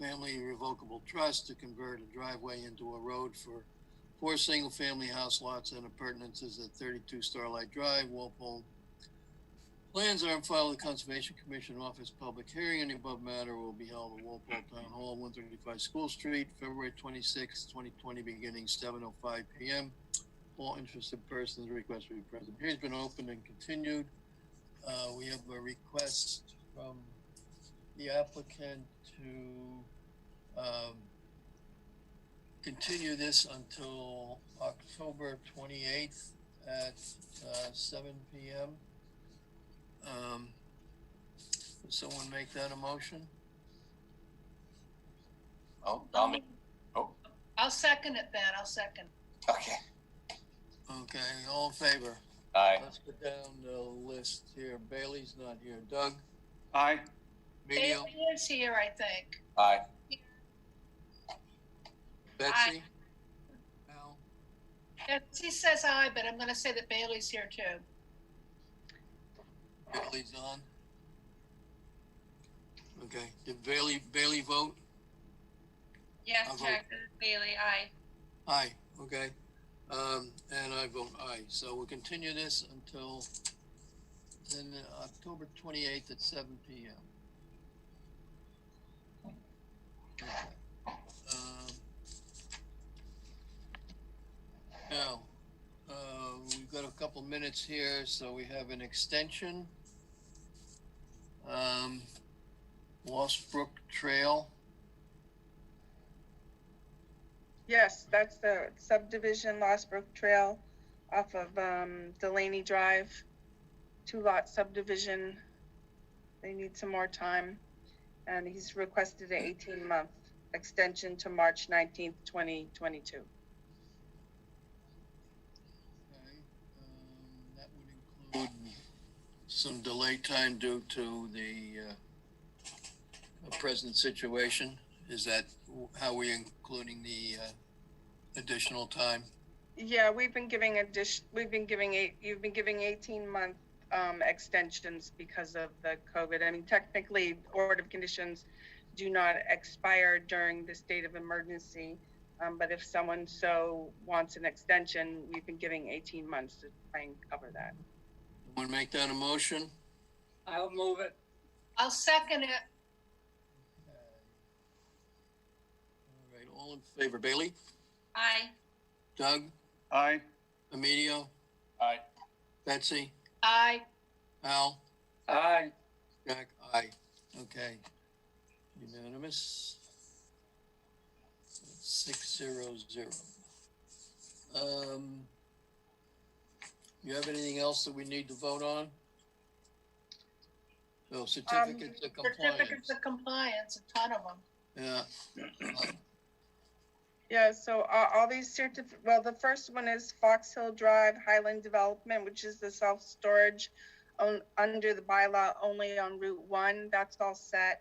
family irrevocable trust to convert a driveway into a road for 4 single-family house lots and appurtenances at 32 Starlight Drive, Walpole. Plans are on file with the Conservation Commission Office. Public hearing on the above matter will be held at Walpole Town Hall, 135 School Street, February 26, 2020, beginning 7:05 p.m. All interested persons request to be present. Hearing's been opened and continued. We have a request from the applicant to continue this until October 28th at 7 p.m. Would someone make that a motion? I'll second it, Ben. I'll second. Okay. Okay, all in favor? Aye. Let's go down the list here. Bailey's not here. Doug? Aye. Medio? Bailey is here, I think. Aye. Betsy? Al? Betsy says aye, but I'm going to say that Bailey's here too. Bailey's on? Okay. Did Bailey vote? Yes, I'll vote. Jack, Bailey, aye. Aye, okay. And I vote aye. So we'll continue this until then October 28th at 7 p.m. Okay. Now, we've got a couple minutes here, so we have an extension. Lost Brook Trail. Yes, that's the subdivision Lost Brook Trail off of Delaney Drive, 2-lot subdivision. They need some more time, and he's requested an 18-month extension to March 19th, 2022. That would include some delay time due to the present situation. Is that how we're including the additional time? Yeah, you've been giving 18-month extensions because of the COVID. I mean, technically, order of conditions do not expire during the state of emergency. But if someone so wants an extension, we've been giving 18 months to try and cover that. Want to make that a motion? I'll move it. I'll second it. All right, all in favor. Bailey? Aye. Doug? Aye. Emilio? Aye. Betsy? Aye. Al? Aye. Jack? Aye. Okay. Unanimous. 600. You have anything else that we need to vote on? So certificates of compliance. Certificates of compliance, a ton of them. Yeah. Yeah, so all these well, the first one is Fox Hill Drive Highland Development, which is the self-storage under the bylaw only on Route 1. That's all set.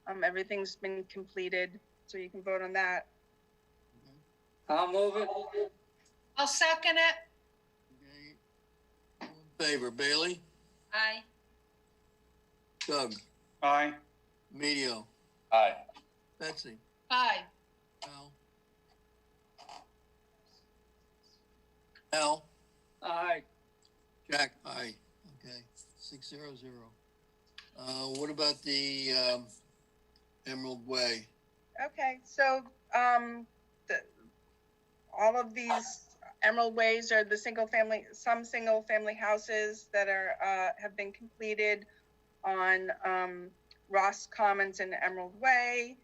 Everything's been completed, so you can vote on that. I'll move it. I'll second it. Okay. All in favor. Bailey? Aye. Doug? Aye. Emilio? Aye. Betsy? Aye. Al? Al? Aye. Jack? Aye. Okay. 600. What about the Emerald Way? Okay, so all of these Emerald Ways are the some single family houses that are have been completed on Ross Commons and Emerald Way.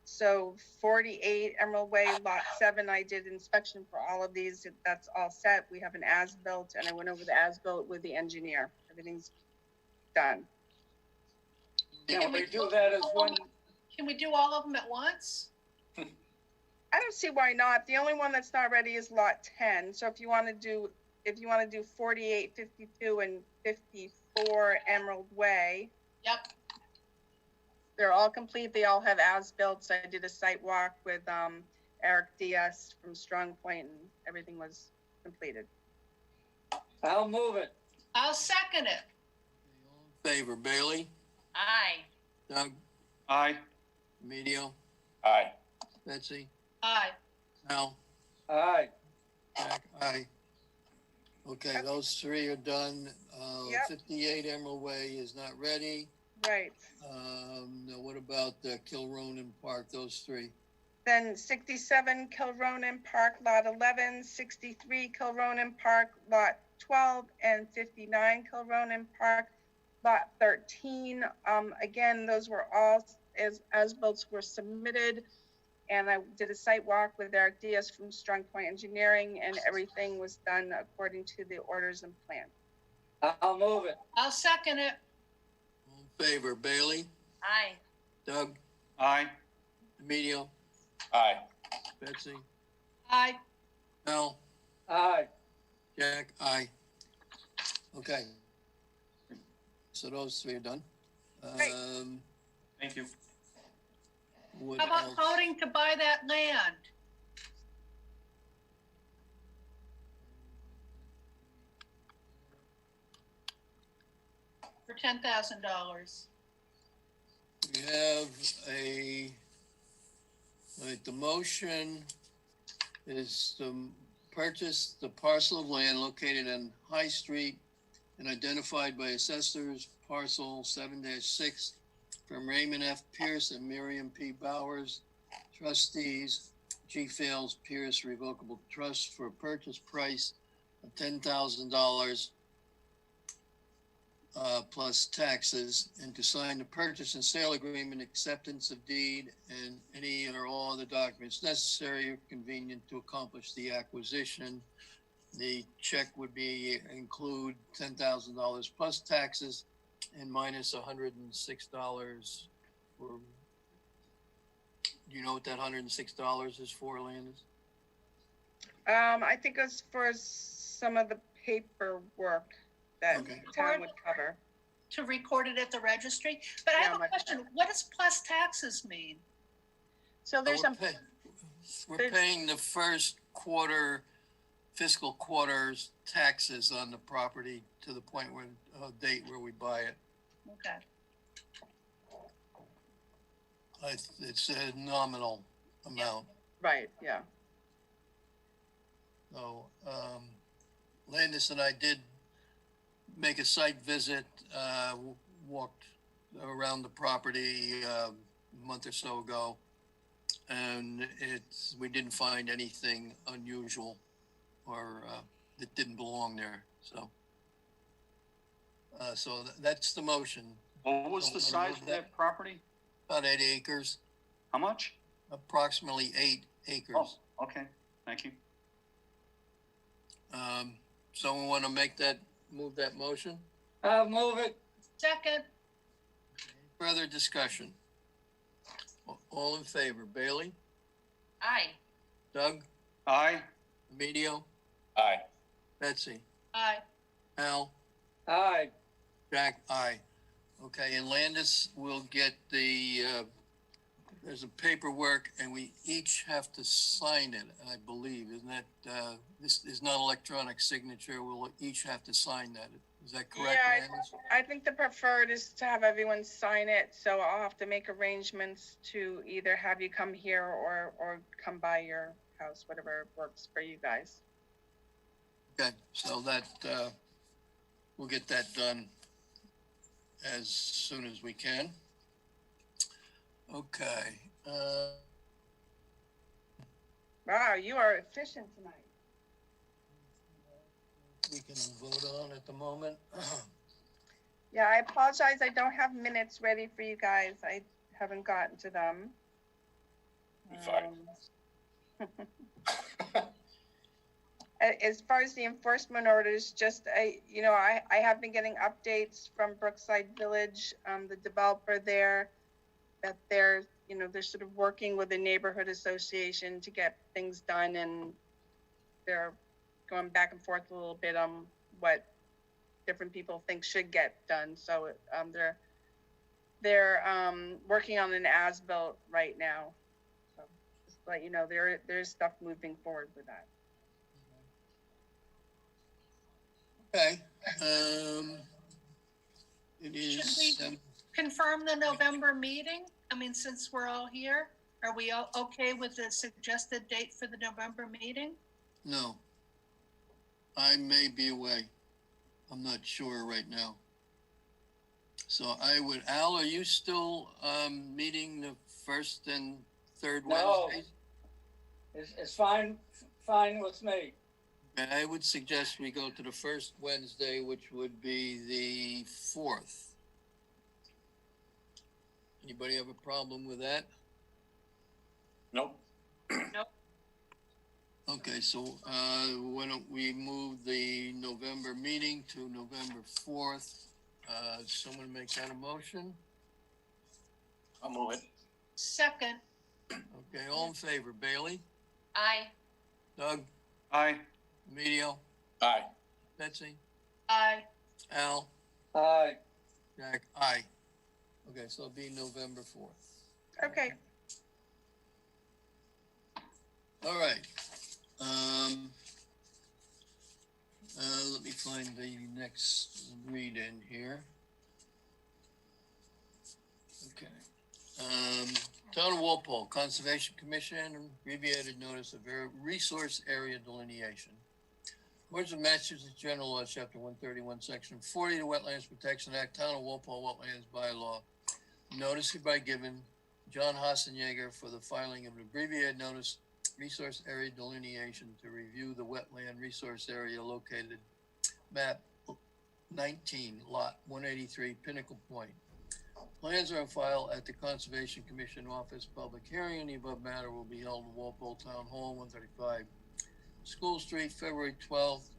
So 48 Emerald Way, Lot 7, I did inspection for all of these. That's all set. We have an as-built, and I went over the as-built with the engineer. Everything's done. Can we do that as one? Can we do all of them at once? I don't see why not. The only one that's not ready is Lot 10. So if you want to do 48, 52, and 54 Emerald Way. Yep. They're all complete. They all have as-built. So I did a site walk with Eric Diaz from Strong Point, and everything was completed. I'll move it. I'll second it. All in favor. Bailey? Aye. Doug? Aye. Emilio, Aye. Betsy, Aye. Al, Aye. Jack, aye. Okay, those three are done. Yep. 58 Emerald Way is not ready. Right. Now what about Kilronan Park, those three? Then 67 Kilronan Park, Lot 11, 63 Kilronan Park, Lot 12, and 59 Kilronan Park, Lot 13. Again, those were all as-built were submitted, and I did a site walk with Eric Diaz from Strong Point Engineering, and everything was done according to the orders and plan. I'll move it. I'll second it. All in favor, Bailey, Aye. Doug, Aye. Emilio, Aye. Betsy, Aye. Al, Aye. Jack, aye. Okay. So those three are done. Great. Thank you. What How about else? voting to buy that land? For $10,000. We have the motion is to purchase the parcel of land located on High Street and identified by assessors parcel 7-6 from Raymond F. Pierce and Miriam P. Bowers, trustees, G. Fails Pierce Revocable Trust for a purchase price of $10,000 plus taxes, and to sign the purchase and sale agreement, acceptance of deed, and any or all other documents necessary or convenient to accomplish the acquisition. The check would include $10,000 plus taxes and minus $106 for. Do you know what that $106 is for, Landis? I think it was for some of the paperwork that Okay. the town would cover. To record it at the registry. But I Yeah, have a like question. that. What does plus taxes mean? So there's some, We're there's- paying the first quarter, fiscal quarter's taxes on the property to the point where, date where we buy it. Okay. It's a nominal amount. right, yeah. So, Landis and I did make a site visit, walked around the property a month or so ago. And we didn't find anything unusual or that didn't belong there. So that's the motion. What was the size of that property? About 8 acres, How much? approximately 8 acres. Oh, okay, thank you. Someone want to move that motion? I'll move it. Second. Further discussion? All in favor, Bailey, Aye. Doug, Aye. Emilio, Aye. Betsy, Aye. Al, Aye. Jack, aye. Okay, and Landis will get there's a paperwork and we each have to sign it, I believe, isn't that, this is not electronic signature, we'll each have to sign that. Is that correct, Yeah, Landis? I think the preferred is to have everyone sign it, so I'll have to make arrangements to either have you come here or come by your house, whatever works for you guys. Okay, so that, we'll get that done as soon as we can. Okay, Wow, you are efficient tonight. we can vote on at the moment. Yeah, I apologize, I don't have minutes ready for you guys. I haven't gotten to them. Fine. As far as the enforcement orders, just, I have been getting updates from Brookside Village, the developer there, that they're sort of working with the neighborhood association to get things done, and they're going back and forth a little bit on what different people think should get done. So they're working on an as-built right now. So just to let you know, there's stuff moving forward with that. Okay, it Should is, we confirm the November meeting? I mean, since we're all here, are we all okay with the suggested date for the November meeting? No. I may be away. I'm not sure right now. So I would, Al, are you still, meeting the first and third No. Wednesdays? It's fine with me. And I would suggest we go to the first Wednesday, which would be the 4th. Anybody have a problem with that? Nope. Okay, so, why don't we move the November meeting to November 4th? Someone make that a motion? I'll move it. Second, Okay, all in favor, Bailey, Aye. Doug, Aye. Emilio, Aye. Betsy, aye. Al, Aye. Jack, aye. Okay, so it'll be November 4th. Okay, All right. Let me find the next read in here. Okay. Town of Walpole Conservation Commission abbreviated notice of resource area delineation. According to Massachusetts General Law, Chapter 131, Section 40, the Wetlands Protection Act, Town of Walpole Wetlands Bylaw. Notice hereby given John Hassenjager for the filing of an abbreviated notice resource area delineation to review the wetland resource area located map 19 lot 183 Pinnacle Point. Plans are on file at the Conservation Commission office. Public hearing on the above matter will be held in Walpole Town Hall, 135 School Street, February 12th,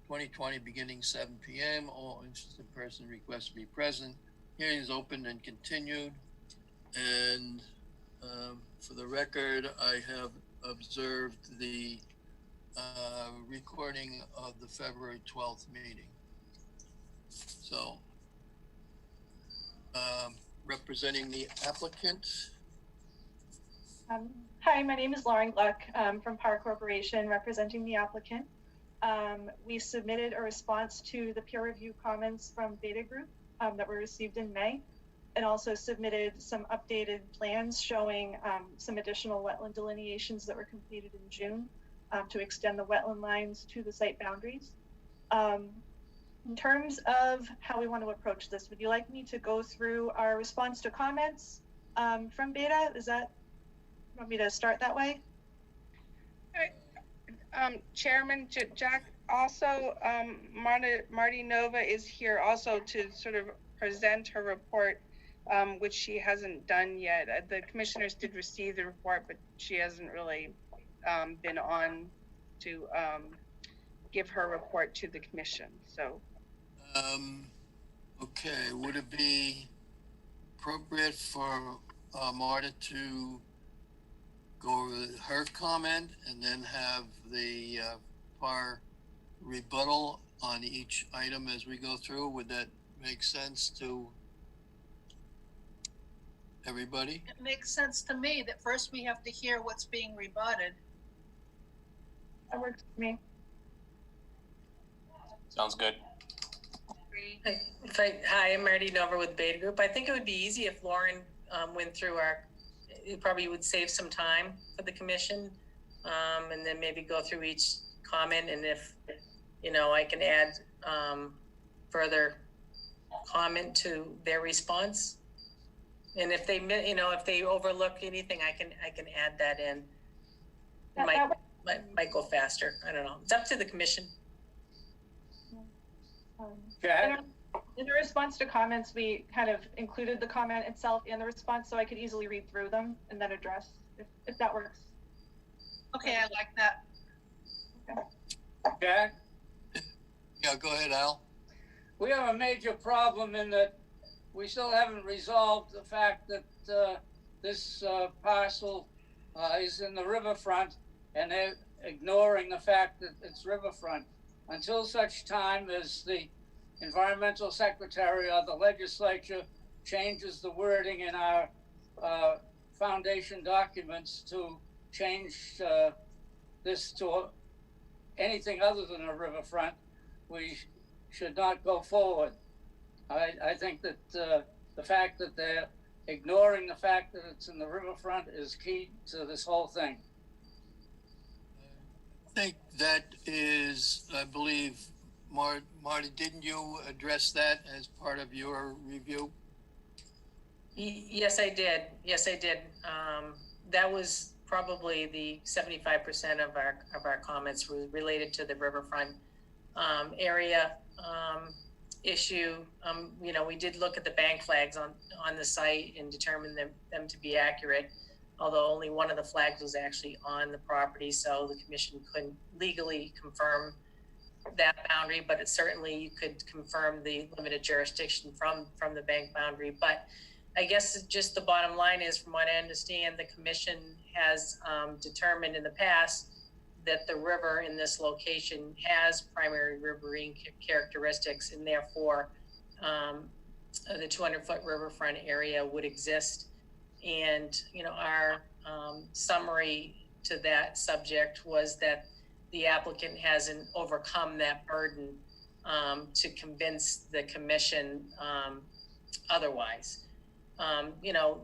2020, beginning 7 p.m. All interested persons request to be present. Hearing is open and continued. And for the record, I have observed the recording of the February 12th meeting. So, representing the applicant. Hi, my name is Lauren Gluck from Power Corporation, representing the applicant. We submitted a response to the peer review comments from Beta Group that were received in May, and also submitted some updated plans showing some additional wetland delineations that were completed in June to extend the wetland lines to the site boundaries. In terms of how we want to approach this, would you like me to go through our response to comments from Beta? You want me to start that way? Chairman Jack, also, Marty Nova is here also to sort of present her report, which she hasn't done yet. The commissioners did receive the report, but she hasn't really been on to give her report to the commission, so. Okay, would it be appropriate for Marta to go over her comment and then have the PAR rebuttal on each item as we go through? Would that make sense to everybody? It makes sense to me that first we have to hear what's being rebutted. That works for me. Sounds good. Agree. Hi, I'm Marty Nova with Beta Group. I think it would be easy if Lauren went through it probably would save some time for the commission, and then maybe go through each comment, and if, I can add further comment to their response. And if they, if they overlook anything, I can add that in. It might go faster. I don't know. It's up to the commission. Jack? In the response to comments, we kind of included the comment itself in the response, so I could easily read through them and then address if that works. Okay, I like that. Jack? Yeah, go ahead, Al. We have a major problem in that we still haven't resolved the fact that this parcel is in the riverfront, and they're ignoring the fact that it's riverfront. Until such time as the environmental secretary or the legislature changes the wording in our foundation documents to change this to anything other than a riverfront, we should not go forward. I think that the fact that they're ignoring the fact that it's in the riverfront is key to this whole thing. I think that is, I believe, Marty, didn't you address that as part of your review? Yes, I did. Yes, I did. That was probably the 75% of our comments were related to the riverfront area issue. You know, we did look at the bank flags on the site and determined them to be accurate, although only one of the flags was actually on the property, so the commission couldn't legally confirm that boundary, but it certainly you could confirm the limited jurisdiction from the bank boundary. But I guess just the bottom line is, from what I understand, the commission has determined in the past that the river in this location has primary riverine characteristics, and therefore the 200-foot riverfront area would exist. And, you know, our summary to that subject was that the applicant hasn't overcome that burden to convince the commission otherwise. You know,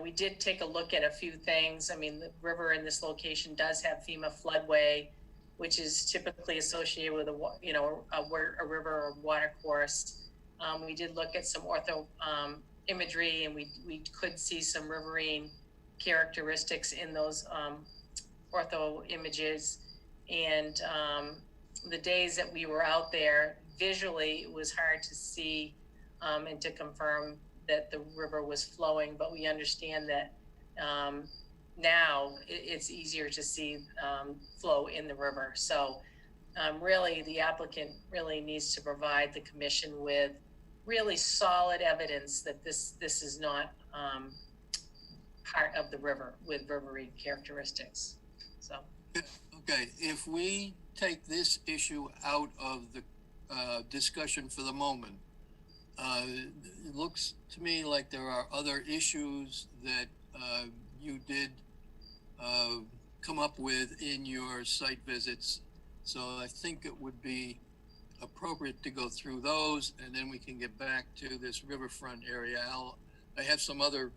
we did take a look at a few things. I mean, the river in this location does have FEMA floodway, which is typically associated with a river or water course. We did look at some ortho imagery, and we could see some riverine characteristics in those ortho images. And the days that we were out there, visually, it was hard to see and to confirm that the river was flowing, but we understand that now it's easier to see flow in the river. So really, the applicant really needs to provide the commission with really solid evidence that this is not part of the river with riverine characteristics. So. Okay, if we take this issue out of the discussion for the moment, it looks to me like there are other issues that you did come up with in your site visits. So I think it would be appropriate to go through those, and then we can get back to this riverfront area. I have some other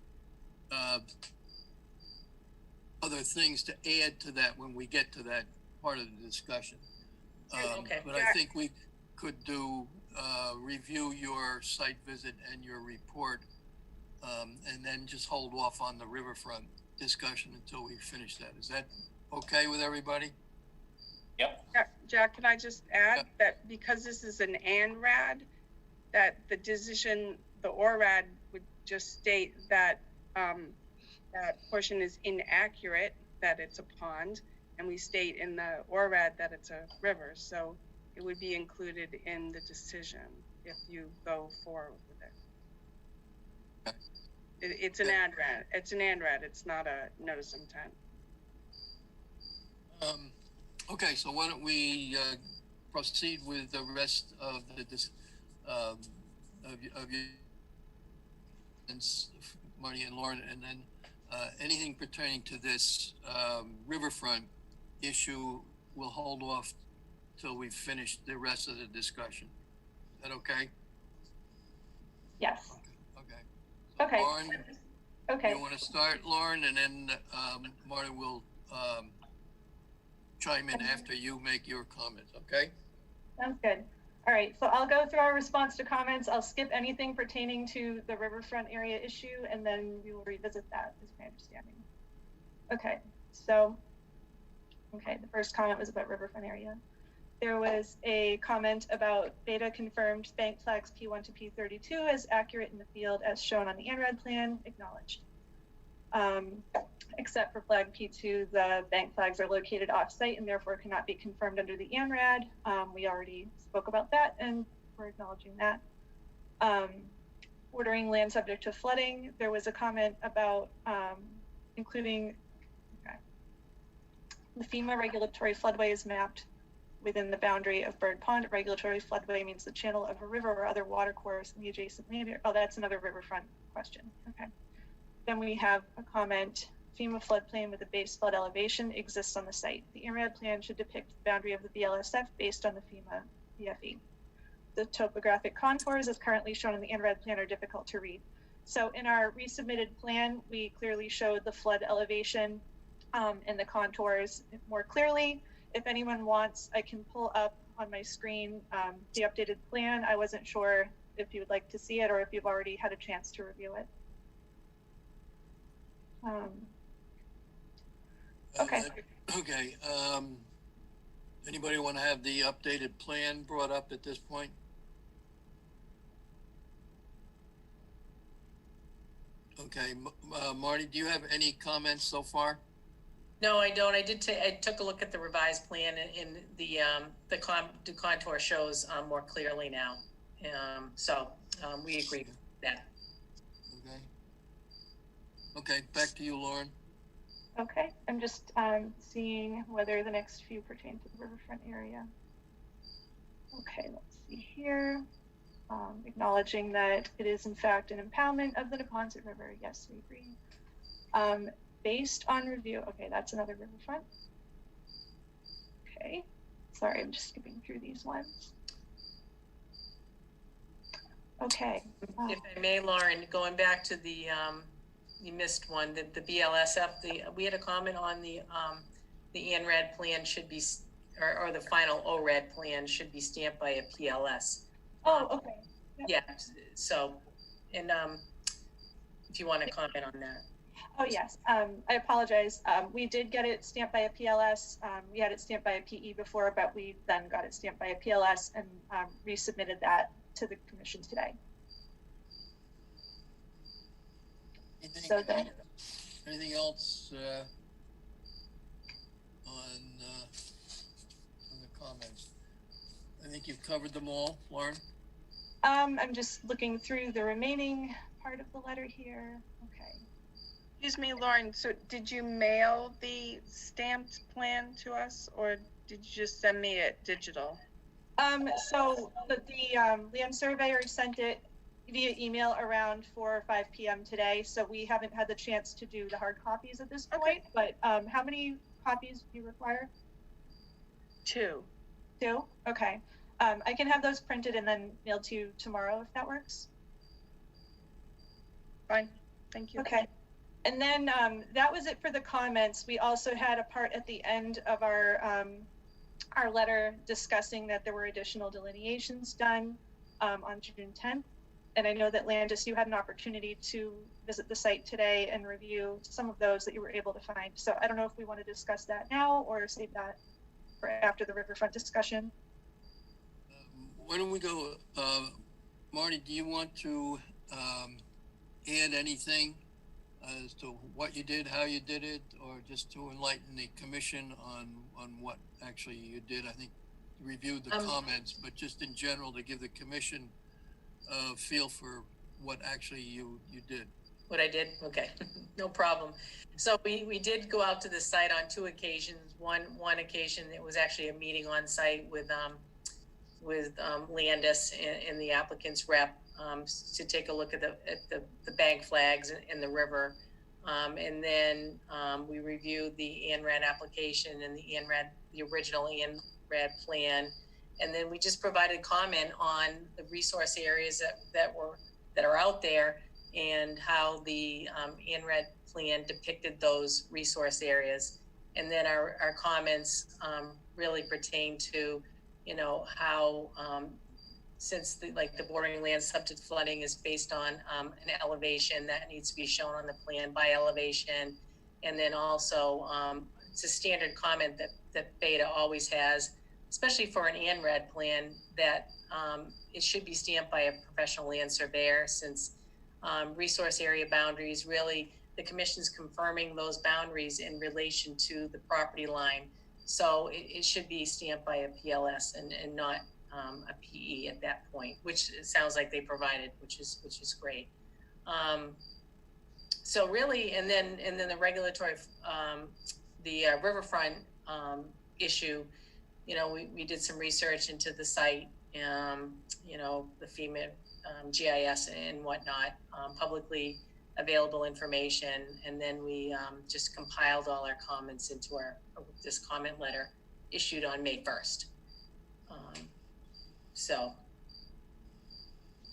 things to add to that when we get to that part of the discussion. Okay. But I think we could do review your site visit and your report, and then just hold off on the riverfront discussion until we finish that. Is that okay with everybody? Yep. Jack, can I just add that because this is an ANRAD, that the decision, the ORAD would just state that that portion is inaccurate, that it's a pond, and we state in the ORAD that it's a river. So it would be included in the decision if you go forward with it. It's an ANRAD. It's an ANRAD. It's not a notice of intent. Okay, so why don't we proceed with the rest of the of your Marty and Lauren, and then anything pertaining to this riverfront issue, we'll hold off till we've finished the rest of the discussion. Is that okay? Yes. Okay. Okay. Lauren, Okay. you want to start, Lauren, and then Marty will chime in after you make your comments, okay? Sounds good. All right, so I'll go through our response to comments. I'll skip anything pertaining to the riverfront area issue, and then we will revisit that, is my understanding. Okay, so, the first comment was about riverfront area. There was a comment about Beta confirmed bank flags P1 to P32 as accurate in the field as shown on the ANRAD plan, acknowledged. Except for flag P2, the bank flags are located off-site and therefore cannot be confirmed under the ANRAD. We already spoke about that and we're acknowledging that. Ordering land subject to flooding, there was a comment about including the FEMA regulatory floodway is mapped within the boundary of Bird Pond. Regulatory floodway means the channel of a river or other water course in the adjacent land area. Oh, that's another riverfront question. Okay. Then we have a comment, FEMA floodplain with a base flood elevation exists on the site. The ANRAD plan should depict the boundary of the BLSF based on the FEMA BFE. The topographic contours as currently shown in the ANRAD plan are difficult to read. So in our resubmitted plan, we clearly showed the flood elevation and the contours more clearly. If anyone wants, I can pull up on my screen the updated plan. I wasn't sure if you would like to see it or if you've already had a chance to review it. Okay. Okay. Anybody want to have the updated plan brought up at this point? Okay, Marty, do you have any comments so far? No, I don't. I took a look at the revised plan, and the contour shows more clearly now. So we agree with that. Okay. Okay, back to you, Lauren. Okay, I'm just seeing whether the next few pertain to the riverfront area. Okay, let's see here. Acknowledging that it is in fact an impoundment of the Neponset River. Yes, we agree. Based on review, okay, that's another riverfront. Okay, sorry, I'm just skipping through these ones. Okay. If I may, Lauren, going back to the, you missed one, the BLSF, we had a comment on the ANRAD plan should be, or the final ORAD plan should be stamped by a PLS. Oh, okay. Yep. Yeah, so, and if you want to comment on that. Oh, yes. I apologize. We did get it stamped by a PLS. We had it stamped by a PE before, but we then got it stamped by a PLS and resubmitted that to the commission today. Anything else on the comments? I think you've covered them all, Lauren. I'm just looking through the remaining part of the letter here. Okay. Excuse me, Lauren, so did you mail the stamped plan to us or did you just send me it digital? So the land surveyor sent it via email around 4 or 5 p.m. today, so we haven't had the chance to do the hard copies at this point. Okay. But how many copies do you require? 2. 2? Okay. I can have those printed and then mailed to you tomorrow if that works. Fine, thank you. Okay. And then that was it for the comments. We also had a part at the end of our letter discussing that there were additional delineations done on June 10th. And I know that Landis, you had an opportunity to visit the site today and review some of those that you were able to find. So I don't know if we want to discuss that now or save that for after the riverfront discussion. Why don't we go, Marty, do you want to add anything as to what you did, how you did it, or just to enlighten the commission on what actually you did? I think you reviewed the comments, but just in general to give the commission a feel for what actually you did. What I did? Okay, no problem. So we did go out to the site on 2 occasions. One occasion, it was actually a meeting on site with Landis and the applicant's rep to take a look at the bank flags in the river. And then we reviewed the ANRAD application and the original ANRAD plan. And then we just provided comment on the resource areas that are out there and how the ANRAD plan depicted those resource areas. And then our comments really pertain to, you know, how since the bordering land subject to flooding is based on an elevation that needs to be shown on the plan by elevation. And then also it's a standard comment that Beta always has, especially for an ANRAD plan, that it should be stamped by a professional land surveyor, since resource area boundaries, really the commission's confirming those boundaries in relation to the property line. So it should be stamped by a PLS and not a PE at that point, which it sounds like they provided, which is great. So really, and then the regulatory, the riverfront issue, you know, we did some research into the site, you know, the FEMA GIS and whatnot, publicly available information, and then we just compiled all our comments into this comment letter issued on May 1st. So.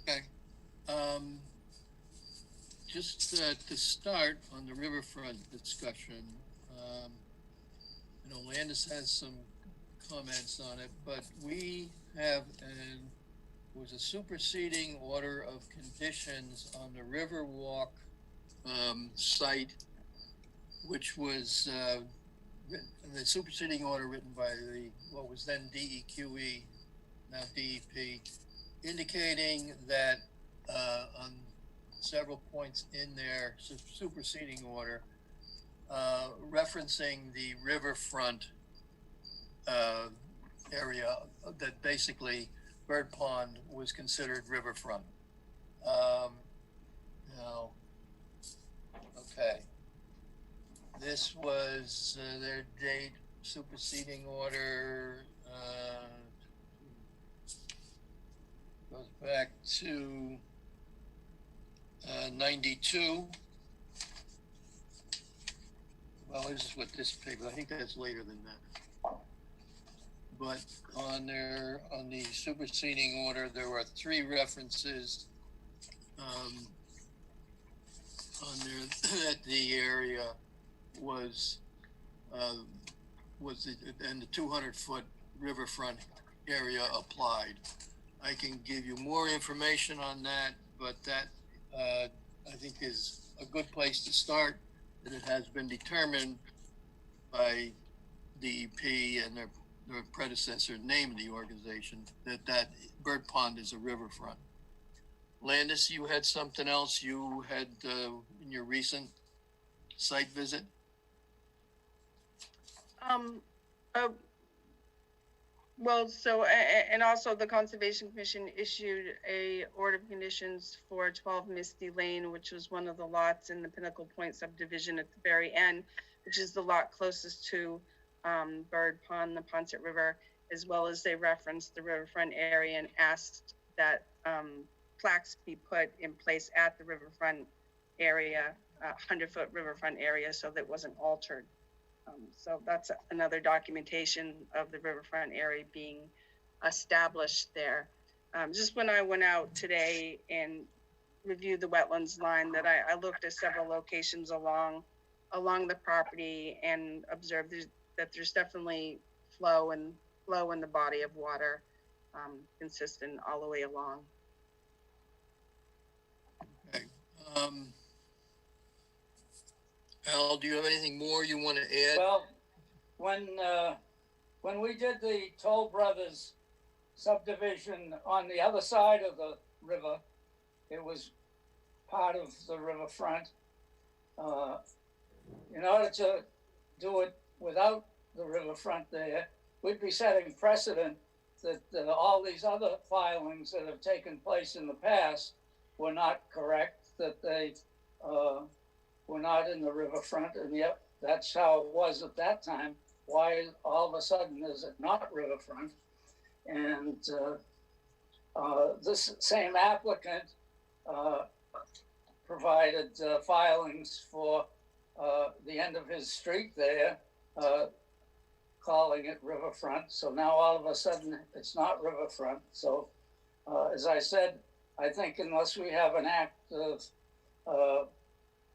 Okay. just to start on the riverfront discussion, you know, Landis has some comments on it, but we have was a superseding order of conditions on the Riverwalk site, which was the superseding order written by what was then DEQE, now DEP, indicating that on several points in their superseding order, referencing the riverfront area, that basically Bird Pond was considered riverfront. Now, okay. This was their date superseding order, goes back to 92. Well, this is what this paper, I think that's later than that. But on the superseding order, there were 3 references on there that the area was and the 200-foot riverfront area applied. I can give you more information on that, but that I think is a good place to start, that it has been determined by DEP and their predecessor name of the organization that Bird Pond is a riverfront. Landis, you had something else you had in your recent site visit? Well, so, and also the Conservation Commission issued a order of conditions for 12 Misty Lane, which was one of the lots in the Pinnacle Point subdivision at the very end, which is the lot closest to Bird Pond, the Ponset River, as well as they referenced the riverfront area and asked that plaques be put in place at the riverfront area, 100-foot riverfront area, so that it wasn't altered. So that's another documentation of the riverfront area being established there. Just when I went out today and reviewed the wetlands line, that I looked at several locations along the property and observed that there's definitely flow in the body of water, consistent all the way along. Okay. Al, do you have anything more you want to add? Well, when we did the Toll Brothers subdivision on the other side of the river, it was part of the riverfront. In order to do it without the riverfront there, we'd be setting precedent that all these other filings that have taken place in the past were not correct, that they were not in the riverfront, and yet that's how it was at that time. Why all of a sudden is it not riverfront? And this same applicant provided filings for the end of his street there, calling it riverfront. So now all of a sudden it's not riverfront. So as I said, I think unless we have an act of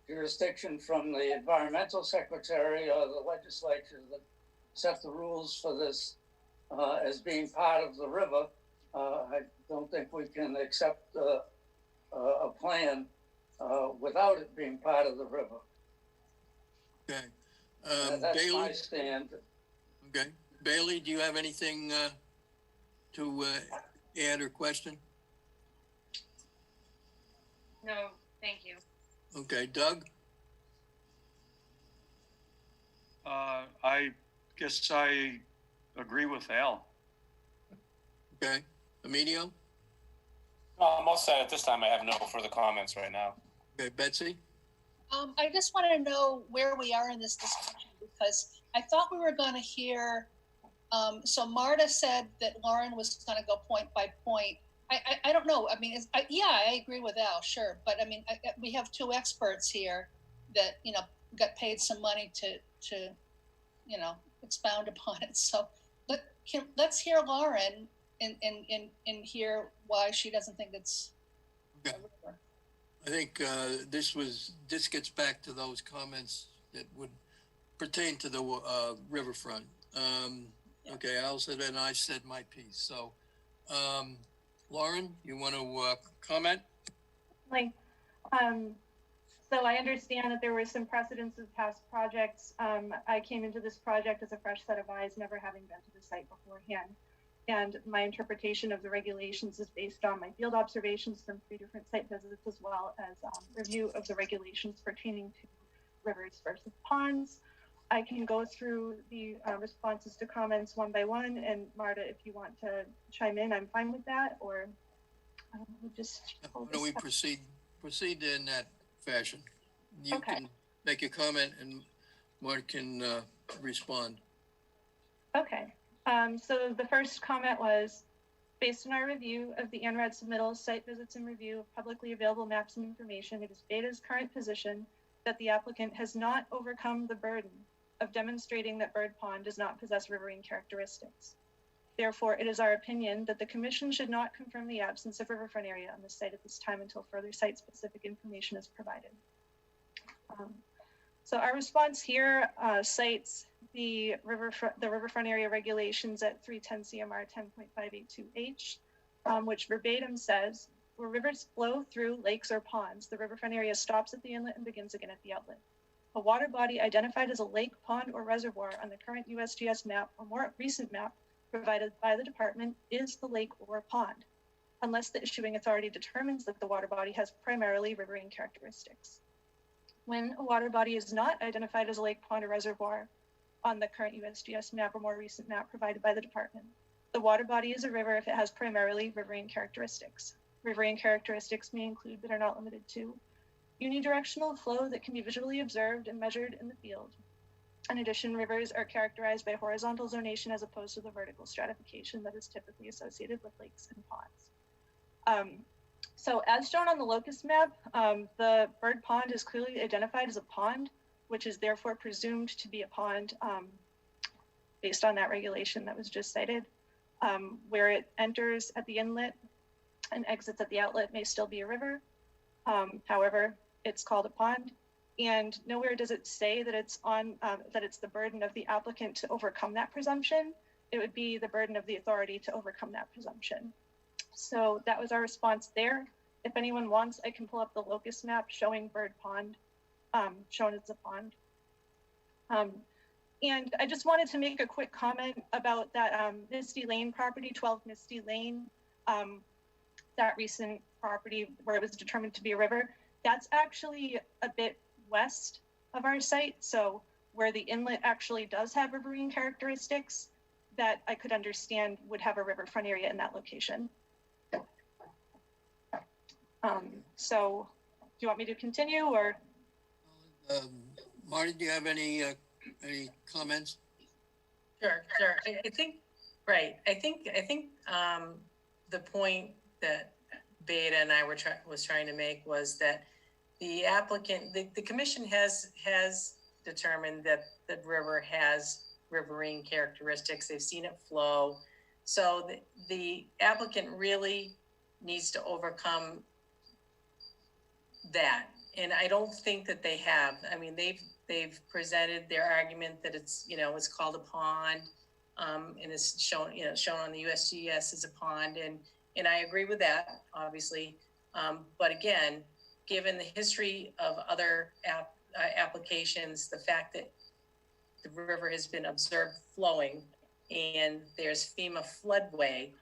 jurisdiction from the environmental secretary or the legislature that set the rules for this as being part of the river, I don't think we can accept a plan without it being part of the river. Okay. That's Bailey? my stand. Okay. Bailey, do you have anything to add or question? No, thank you. Okay. Doug? I guess I agree with Al. Okay. Emilio? I'm all set at this time. I have no further comments right now. Okay. Betsy? I just want to know where we are in this discussion, because I thought we were going to hear, so Marta said that Lauren was going to go point by point. I don't know. I mean, yeah, I agree with Al, sure. But I mean, we have 2 experts here that, you know, got paid some money to you know, expound upon it. So let's hear Lauren and hear why she doesn't think it's Okay. a river. I think this gets back to those comments that would pertain to the riverfront. Okay, Al said and I said my piece. So, Lauren, you want to comment? So I understand that there were some precedents of past projects. I came into this project as a fresh set of eyes, never having been to the site beforehand. And my interpretation of the regulations is based on my field observations from 3 different site visits, as well as review of the regulations pertaining to rivers versus ponds. I can go through the responses to comments one by one, and Marta, if you want to chime in, I'm fine with that, or we'll just. Why don't we proceed in that fashion? You can make a comment and Mark can respond. Okay. So the first comment was, based on our review of the ANRAD submittals, site visits, and review of publicly available maps and information, it is Beta's current position that the applicant has not overcome the burden of demonstrating that Bird Pond does not possess riverine characteristics. Therefore, it is our opinion that the commission should not confirm the absence of riverfront area on the site at this time until further site-specific information is provided. So our response here cites the riverfront area regulations at 310 CMR 10.582H, which verbatim says, where rivers flow through lakes or ponds, the riverfront area stops at the inlet and begins again at the outlet. A water body identified as a lake, pond, or reservoir on the current USGS map or more recent map provided by the department is the lake or a pond, unless the issuing authority determines that the water body has primarily riverine characteristics. When a water body is not identified as a lake, pond, or reservoir on the current USGS map or more recent map provided by the department, the water body is a river if it has primarily riverine characteristics. Riverine characteristics may include, but are not limited to, unidirectional flow that can be visually observed and measured in the field. In addition, rivers are characterized by horizontal zonation as opposed to the vertical stratification that is typically associated with lakes and ponds. So as shown on the locust map, the Bird Pond is clearly identified as a pond, which is therefore presumed to be a pond based on that regulation that was just cited. Where it enters at the inlet and exits at the outlet may still be a river. However, it's called a pond, and nowhere does it say that it's that it's the burden of the applicant to overcome that presumption. It would be the burden of the authority to overcome that presumption. So that was our response there. If anyone wants, I can pull up the locust map showing Bird Pond, shown as a pond. And I just wanted to make a quick comment about that Misty Lane property, 12 Misty Lane, that recent property where it was determined to be a river. That's actually a bit west of our site. So where the inlet actually does have riverine characteristics, that I could understand would have a riverfront area in that location. So do you want me to continue or? Marty, do you have any comments? Sure. I think, right. I think the point that Beta and I was trying to make was that the applicant, the commission has determined that the river has riverine characteristics. They've seen it flow. So the applicant really needs to overcome that. And I don't think that they have. I mean, they've presented their argument that it's, it's called a pond, and it's shown on the USGS as a pond. And I agree with that, obviously. But again, given the history of other applications, the fact that the river has been observed flowing and there's FEMA floodway,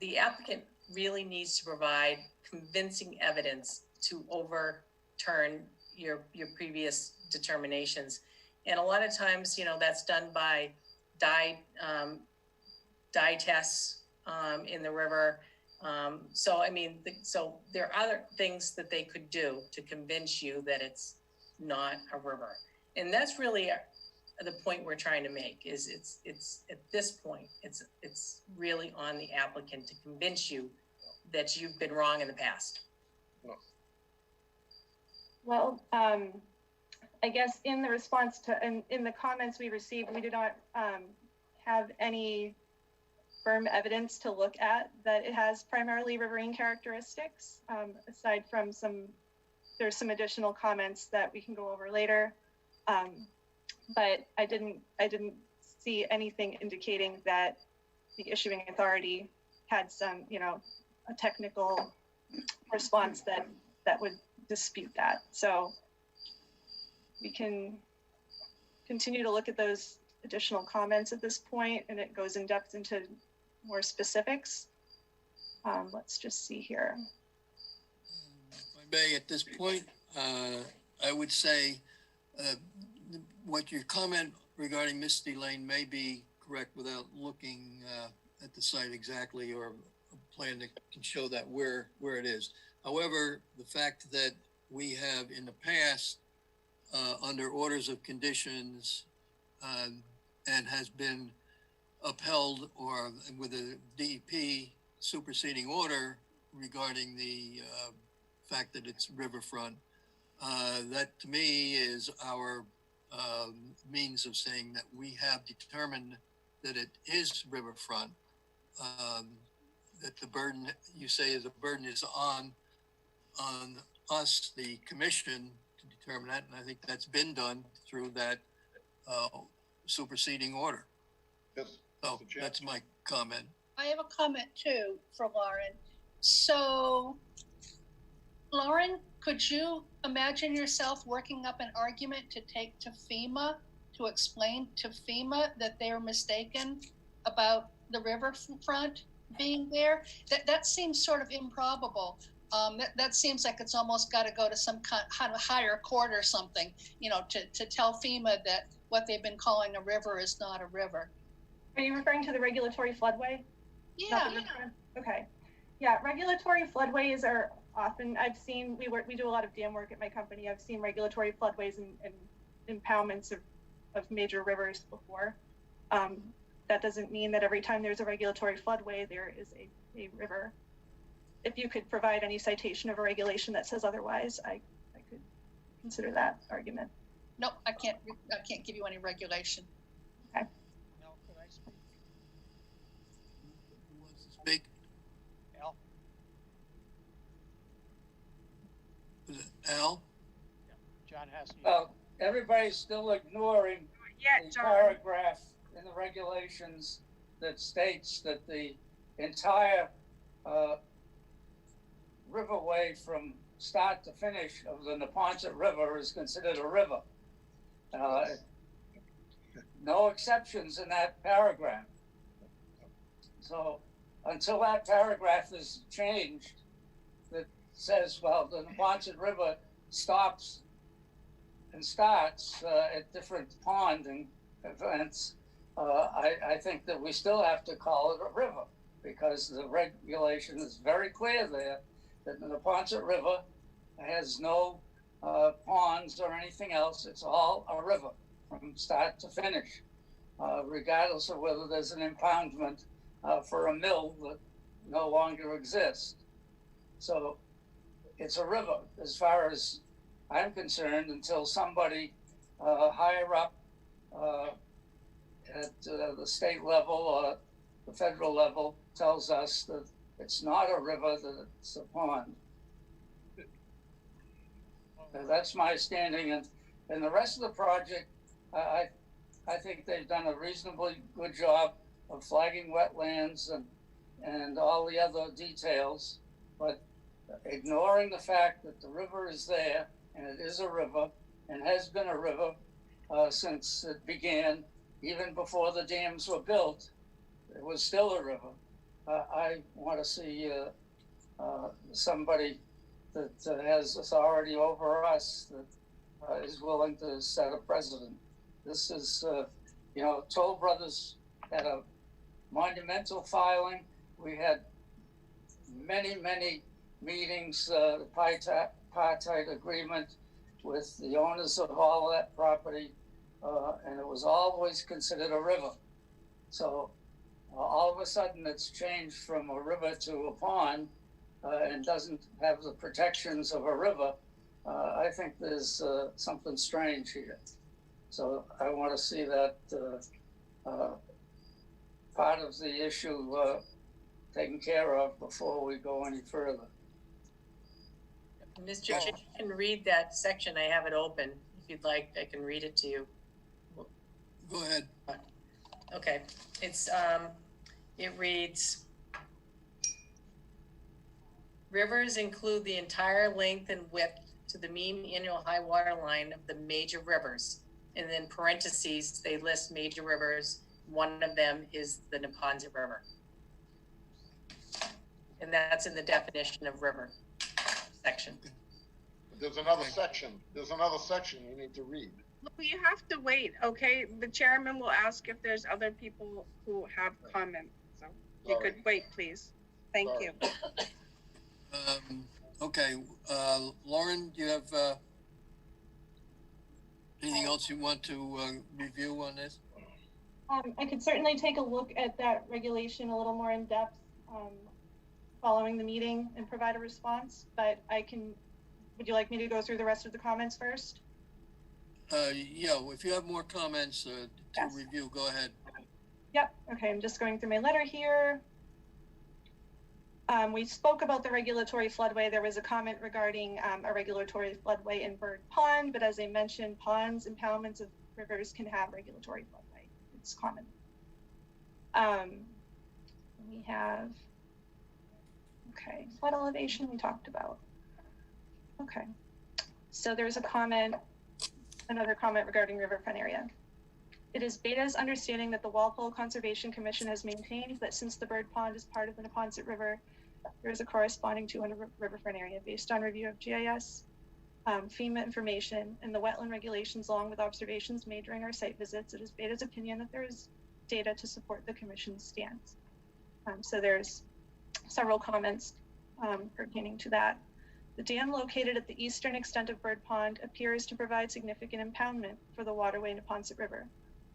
the applicant really needs to provide convincing evidence to overturn your previous determinations. And a lot of times, that's done by dye tests in the river. So there are other things that they could do to convince you that it's not a river. And that's really the point we're trying to make is it's at this point, it's really on the applicant to convince you that you've been wrong in the past. Well, I guess in the response to, and in the comments we received, we did not have any firm evidence to look at that it has primarily riverine characteristics, aside from some there's some additional comments that we can go over later. But I didn't see anything indicating that the issuing authority had some, you know, a technical response that would dispute that. So we can continue to look at those additional comments at this point, and it goes in depth into more specifics. Let's just see here. If I may, at this point, I would say what your comment regarding Misty Lane may be correct without looking at the site exactly, or a plan that can show that where it is. However, the fact that we have in the past, under orders of conditions, and has been upheld or with a DEP superseding order regarding the fact that it's riverfront, that to me is our means of saying that we have determined that it is riverfront. That the burden, you say, is a burden is on us, the commission, to determine that, and I think that's been done through that superseding order. Yes. So that's my comment. I have a comment too for Lauren. So, Lauren, could you imagine yourself working up an argument to take to FEMA to explain to FEMA that they were mistaken about the riverfront being there? That seems sort of improbable. That seems like it's almost got to go to some kind of higher court or something, you know, to tell FEMA that what they've been calling a river is not a river. Are you referring to the regulatory floodway? Yeah. Okay. Yeah, regulatory floodways are often, I've seen, we do a lot of dam work at my company. I've seen regulatory floodways and impoundments of major rivers before. That doesn't mean that every time there's a regulatory floodway, there is a river. If you could provide any citation of a regulation that says otherwise, I could consider that argument. Nope, I can't give you any regulation. Okay. Al, could I speak? Who wants to speak? Al? Is it Al? Yeah. John Hesse. Well, everybody's still ignoring Yeah, the John. paragraph in the regulations that states that the entire riverway from start to finish of the Neponset River is considered a river. No exceptions in that paragraph. So until that paragraph is changed, that says, well, the Neponset River stops and starts at different ponding events, I think that we still have to call it a river, because the regulation is very clear there that the Neponset River has no ponds or anything else. It's all a river from start to finish, regardless of whether there's an impoundment for a mill that no longer exists. So it's a river as far as I'm concerned, until somebody higher up at the state level or the federal level tells us that it's not a river, that it's a pond. That's my standing, and the rest of the project, I think they've done a reasonably good job of flagging wetlands and all the other details, but ignoring the fact that the river is there, and it is a river, and has been a river since it began, even before the dams were built. It was still a river. I want to see somebody that has authority over us, that is willing to set a precedent. This is, Toll Brothers had a monumental filing. We had many, many meetings, the tripartite agreement with the owners of all of that property, and it was always considered a river. So all of a sudden it's changed from a river to a pond, and doesn't have the protections of a river. I think there's something strange here. So I want to see that part of the issue taken care of before we go any further. Mr. Chair, you can read that section. I have it open. If you'd like, I can read it to you. Go ahead. Okay, it's, it reads, rivers include the entire length and width to the mean annual high water line of the major rivers. And then parentheses, they list major rivers. One of them is the Neponset River. And that's in the definition of river section. There's another section. There's another section you need to read. Well, you have to wait, okay? The chairman will ask if there's other people who have comments. So you could wait, please. Thank you. Okay, Lauren, do you have anything else you want to review on this? I could certainly take a look at that regulation a little more in depth following the meeting and provide a response, but would you like me to go through the rest of the comments first? Yeah, if you have more comments to Yes. review, go ahead. Yep, okay, I'm just going through my letter here. We spoke about the regulatory floodway. There was a comment regarding a regulatory floodway in Bird Pond, but as I mentioned, ponds, impoundments of rivers can have regulatory floodway. It's common. We have, okay, flood elevation we talked about. Okay, so there's a comment, another comment regarding riverfront area. It is Beta's understanding that the Walpole Conservation Commission has maintained that since the Bird Pond is part of the Neponset River, there is a corresponding 200 riverfront area based on review of GIS, FEMA information, and the wetland regulations along with observations made during our site visits. It is Beta's opinion that there is data to support the Commission's stance. So there's several comments pertaining to that. The dam located at the eastern extent of Bird Pond appears to provide significant impoundment for the waterway Neponset River.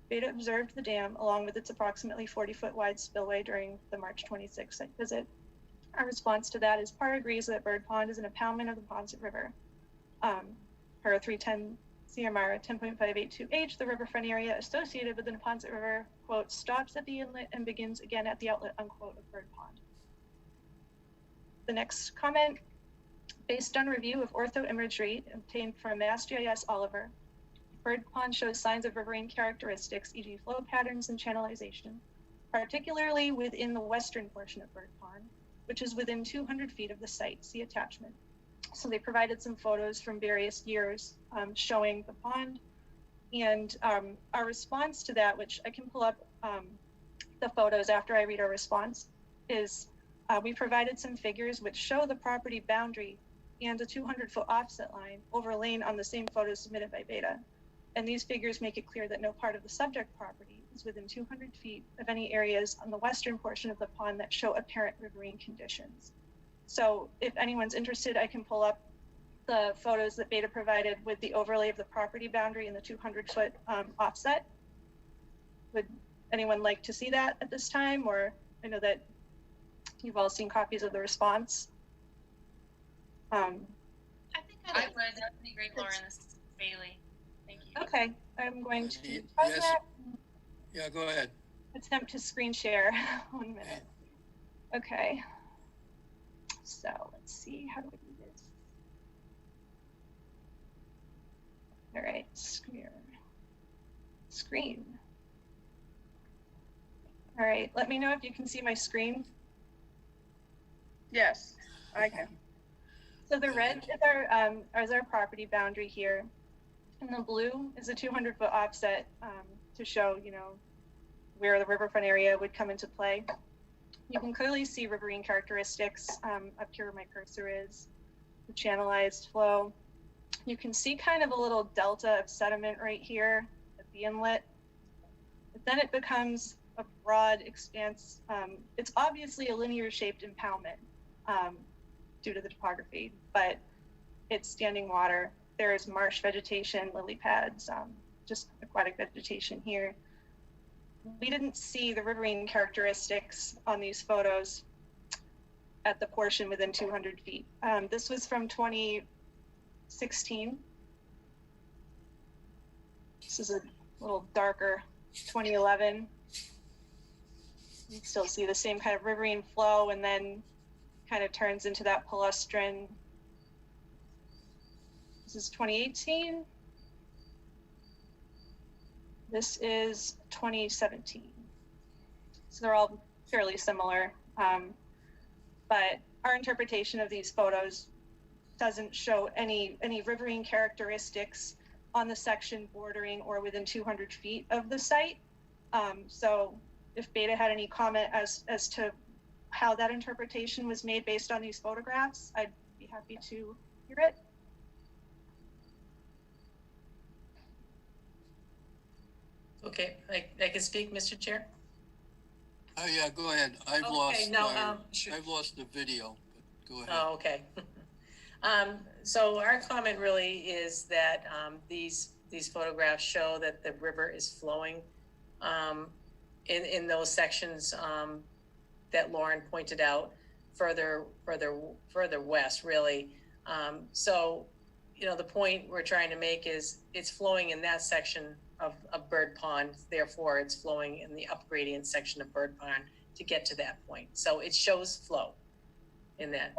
Beta observed the dam along with its approximately 40-foot wide spillway during the March 26th site visit. Our response to that is PAR agrees that Bird Pond is an impoundment of the Neponset River. Per 310 CMR 10.582H, the riverfront area associated with the Neponset River, quote, stops at the inlet and begins again at the outlet, unquote, of Bird Pond. The next comment, based on review of ortho imagery obtained from MassGIS Oliver, Bird Pond shows signs of riverine characteristics, e.g. flow patterns and channelization, particularly within the western portion of Bird Pond, which is within 200 feet of the site, see attachment. So they provided some photos from various years showing the pond. And our response to that, which I can pull up the photos after I read our response, is we provided some figures which show the property boundary and a 200-foot offset line overlain on the same photos submitted by Beta. And these figures make it clear that no part of the subject property is within 200 feet of any areas on the western portion of the pond that show apparent riverine conditions. So if anyone's interested, I can pull up the photos that Beta provided with the overlay of the property boundary and the 200-foot offset. Would anyone like to see that at this time? Or I know that you've all seen copies of the response. I think I would. That would be great, Lauren. This is Bailey. Thank you. Okay, I'm going to Yes. Yeah, go ahead. attempt to screen share. 1 minute. Okay. So let's see, how do we do this? All right, screen. All right, let me know if you can see my screen. Yes, I can. So the red is our property boundary here, and the blue is a 200-foot offset to show, you know, where the riverfront area would come into play. You can clearly see riverine characteristics up here where my cursor is, the channelized flow. You can see kind of a little delta of sediment right here at the inlet, but then it becomes a broad expanse. It's obviously a linear shaped impoundment due to the topography, but it's standing water. There's marsh vegetation, lily pads, just aquatic vegetation here. We didn't see the riverine characteristics on these photos at the portion within 200 feet. This was from 2016. This is a little darker, 2011. You still see the same kind of riverine flow, and then kind of turns into that palustrin This is 2018. This is 2017. So they're all fairly similar. But our interpretation of these photos doesn't show any riverine characteristics on the section bordering or within 200 feet of the site. So if Beta had any comment as to how that interpretation was made based on these photographs, I'd be happy to hear it. Okay, I can speak, Mr. Chair? Oh, yeah, go ahead. I've lost the video, but go ahead. Oh, okay. So our comment really is that these photographs show that the river is flowing in those sections that Lauren pointed out further west, really. So, you know, the point we're trying to make is it's flowing in that section of Bird Pond, therefore it's flowing in the up gradient section of Bird Pond to get to that point. So it shows flow in that.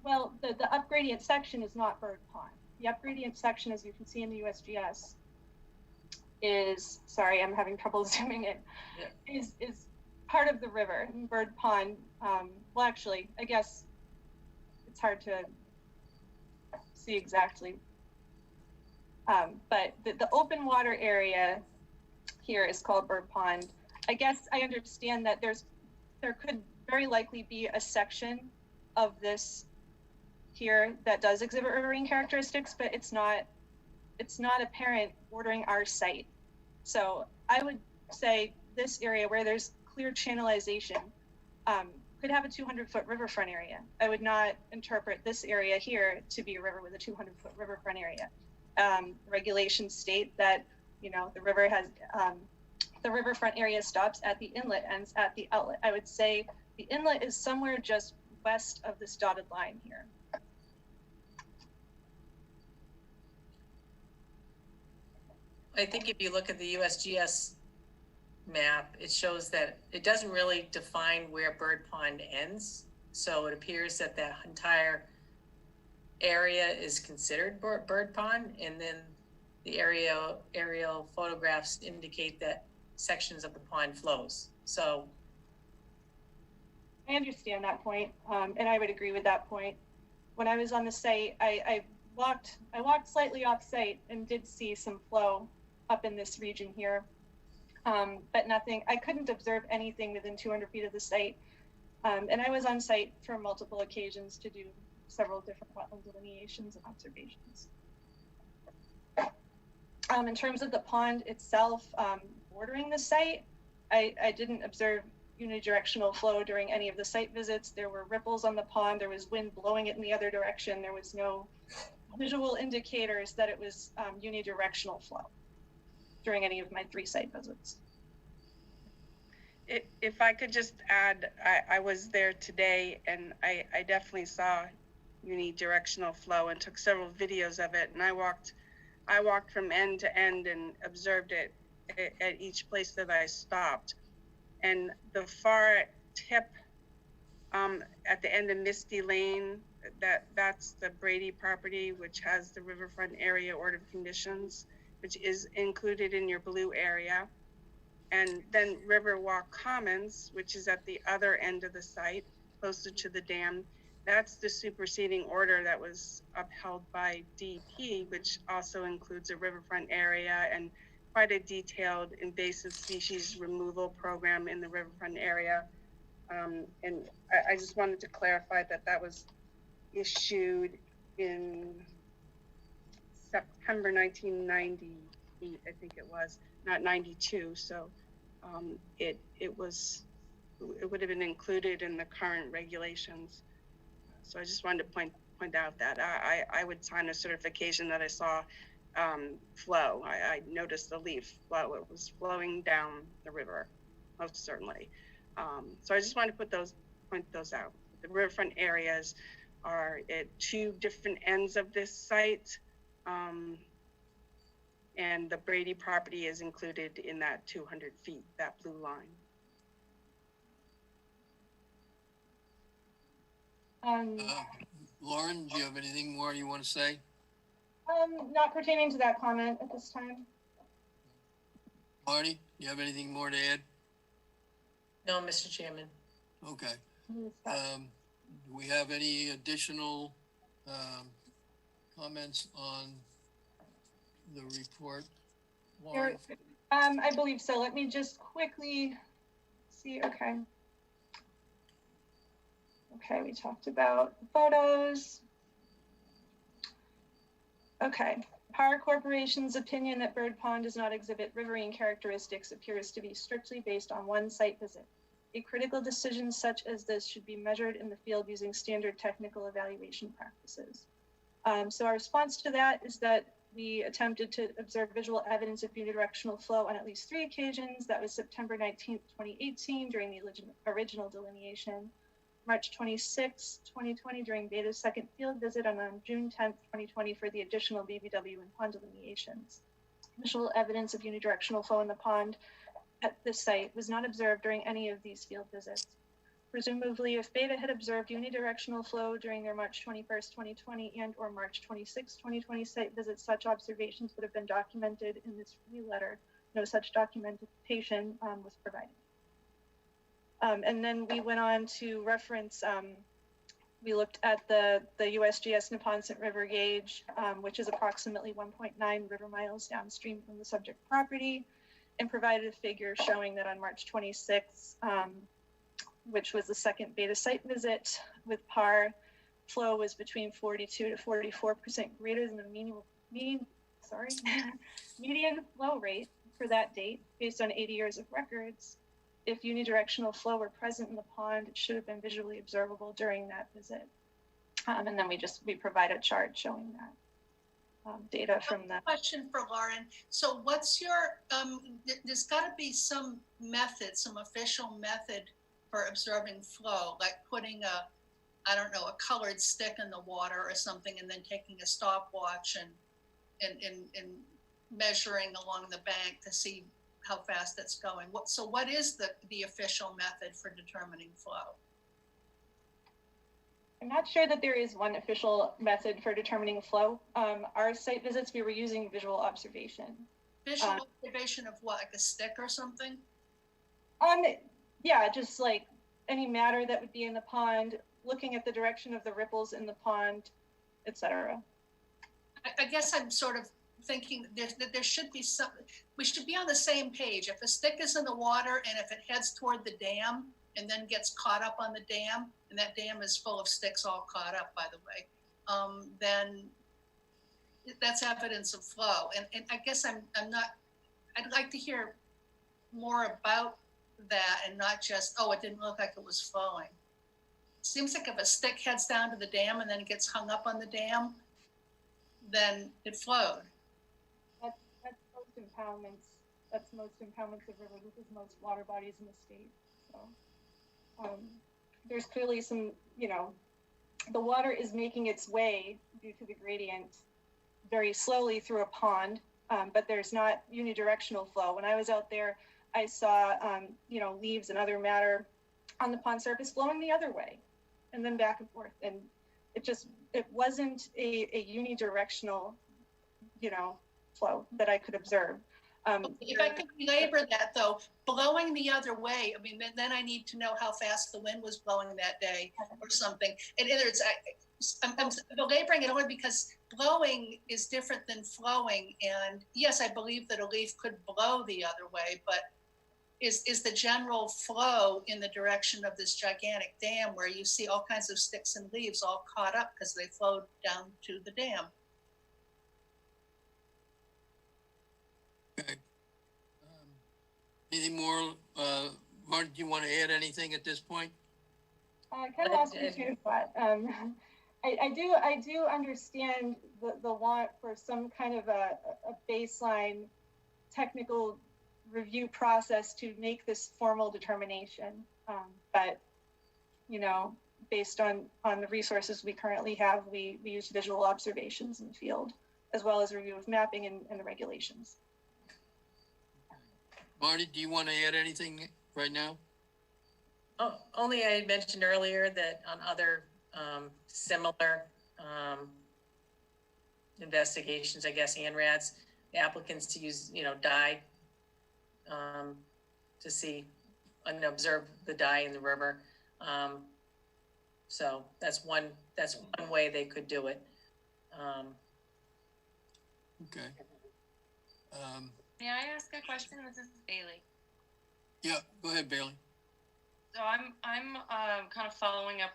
Well, the up gradient section is not Bird Pond. The up gradient section, as you can see in the USGS, is, sorry, I'm having trouble zooming in, yeah, is part of the river. And Bird Pond, well, actually, I guess it's hard to see exactly. But the open water area here is called Bird Pond. I guess I understand that there could very likely be a section of this here that does exhibit riverine characteristics, but it's not apparent bordering our site. So I would say this area where there's clear channelization could have a 200-foot riverfront area. I would not interpret this area here to be a river with a 200-foot riverfront area. Regulations state that, you know, the river has, the riverfront area stops at the inlet, ends at the outlet. I would say the inlet is somewhere just west of this dotted line here. I think if you look at the USGS map, it shows that it doesn't really define where Bird Pond ends. So it appears that that entire area is considered Bird Pond, and then the aerial photographs indicate that sections of the pond flows. So I understand that point, and I would agree with that point. When I was on the site, I walked slightly off site and did see some flow up in this region here, but nothing. I couldn't observe anything within 200 feet of the site, and I was on site for multiple occasions to do several different wetland delineations and observations. In terms of the pond itself, bordering the site, I didn't observe unidirectional flow during any of the site visits. There were ripples on the pond. There was wind blowing it in the other direction. There was no visual indicators that it was unidirectional flow during any of my 3 site visits. If I could just add, I was there today and I definitely saw unidirectional flow and took several videos of it. And I walked from end to end and observed it at each place that I stopped. And the far tip at the end of Misty Lane, that's the Brady property, which has the riverfront area order of conditions, which is included in your blue area. And then Riverwalk Commons, which is at the other end of the site, closer to the dam. That's the superseding order that was upheld by DEP, which also includes a riverfront area and quite a detailed invasive species removal program in the riverfront area. And I just wanted to clarify that that was issued in September 1998, I think it was, not 92. So it would have been included in the current regulations. So I just wanted to point out that I would sign a certification that I saw flow. I noticed the leaf flow. It was flowing down the river, most certainly. So I just wanted to point those out. The riverfront areas are at 2 different ends of this site. And the Brady property is included in that 200 feet, that blue line. Lauren, do you have anything more you want to say? Not pertaining to that comment at this time. Marty, do you have anything more to add? No, Mr. Chairman. Okay. Do we have any additional comments on the report? Lauren? I believe so. Let me just quickly see. Okay. Okay, we talked about photos. Okay. Power Corporation's opinion that Bird Pond does not exhibit riverine characteristics appears to be strictly based on one site visit. A critical decision such as this should be measured in the field using standard technical evaluation practices. So our response to that is that we attempted to observe visual evidence of unidirectional flow on at least 3 occasions. That was September 19th, 2018 during the original delineation, March 26, 2020 during Beta's second field visit, and on June 10th, 2020 for the additional BBW and pond delineations. Visual evidence of unidirectional flow in the pond at this site was not observed during any of these field visits. Presumably, if Beta had observed unidirectional flow during their March 21st, 2020 and or March 26, 2020 site visits, such observations would have been documented in this review letter. No such documentation was provided. And then we went on to reference, we looked at the USGS Neponset River gauge, which is approximately 1.9 river miles downstream from the subject property, and provided a figure showing that on March 26, which was the second Beta site visit with PAR, flow was between 42 to 44% greater than the median flow rate for that date based on 80 years of records. If unidirectional flow were present in the pond, it should have been visually observable during that visit. And then we provide a chart showing that data from that. Question for Lauren. So what's your, there's gotta be some method, some official method for observing flow, like putting I don't know, a colored stick in the water or something, and then taking a stopwatch and measuring along the bank to see how fast it's going. What is the official method for determining flow? I'm not sure that there is one official method for determining flow. Our site visits, we were using visual observation. Visual observation of what, like a stick or something? Yeah, just like any matter that would be in the pond, looking at the direction of the ripples in the pond, etc. I guess I'm sort of thinking that there should be some, we should be on the same page. If a stick is in the water and if it heads toward the dam and then gets caught up on the dam, and that dam is full of sticks all caught up, by the way, then that's evidence of flow. And I guess I'm not, I'd like to hear more about that and not just, oh, it didn't look like it was flowing. Seems like if a stick heads down to the dam and then gets hung up on the dam, then it flowed. That's most impoundments. That's most impoundments of rivers. This is most water bodies in the state. So there's clearly some, the water is making its way due to the gradient very slowly through a pond, but there's not unidirectional flow. When I was out there, I saw, leaves and other matter on the pond surface flowing the other way and then back and forth. And it wasn't a unidirectional, flow that I could observe. If I could belabor that though, blowing the other way, I mean, then I need to know how fast the wind was blowing that day or something. And I'm belaboring it only because blowing is different than flowing. And yes, I believe that a leaf could blow the other way, but is the general flow in the direction of this gigantic dam where you see all kinds of sticks and leaves all caught up because they flowed down to the dam. Okay. Anything more? Martin, do you want to add anything at this point? I kind of lost my train of thought. I do understand the want for some kind of a baseline technical review process to make this formal determination. But, based on the resources we currently have, we use visual observations in the field, as well as review of mapping and the regulations. Marty, do you want to add anything right now? Oh, only I had mentioned earlier that on other similar investigations, I guess, ANRAD's applicants to use, dye to see and observe the dye in the river. So that's one way they could do it. Okay. May I ask a question? This is Bailey. Yeah, go ahead, Bailey. So I'm kind of following up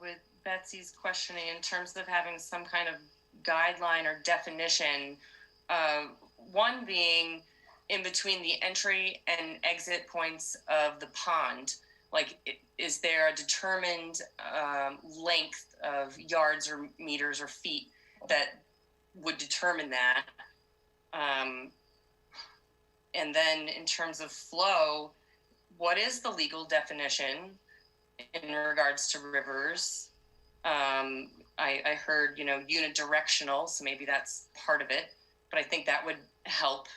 with Betsy's questioning in terms of having some kind of guideline or definition. One being in between the entry and exit points of the pond. Like, is there a determined length of yards or meters or feet that would determine that? And then in terms of flow, what is the legal definition in regards to rivers? I heard, unidirectional, so maybe that's part of it, but I think that would help.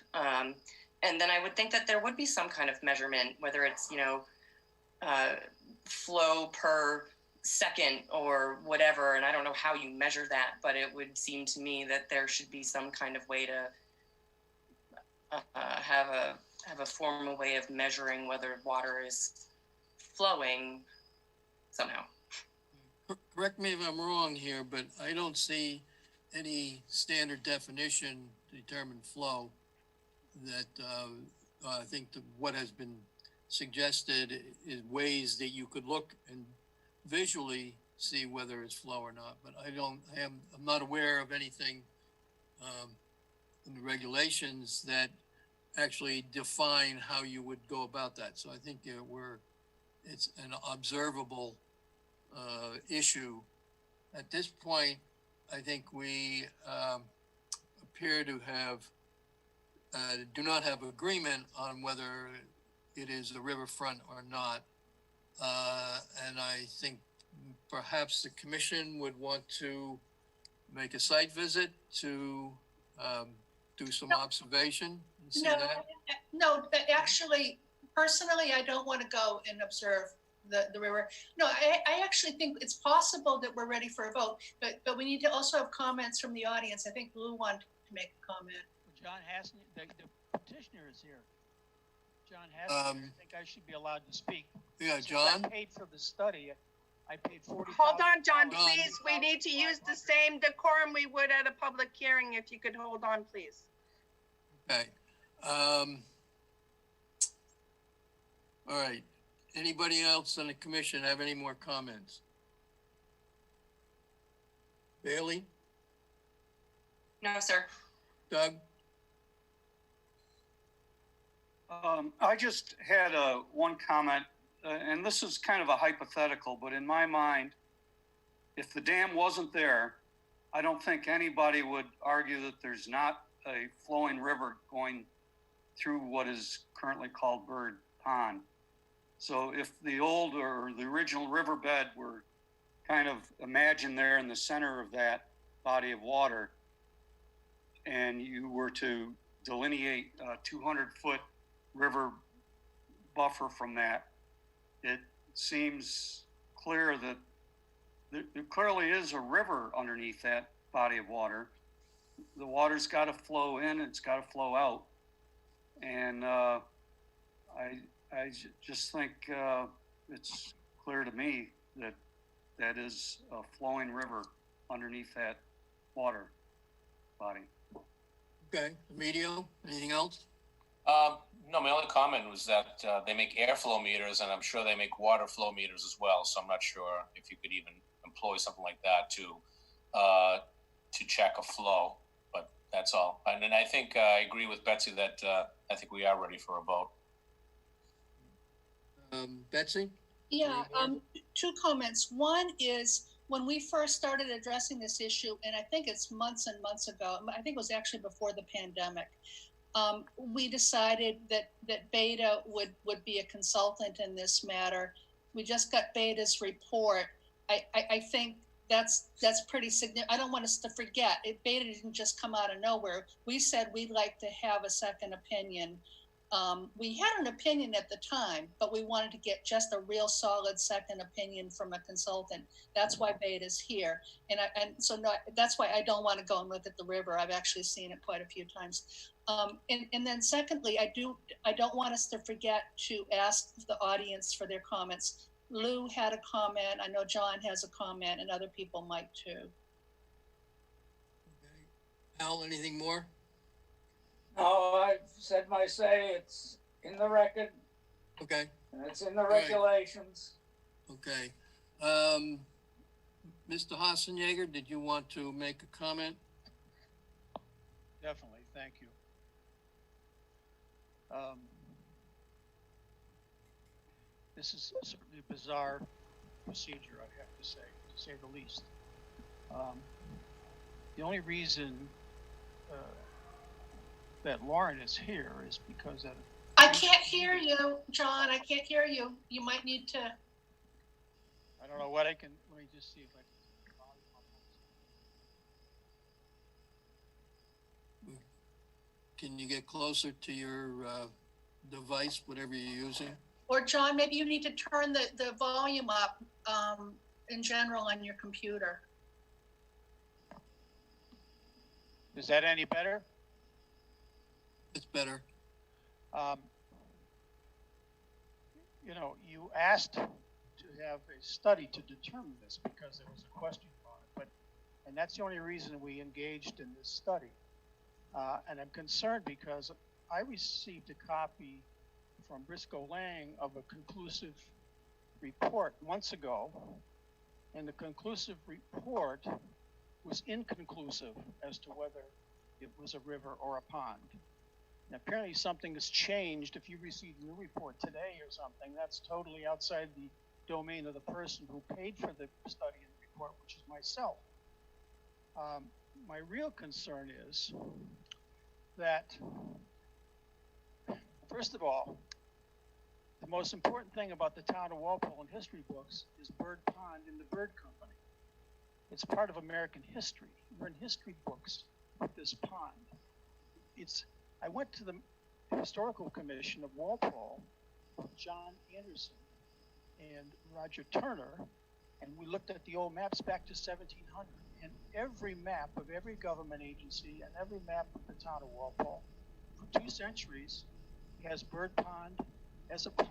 And then I would think that there would be some kind of measurement, whether it's, flow per second or whatever. And I don't know how you measure that, but it would seem to me that there should be some kind of way to have a formal way of measuring whether water is flowing somehow. Correct me if I'm wrong here, but I don't see any standard definition to determine flow. That I think what has been suggested is ways that you could look and visually see whether it's flow or not. But I'm not aware of anything in the regulations that actually define how you would go about that. So I think it's an observable issue. At this point, I think we appear to have do not have agreement on whether it is a riverfront or not. And I think perhaps the commission would want to make a site visit to do some observation and see that. No, actually, personally, I don't want to go and observe the river. No, I actually think it's possible that we're ready for a vote, but we need to also have comments from the audience. I think Lou wanted to make a comment. John Hassan, the petitioner is here. John Hassan, I think I should be allowed to speak. Yeah, Since John? I paid for the study. I paid $40,000. Hold on, John, please. We need to use the same decorum we would at a public hearing. If you could hold on, please. Okay. All right. Anybody else on the commission have any more comments? Bailey? No, sir. Doug? I just had one comment, and this is kind of a hypothetical, but in my mind, if the dam wasn't there, I don't think anybody would argue that there's not a flowing river going through what is currently called Bird Pond. So if the old or the original riverbed were kind of imagined there in the center of that body of water, and you were to delineate a 200-foot river buffer from that, it seems clear that there clearly is a river underneath that body of water. The water's got to flow in, it's got to flow out. And I just think it's clear to me that that is a flowing river underneath that water body. Okay, Emilio, anything else? No, my only comment was that they make airflow meters, and I'm sure they make water flow meters as well. So I'm not sure if you could even employ something like that to check a flow. But that's all. And then I think I agree with Betsy that I think we are ready for a vote. Betsy? Yeah, two comments. One is when we first started addressing this issue, and I think it's months and months ago, I think it was actually before the pandemic, we decided that Beta would be a consultant in this matter. We just got Beta's report. I think that's pretty significant. I don't want us to forget, Beta didn't just come out of nowhere. We said we'd like to have a second opinion. We had an opinion at the time, but we wanted to get just a real solid second opinion from a consultant. That's why Beta's here. And that's why I don't want to go and look at the river. I've actually seen it quite a few times. And then secondly, I don't want us to forget to ask the audience for their comments. Lou had a comment. I know John has a comment, and other people might too. Okay. Al, anything more? No, I've said my say. It's in the record. Okay. And it's in the regulations. Okay. Mr. Hassenjager, did you want to make a comment? Definitely, thank you. This is certainly a bizarre procedure, I have to say the least. The only reason that Lauren is here is because of... I can't hear you, John. I can't hear you. You might need to... I don't know what I can... Let me just see if I can... Can you get closer to your device, whatever you're using? Or John, maybe you need to turn the volume up in general on your computer. Is that any better? It's better. You know, you asked to have a study to determine this because there was a question about it, and that's the only reason we engaged in this study. And I'm concerned because I received a copy from Briscoe Lang of a conclusive report months ago, and the conclusive report was inconclusive as to whether it was a river or a pond. And apparently something has changed. If you received a new report today or something, that's totally outside the domain of the person who paid for the study and the report, which is myself. My real concern is that, first of all, the most important thing about the town of Walpole in history books is Bird Pond and the Bird Company. It's part of American history. We're in history books with this pond. I went to the Historical Commission of Walpole with John Anderson and Roger Turner, and we looked at the old maps back to 1700. And every map of every government agency and every map of the town of Walpole for 2 centuries has Bird Pond as a pond.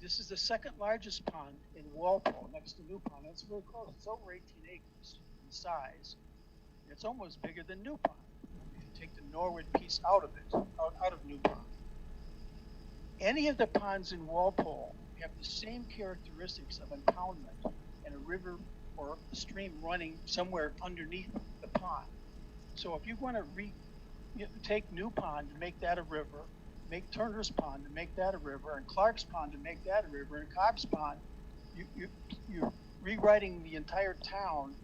This is the second largest pond in Walpole, next to New Pond. It's really close. It's over 18 acres in size. And it's almost bigger than New Pond if you take the Norwood piece out of it, out of New Pond. Any of the ponds in Walpole have the same characteristics of impoundment and a river or a stream running somewhere underneath the pond. So if you want to take New Pond and make that a river, make Turner's Pond and make that a river, and Clark's Pond and make that a river, and Cobb's Pond, you're rewriting the entire town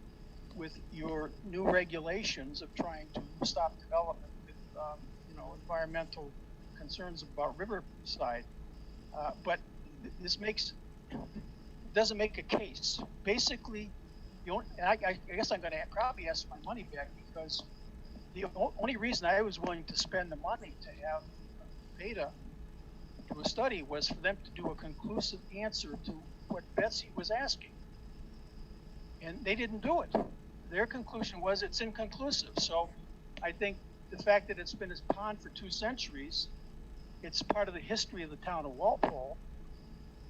with your new regulations of trying to stop development with environmental concerns about riverside. But this doesn't make a case. Basically, I guess I'm going to probably ask my money back, because the only reason I was willing to spend the money to have Beta do a study was for them to do a conclusive answer to what Betsy was asking. And they didn't do it. Their conclusion was it's inconclusive. So I think the fact that it's been a pond for 2 centuries, it's part of the history of the town of Walpole,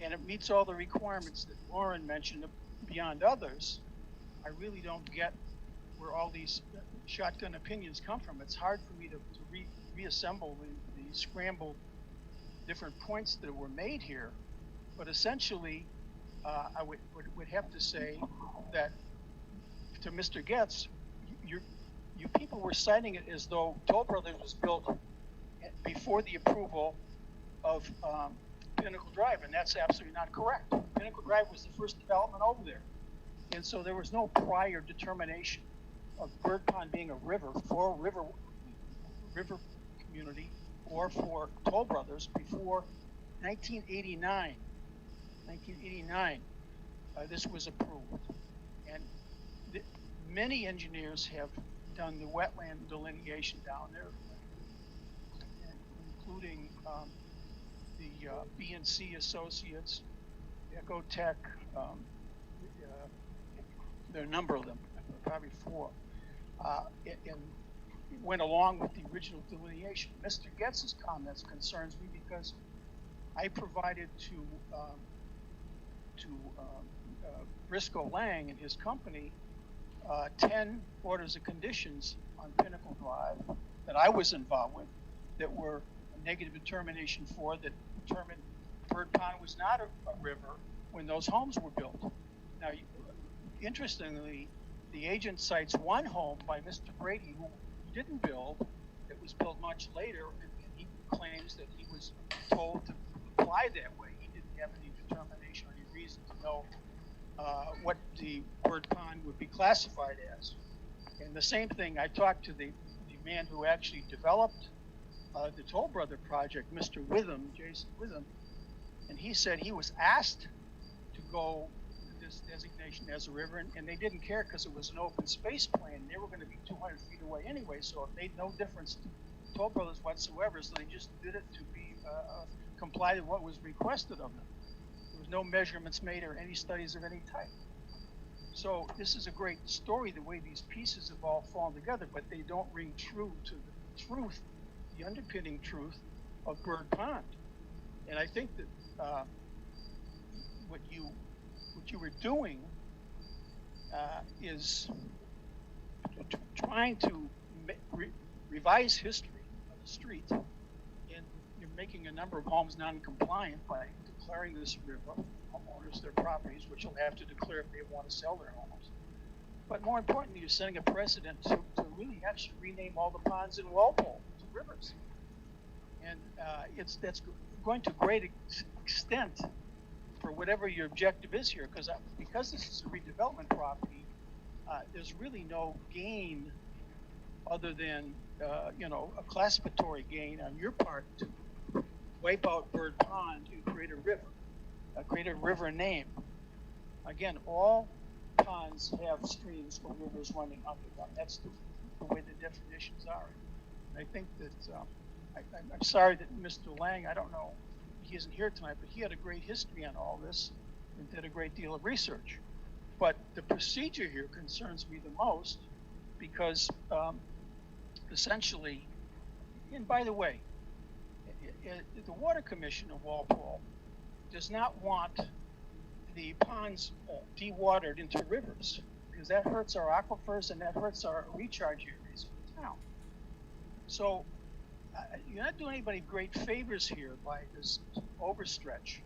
and it meets all the requirements that Lauren mentioned beyond others. I really don't get where all these shotgun opinions come from. It's hard for me to reassemble the scrambled different points that were made here. But essentially, I would have to say that to Mr. Getz, you people were citing it as though Toll Brothers was built before the approval of Pinnacle Drive, and that's absolutely not correct. Pinnacle Drive was the first development over there. And so there was no prior determination of Bird Pond being a river for river community or for Toll Brothers before 1989. 1989, this was approved. And many engineers have done the wetland delineation down there. including the B&C Associates, Ecotech, there are a number of them, probably 4, and went along with the original delineation. Mr. Getz's comments concerns me because I provided to Briscoe Lang and his company 10 orders of conditions on Pinnacle Drive that I was involved with that were a negative determination for, that determined Bird Pond was not a river when those homes were built. Now, interestingly, the agent cites one home by Mr. Brady who didn't build, it was built much later, and he claims that he was told to apply that way. He didn't have any determination or any reason to know what the Bird Pond would be classified as. And the same thing, I talked to the man who actually developed the Toll Brother project, Mr. Witham, Jason Witham, and he said he was asked to go this designation as a river, and they didn't care because it was an open space plan. They were going to be 200 feet away anyway, so it made no difference to Toll Brothers whatsoever. So they just did it to be comply with what was requested of them. There was no measurements made or any studies of any type. So this is a great story, the way these pieces have all fallen together, but they don't ring true to the truth, the underpinning truth of Bird Pond. And I think that what you were doing is trying to revise history of the street, and you're making a number of homes non-compliant by declaring this river. Homeowners their properties, which will have to declare if they want to sell their homes. But more importantly, you're setting a precedent to really actually rename all the ponds in Walpole to rivers. And that's going to a great extent for whatever your objective is here, because this is a redevelopment property, there's really no gain other than a classificatory gain on your part to wipe out Bird Pond and create a river name. Again, all ponds have streams or rivers running under them. That's the way the definitions are. And I think that I'm sorry that Mr. Lang, I don't know, he isn't here tonight, but he had a great history on all this and did a great deal of research. But the procedure here concerns me the most because essentially, and by the way, the Water Commission of Walpole does not want the ponds dewatered into rivers, because that hurts our aquifers and that hurts our recharge areas of the town. So you're not doing anybody great favors here by this overstretch.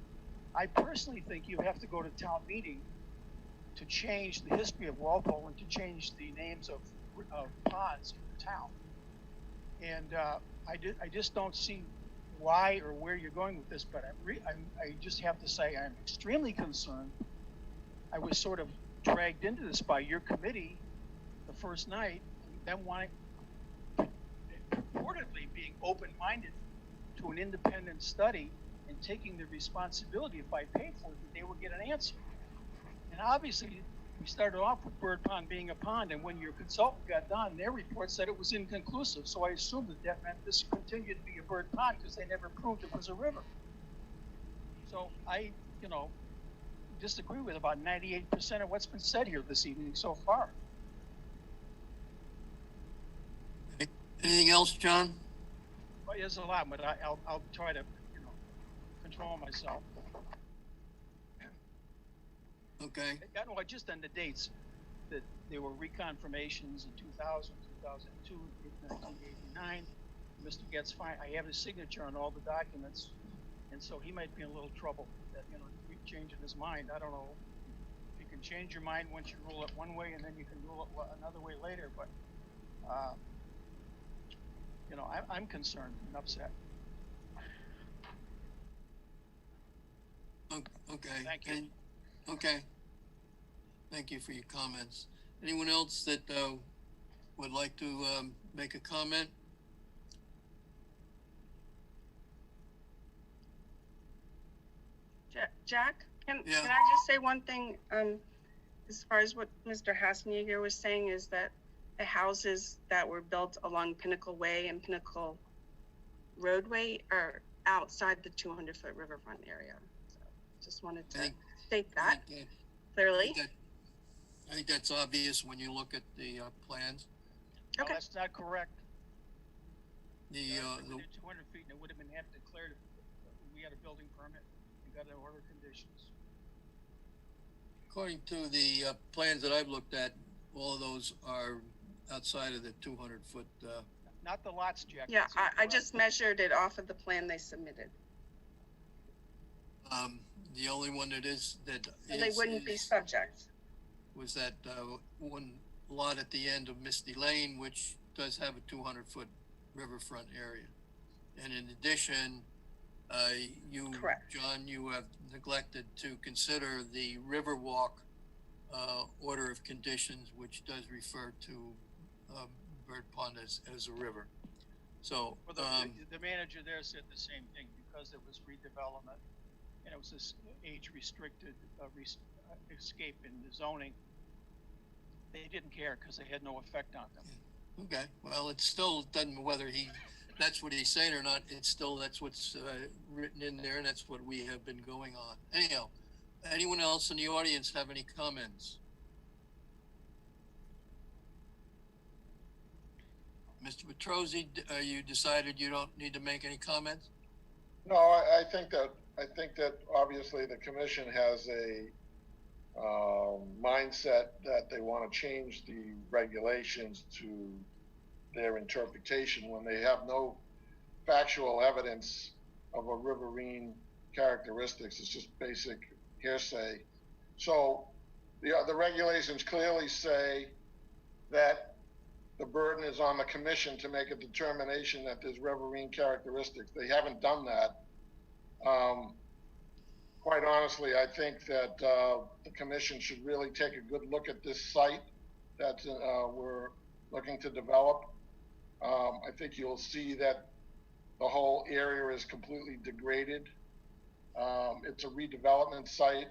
I personally think you have to go to town meeting to change the history of Walpole and to change the names of ponds in the town. And I just don't see why or where you're going with this, but I just have to say I'm extremely concerned. I was sort of dragged into this by your committee the first night, and then wanting, purportedly being open-minded to an independent study and taking the responsibility, if I paid for it, that they would get an answer. And obviously, we started off with Bird Pond being a pond, and when your consultant got done, their report said it was inconclusive. So I assumed that meant this continued to be a bird pond because they never proved it was a river. So I, disagree with about 98% of what's been said here this evening so far. Anything else, John? Well, there's a lot, but I'll try to, control myself. Okay. I just on the dates that there were reconfirmations in 2000, 2002, 1989. Mr. Getz, fine. I have his signature on all the documents, and so he might be in a little trouble that changing his mind. I don't know if you can change your mind once you rule it one way, and then you can rule it another way later. But I'm concerned and upset. Okay. Thank you. Okay. Thank you for your comments. Anyone else that would like to make a comment? Jack, can Yeah. I just say one thing? As far as what Mr. Hassenyeager was saying, is that the houses that were built along Pinnacle Way and Pinnacle roadway are outside the 200-foot riverfront area. So just wanted to state that clearly. I think that's obvious when you look at the plans. No, Okay. that's not correct. The 200 feet, and it would have been had declared if we had a building permit and got an order of conditions. according to the plans that I've looked at, all of those are outside of the 200-foot. Not the lots, Jack. Yeah, That's I incorrect. just measured it off of the plan they submitted. The only one that is that So they wouldn't be subject. was that one lot at the end of Misty Lane, which does have a 200-foot riverfront area. And in addition, you, Correct. John, you have neglected to consider the Riverwalk order of conditions, which does refer to Bird Pond as a river. So Well, the manager there said the same thing, because it was redevelopment and it was this age restricted escape in the zoning. They didn't care because they had no effect on them. okay, well, it still doesn't, whether that's what he's saying or not, it's still, that's what's written in there, and that's what we have been going on. Anyhow, anyone else in the audience have any comments? Mr. Petrosi, you decided you don't need to make any comments? No, I think that obviously the commission has a mindset that they want to change the regulations to their interpretation when they have no factual evidence of a riverine characteristics. It's just basic hearsay. So the regulations clearly say that the burden is on the commission to make a determination that there's riverine characteristics. They haven't done that. Quite honestly, I think that the commission should really take a good look at this site that we're looking to develop. I think you'll see that the whole area is completely degraded. It's a redevelopment site.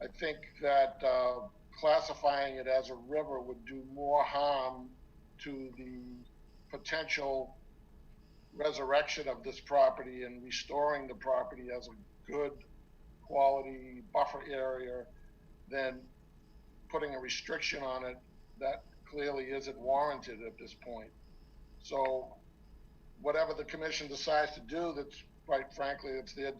I think that classifying it as a river would do more harm to the potential resurrection of this property and restoring the property as a good quality buffer area than putting a restriction on it that clearly isn't warranted at this point. So whatever the commission decides to do, that's quite frankly, it's their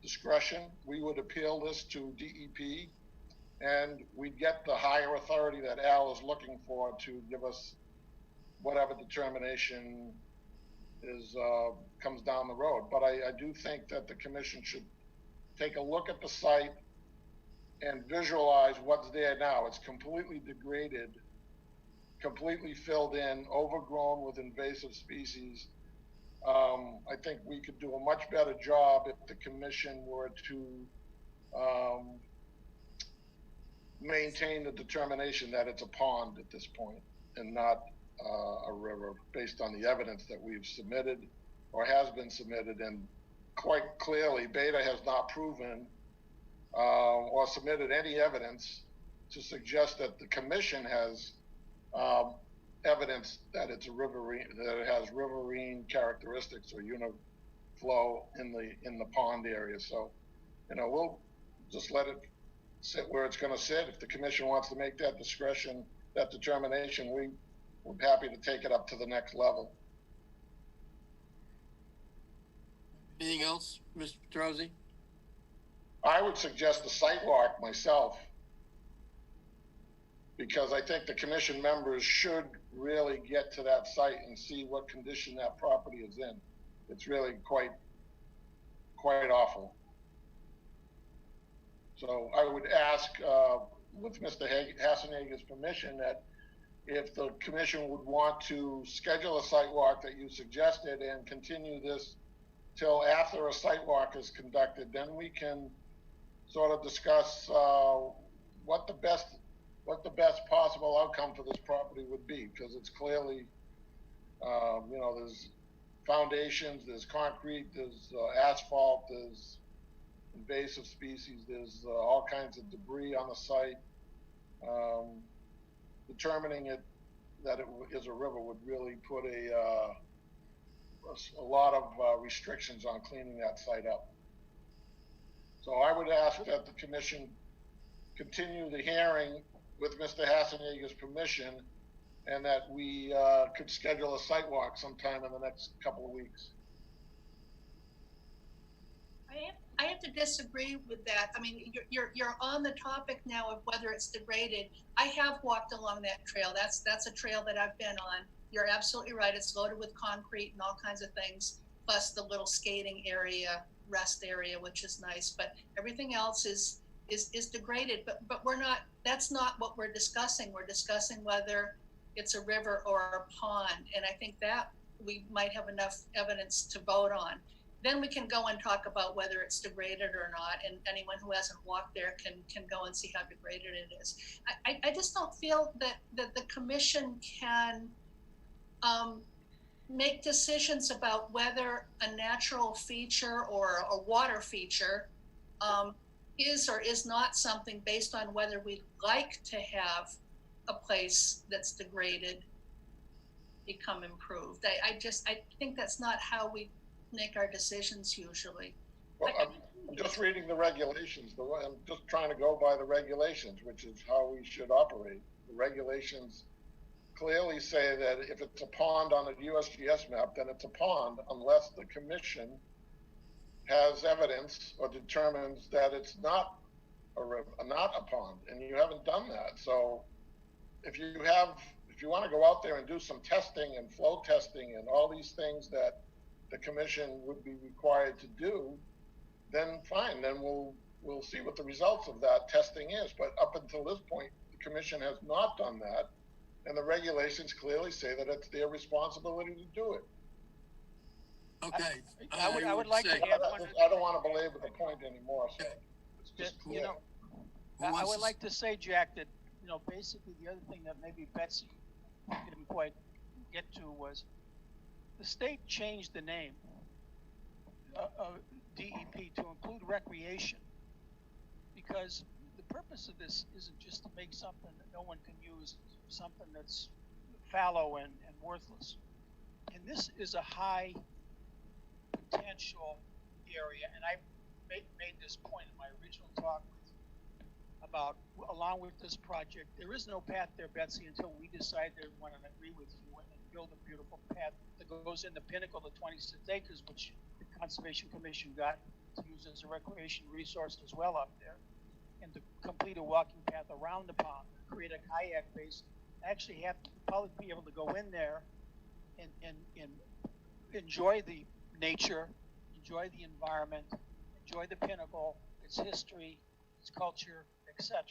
discretion. We would appeal this to DEP, and we'd get the higher authority that Al is looking for to give us whatever determination is comes down the road. But I do think that the commission should take a look at the site and visualize what's there now. It's completely degraded, completely filled in, overgrown with invasive species. I think we could do a much better job if the commission were to maintain the determination that it's a pond at this point and not a river, based on the evidence that we've submitted or has been submitted. And quite clearly, Beta has not proven or submitted any evidence to suggest that the commission has evidence that it's a riverine, that it has riverine characteristics or uniflow in the pond area. So, we'll just let it sit where it's going to sit. If the commission wants to make that determination, we're happy to take it up to the next level. Anything else, Mr. Petrosi? I would suggest a site walk myself, because I think the commission members should really get to that site and see what condition that property is in. It's really quite awful. So I would ask, with Mr. Hassenhagen's permission, that if the commission would want to schedule a site walk that you suggested and continue this till after a site walk is conducted, then we can sort of discuss what the best possible outcome for this property would be, because it's clearly, there's foundations, there's concrete, there's asphalt, there's invasive species, there's all kinds of debris on the site. Determining that it is a river would really put a a lot of restrictions on cleaning that site up. So I would ask that the commission continue the hearing with Mr. Hassenegger's permission, and that we could schedule a site walk sometime in the next couple of weeks. I have to disagree with that. I mean, you're on the topic now of whether it's degraded. I have walked along that trail. That's a trail that I've been on. You're absolutely right. It's loaded with concrete and all kinds of things, plus the little skating area, rest area, which is nice. But everything else is degraded. But we're not. That's not what we're discussing. We're discussing whether it's a river or a pond, and I think that we might have enough evidence to vote on. Then we can go and talk about whether it's degraded or not, and anyone who hasn't walked there can go and see how degraded it is. I just don't feel that the commission can make decisions about whether a natural feature or a water feature is or is not something based on whether we'd like to have a place that's degraded become improved. I think that's not how we make our decisions usually. Well, I'm just reading the regulations. I'm just trying to go by the regulations, which is how we should operate. The regulations clearly say that if it's a pond on a USGS map, then it's a pond unless the commission has evidence or determines that it's not a river, not a pond, and you haven't done that. So if you want to go out there and do some testing and flow testing and all these things that the commission would be required to do, then fine, then we'll see what the results of that testing is. But up until this point, the commission has not done that, and the regulations clearly say that it's their responsibility to do it. Okay. I would like to add one. I don't want to belabor the point anymore, so it's just clear. You know, I would like to say, Jack, that, you know, basically the other thing that maybe Betsy didn't quite get to was the state changed the name of DEP to include recreation, because the purpose of this isn't just to make something that no one can use, something that's fallow and worthless. And this is a high potential area, and I made this point in my original talk about, along with this project, there is no path there, Betsy, until we decide they want to agree with you and build a beautiful path that goes in the pinnacle of 26 acres, which the Conservation Commission got to use as a recreation resource as well up there, and to complete a walking path around the pond, create a kayak base, actually have to probably be able to go in there and enjoy the nature, enjoy the environment, enjoy the pinnacle, its history, its culture, etc.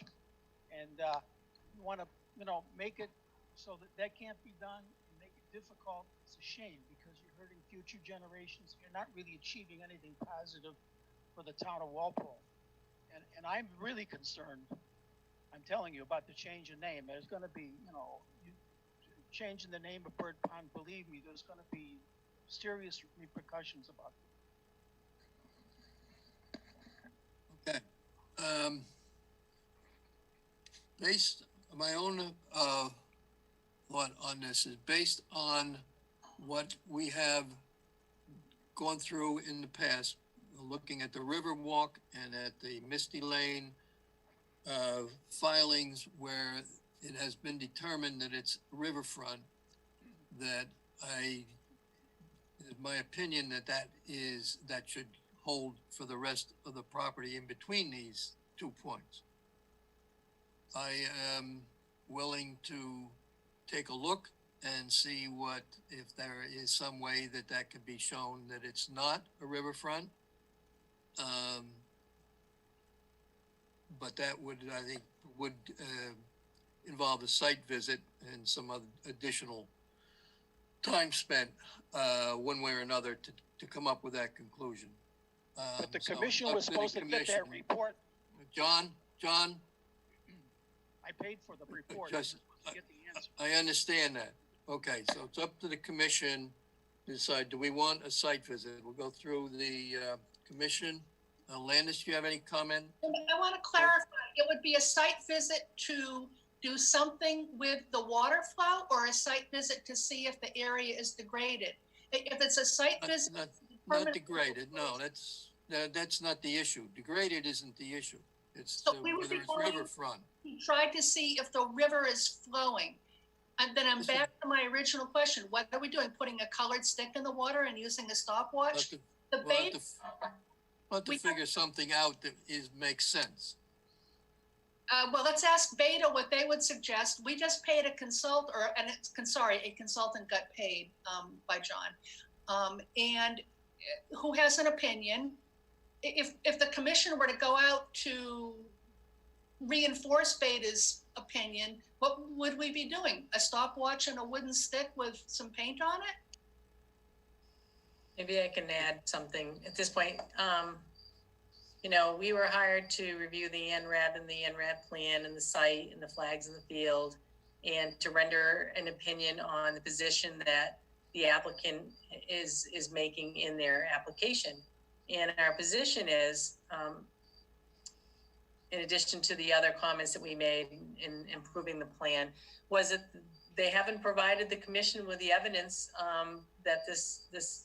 And you want to, you know, make it so that can't be done and make it difficult. It's a shame, because you're hurting future generations. You're not really achieving anything positive for the town of Walpole. And I'm really concerned, I'm telling you, about the change in name. There's going to be, you know, changing the name of Bird Pond, believe me, there's going to be serious repercussions about it. Okay. Based my own thought on this is based on what we have gone through in the past, looking at the Riverwalk and at the Misty Lane filings where it has been determined that it's riverfront, that my opinion that should hold for the rest of the property in between these 2 points. I am willing to take a look and see if there is some way that could be shown that it's not a riverfront. But that would, I think, involve a site visit and some other additional time spent one way or another to come up with that conclusion. But the commission was supposed to get that report. John, I paid for the report. Just, to get the answer. I understand that. Okay, so it's up to the commission to decide, do we want a site visit? We'll go through the commission. Landis, do you have any comment? I want to clarify, it would be a site visit to do something with the water flow, or a site visit to see if the area is degraded? If it's a site visit, Not permanent- degraded, no, that's not the issue. Degraded isn't the issue. It's So we would whether be it's going- riverfront. he tried to see if the river is flowing. And then I'm Listen. back to my original question. What are we doing? Putting a colored stick in the water and using a stopwatch? The We'll bait, have to we- figure something out that makes sense. well, let's ask Beta what they would suggest. We just paid a consult, a consultant got paid by John. And who has an opinion. If the commission were to go out to reinforce Beta's opinion, what would we be doing? A stopwatch and a wooden stick with some paint on it? Maybe I can add something at this point. You know, we were hired to review the NRAD and the NRAD plan and the site and the flags in the field, and to render an opinion on the position that the applicant is making in their application. And our position is, in addition to the other comments that we made in improving the plan, was that they haven't provided the commission with the evidence that this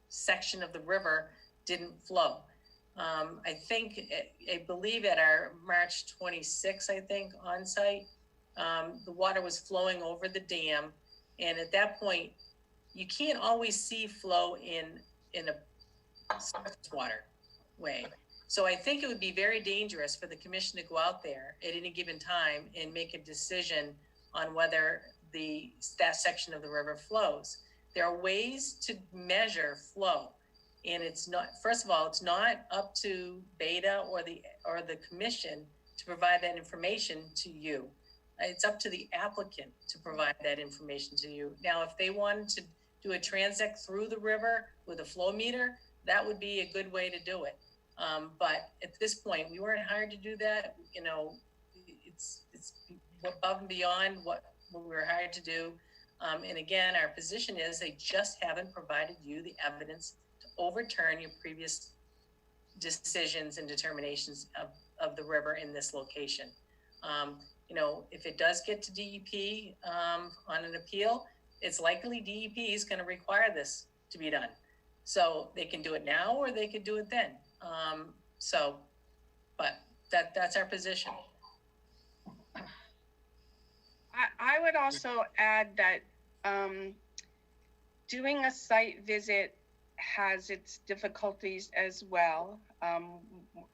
section of the river didn't flow. I believe at our March 26th, on site, the water was flowing over the dam. And at that point, you can't always see flow in a surface water way. So I think it would be very dangerous for the commission to go out there at any given time and make a decision on whether that section of the river flows. There are ways to measure flow. And it's not, first of all, it's not up to Beta or the commission to provide that information to you. It's up to the applicant to provide that information to you. Now, if they wanted to do a transect through the river with a flow meter, that would be a good way to do it. But at this point, we weren't hired to do that. You know, it's above and beyond what we were hired to do. And again, our position is they just haven't provided you the evidence to overturn your previous decisions and determinations of the river in this location. You know, if it does get to DEP on an appeal, it's likely DEP is going to require this to be done. So they can do it now or they could do it then. But that's our position. I would also add that doing a site visit has its difficulties as well.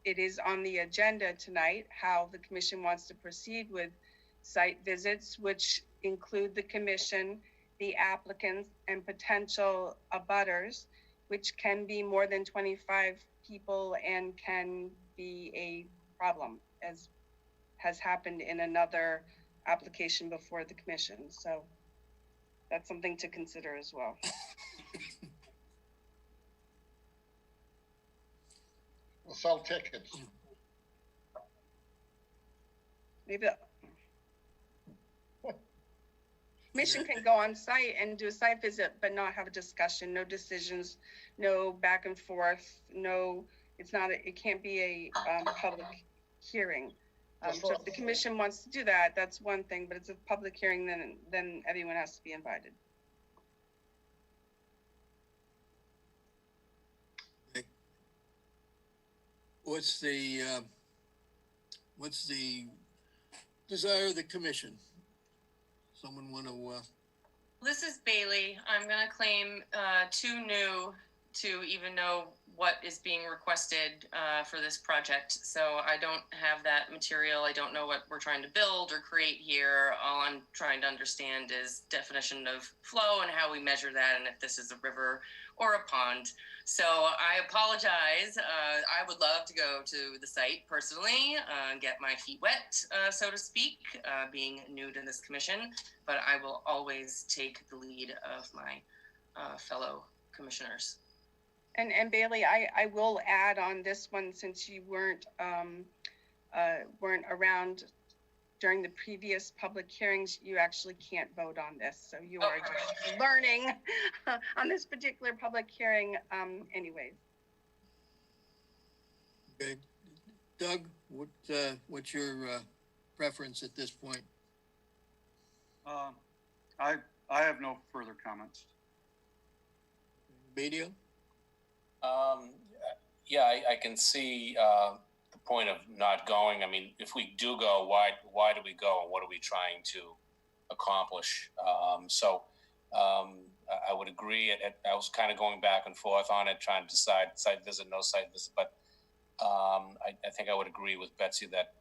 It is on the agenda tonight how the commission wants to proceed with site visits, which include the commission, the applicants, and potential abutters, which can be more than 25 people and can be a problem, as has happened in another application before the commission. So that's something to consider as well. We'll sell tickets. Maybe the commission can go on site and do a site visit, but not have a discussion, no decisions, no back and forth, no, it can't be a public hearing. So if the commission wants to do that, that's one thing, but it's a public hearing, then everyone has to be invited. What's the desire of the commission? Someone want to? This is Bailey. I'm going to claim too new to even know what is being requested for this project. So I don't have that material. I don't know what we're trying to build or create here. All I'm trying to understand is definition of flow and how we measure that, and if this is a river or a pond. So I apologize. I would love to go to the site personally, get my feet wet, so to speak, being new to this commission, but I will always take the lead of my fellow commissioners. And Bailey, I will add on this one, since you weren't around during the previous public hearings, you actually can't vote on this. So you are just learning on this particular public hearing anyways. Okay. Doug, what's your preference at this point? I have no further comments. Media? Yeah, I can see the point of not going. I mean, if we do go, why do we go, and what are we trying to accomplish? I would agree. I was kind of going back and forth on it, trying to decide site visit, no site visit. But I think I would agree with Betsy that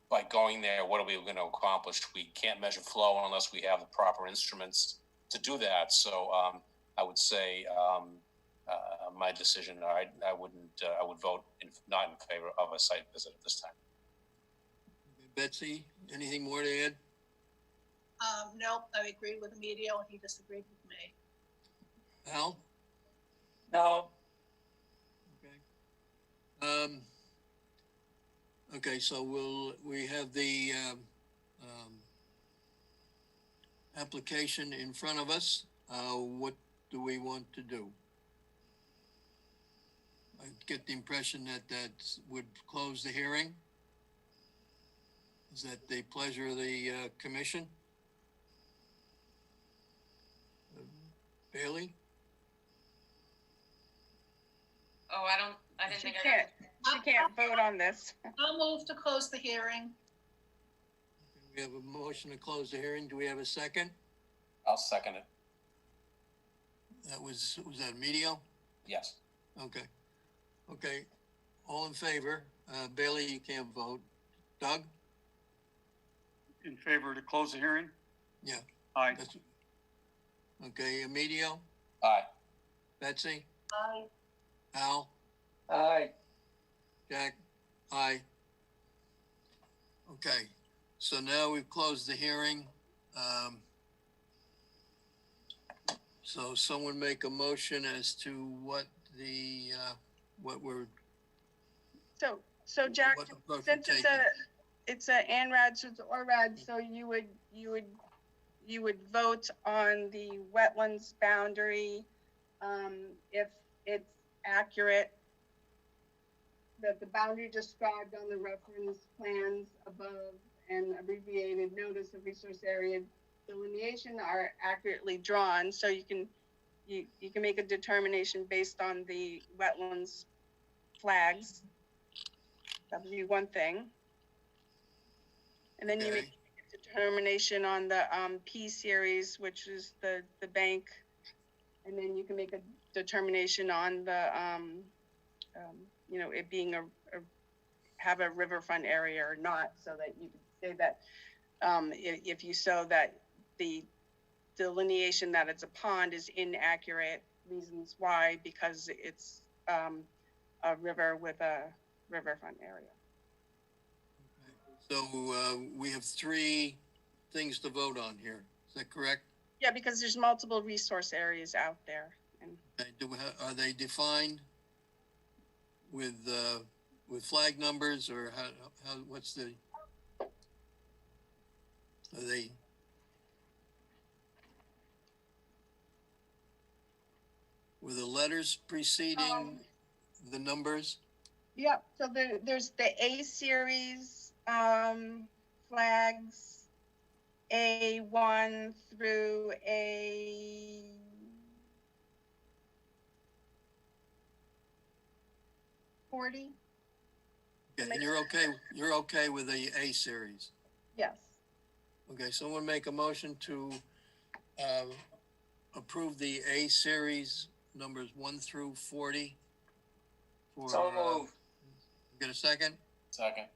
by going there, what are we going to accomplish? We can't measure flow unless we have the proper instruments to do that. So I would say my decision. I would vote not in favor of a site visit at this time. Betsy, anything more to add? No, I agreed with Emilio and he disagreed with me. Al? No, Okay. Okay, so we have the application in front of us. What do we want to do? I get the impression that would close the hearing. Is that the pleasure of the commission? Bailey? Oh, I didn't think She can't vote on this. I'll move to close the hearing. We have a motion to close the hearing. Do we have a second? I'll second it. Was that Emilio? Yes. Okay. Okay. All in favor? Bailey, you can't vote. Doug? In favor to close the hearing? Yeah. Aye. Okay. Emilio? Aye. Betsy? Aye. Al? aye. Jack? Aye. Okay. So now we've closed the hearing. So someone make a motion as to what the, what we're. So Jack, what approach we're since taking. it's a ANRAD, so it's ORAD, so you would vote on the wetlands boundary, if it's accurate, that the boundary described on the reference plans above and abbreviated notice of resource area delineation are accurately drawn, so you can make a determination based on the wetlands flags. That would be one thing. And then you make a determination on the P series, which is the bank. And then you can make a determination on the, it being have a riverfront area or not, so that you can say that if you show that the delineation that it's a pond is inaccurate, reasons why, because it's a river with a riverfront area. So we have three things to vote on here. Is that correct? Yeah, because there's multiple resource areas out there. And Are they defined with flag numbers, or how what's the? Are they? Were the letters preceding the numbers? Yeah, so there's the A series flags, A1 through A. $40. Yeah, and you're okay with the A series? Yes. Okay, someone make a motion to approve the A series numbers 1 through 40. So moved. Get a second? Second.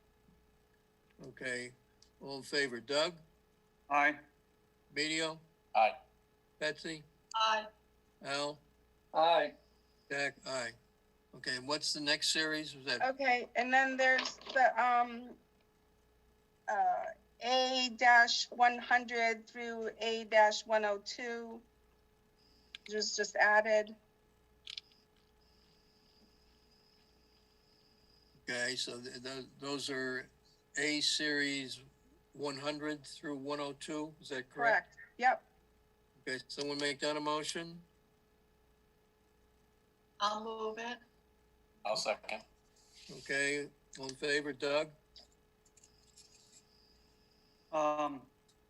Okay, all in favor, Doug? Aye. Emilio? Aye. Betsy? Aye. Al? Aye. Jack? Aye. Okay, and what's the next series? Was that? Okay, and then there's the A-100 through A-102. Just added. Okay, so those are A series 100 through 102, is that correct? Correct. Yep. Okay, someone make that a motion? I'll move it. I'll second. Okay, all in favor, Doug? I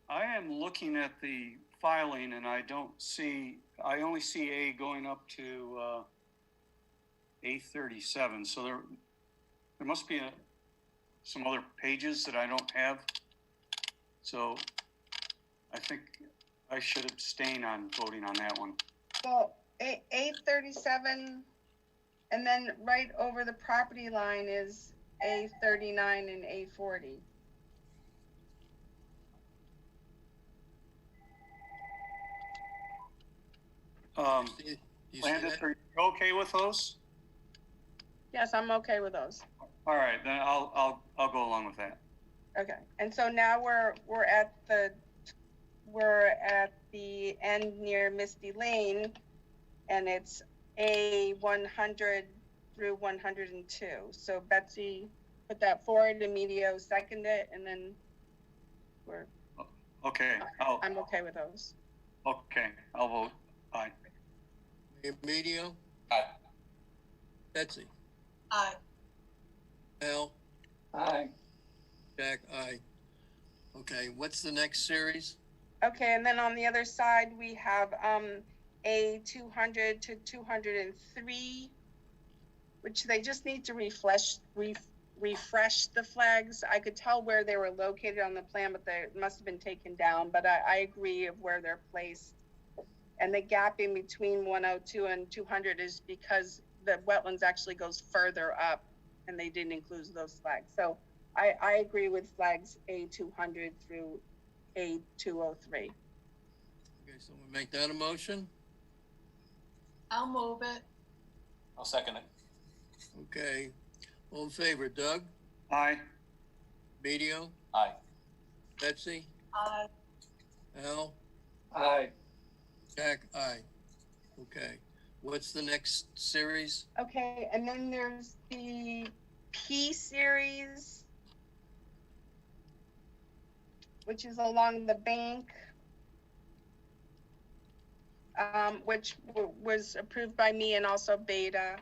am looking at the filing and I don't see I only see A going up to A37, so there must be some other pages that I don't have. So I think I should abstain on voting on that one. Well, A37, and then right over the property line is A39 and A40. You see Landis, that? are you okay with those? Yes, I'm okay with those. All right, then I'll go along with that. Okay, and so now we're at the end near Misty Lane, and it's A100 through 102. So Betsy put that forward, Emilio seconded it, and then Okay, I'm okay with those. okay, I'll vote aye. Emilio? Aye. Betsy? Aye. Al? Aye. Jack? Aye. Okay, what's the next series? Okay, and then on the other side, we have A200 to 203, which they just need to refresh the flags. I could tell where they were located on the plan, but they must have been taken down, but I agree of where they're placed. And the gap in between 102 and 200 is because the wetlands actually goes further up, and they didn't include those flags. So I agree with flags A200 through A203. Okay, so we'll make that a motion. I'll move it. I'll second it. Okay, all in favor, Doug? Aye. Emilio? Aye. Betsy? Aye. Al? Aye. Jack? Aye. Okay, what's the next series? Okay, and then there's the P series, which is along the bank, which was approved by me and also Beta,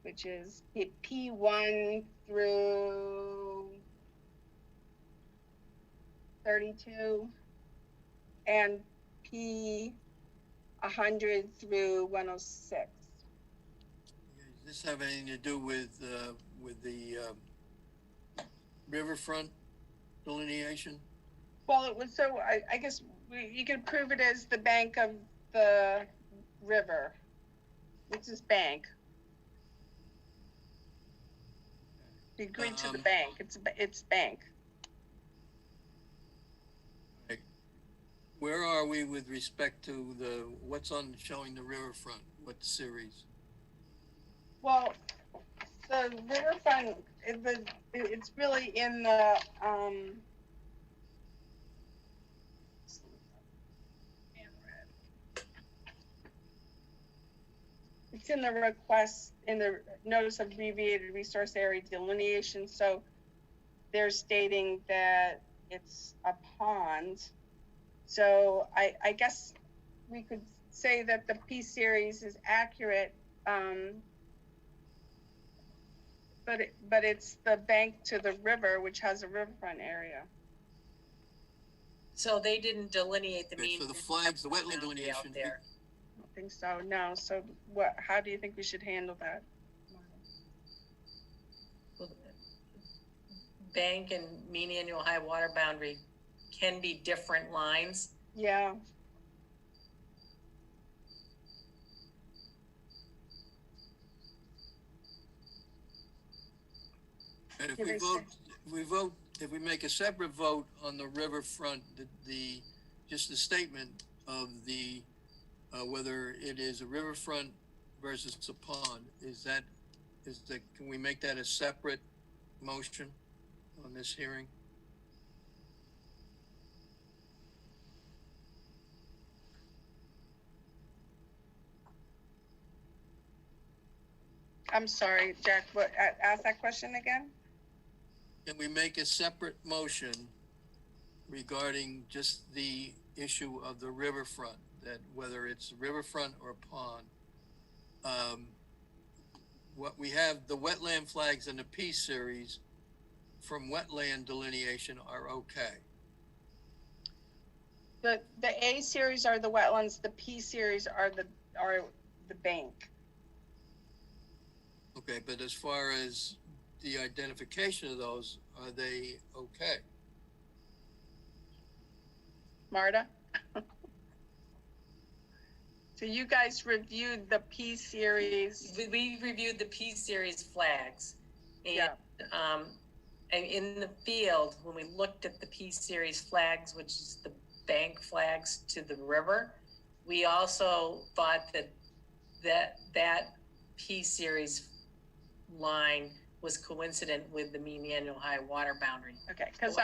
which is P1 through 32 and P100 through 106. Does this have anything to do with the riverfront delineation? Well, it was so, I guess you could prove it as the bank of the river, which is bank. You agreed to the bank, it's bank. Where are we with respect to what's on showing the riverfront? What series? Well, the riverfront, it's really in the, it's in the request, in the notice of abbreviated resource area delineation. So they're stating that it's a pond. So I guess we could say that the P series is accurate, but it's the bank to the river, which has a riverfront area. So they didn't delineate the Okay, mean. so the flags, the wetland delineation. Out there. I don't think so, no. So how do you think we should handle that? Bank and mean annual high water boundary can be different lines. Yeah. And if Yeah, if we make a separate vote on the riverfront, just the statement of the, whether it is a riverfront versus a pond, can we make that a separate motion on this hearing? I'm sorry, Jack, ask that question again? Can we make a separate motion regarding just the issue of the riverfront, that whether it's riverfront or pond? What we have, the wetland flags in the P series from wetland delineation are okay. The A series are the wetlands, the P series are the bank. Okay, but as far as the identification of those, are they okay? Marta? So you guys reviewed the P series. We reviewed the P series flags. And, Yeah. And in the field, when we looked at the P series flags, which is the bank flags to the river, we also thought that P series line was coincident with the mean annual high water boundary. Okay, because